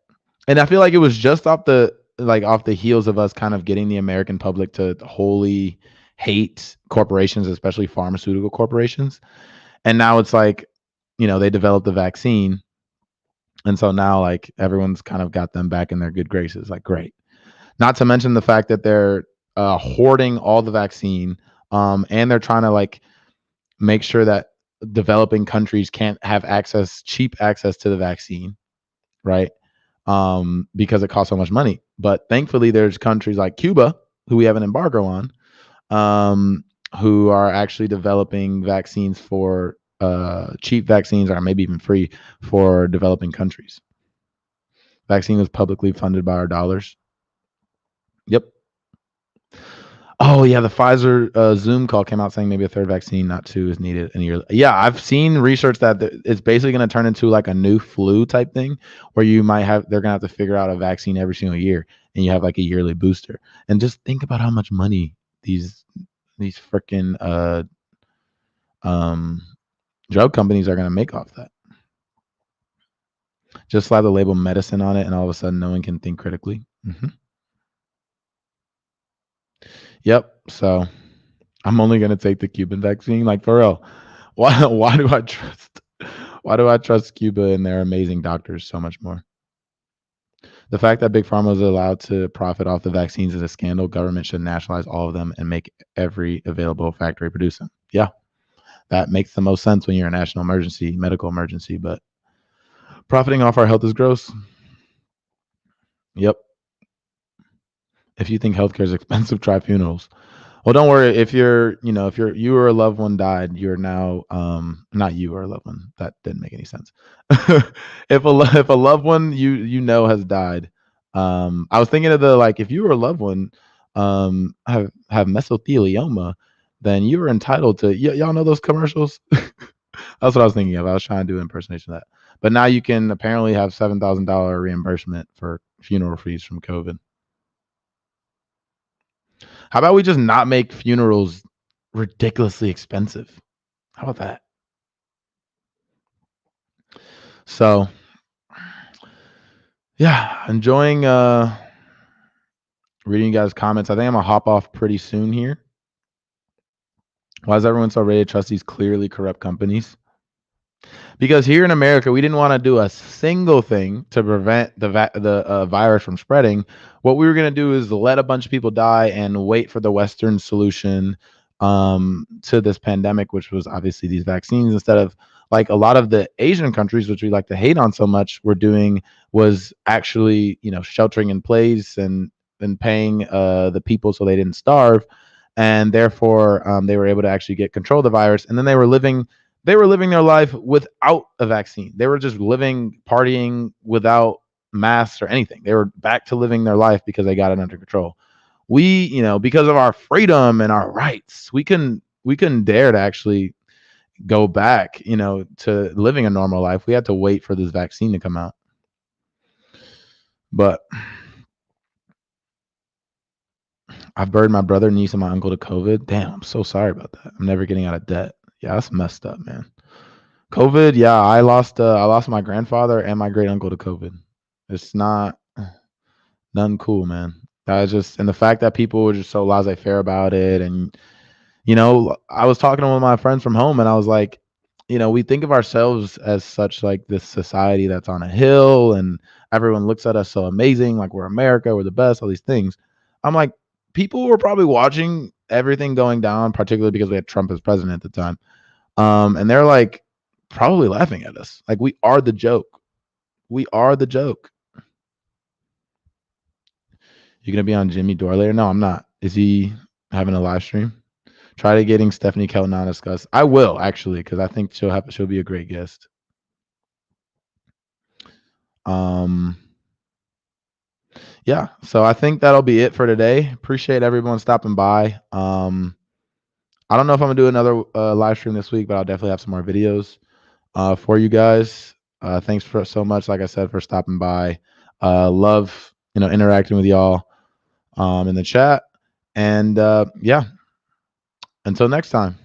And I feel like it was just off the heels of us kind of getting the American public to wholly hate corporations, especially pharmaceutical corporations. And now it's like, they developed the vaccine. And so now like everyone's kind of got them back in their good graces. Like, great. Not to mention the fact that they're hoarding all the vaccine, And they're trying to like make sure that developing countries can't have cheap access to the vaccine, right? Because it costs so much money. But thankfully, there's countries like Cuba, who we have an embargo on, who are actually developing vaccines for cheap vaccines, or maybe even free, for developing countries. Vaccine is publicly funded by our dollars. Yep. Oh yeah, the Pfizer Zoom call came out saying maybe a third vaccine, not two, is needed in a year. Yeah, I've seen research that it's basically going to turn into like a new flu type thing, where they're going to have to figure out a vaccine every single year, and you have like a yearly booster. And just think about how much money these freaking drug companies are going to make off that. Just slap the label medicine on it, and all of a sudden, no one can think critically. Yep. So I'm only going to take the Cuban vaccine. Like, for real, why do I trust Cuba and their amazing doctors so much more? The fact that Big Pharma is allowed to profit off the vaccines is a scandal. Government should nationalize all of them and make every available factory produce them. Yeah, that makes the most sense when you're a national emergency, medical emergency. But profiting off our health is gross. Yep. If you think healthcare is expensive, try funerals. Well, don't worry. If you or a loved one died, you're now not you or a loved one. That didn't make any sense. If a loved one has died, I was thinking of if you or a loved one have mesothelioma, then you are entitled to y'all know those commercials. That's what I was thinking of. I was trying to do an impersonation of that. But now you can apparently have $7,000 reimbursement for funeral fees from COVID. How about we just not make funerals ridiculously expensive? How about that? So, yeah, enjoying reading you guys' comments. I think I'm going to hop off pretty soon here. Why is everyone so ready to trust these clearly corrupt companies? Because here in America, we didn't want to do a single thing to prevent the virus from spreading. What we were going to do is let a bunch of people die and wait for the Western solution to this pandemic, which was obviously these vaccines, instead of like a lot of the Asian countries, which we like to hate on so much, were doing was actually, sheltering in place and paying the people so they didn't starve. And therefore, they were able to actually get control of the virus. And then they were living their life without a vaccine. They were just partying without masks or anything. They were back to living their life because they got it under control. We, because of our freedom and our rights, we couldn't dare to actually go back, to living a normal life. We had to wait for this vaccine to come out. But I've buried my brother, niece, and my uncle to COVID. Damn, I'm so sorry about that. I'm never getting out of debt. Yeah, that's messed up, man. COVID, yeah, I lost my grandfather and my great uncle to COVID. It's not none cool, man. That was just, and the fact that people were just so laissez-faire about it. And I was talking to one of my friends from home, and I was like, we think of ourselves as such like this society that's on a hill, and everyone looks at us so amazing, like we're America, we're the best, all these things. I'm like, people were probably watching everything going down, particularly because we had Trump as president at the time. And they're like probably laughing at us. Like, we are the joke. We are the joke. You gonna be on Jimmy Dore later? No, I'm not. Is he having a live stream? Try to getting Stephanie Kelton on discuss. I will actually, because I think she'll be a great guest. Yeah, so I think that'll be it for today. Appreciate everyone stopping by. I don't know if I'm gonna do another live stream this week, but I'll definitely have some more videos for you guys. Thanks so much, like I said, for stopping by. Love interacting with y'all in the chat. And yeah, until next time.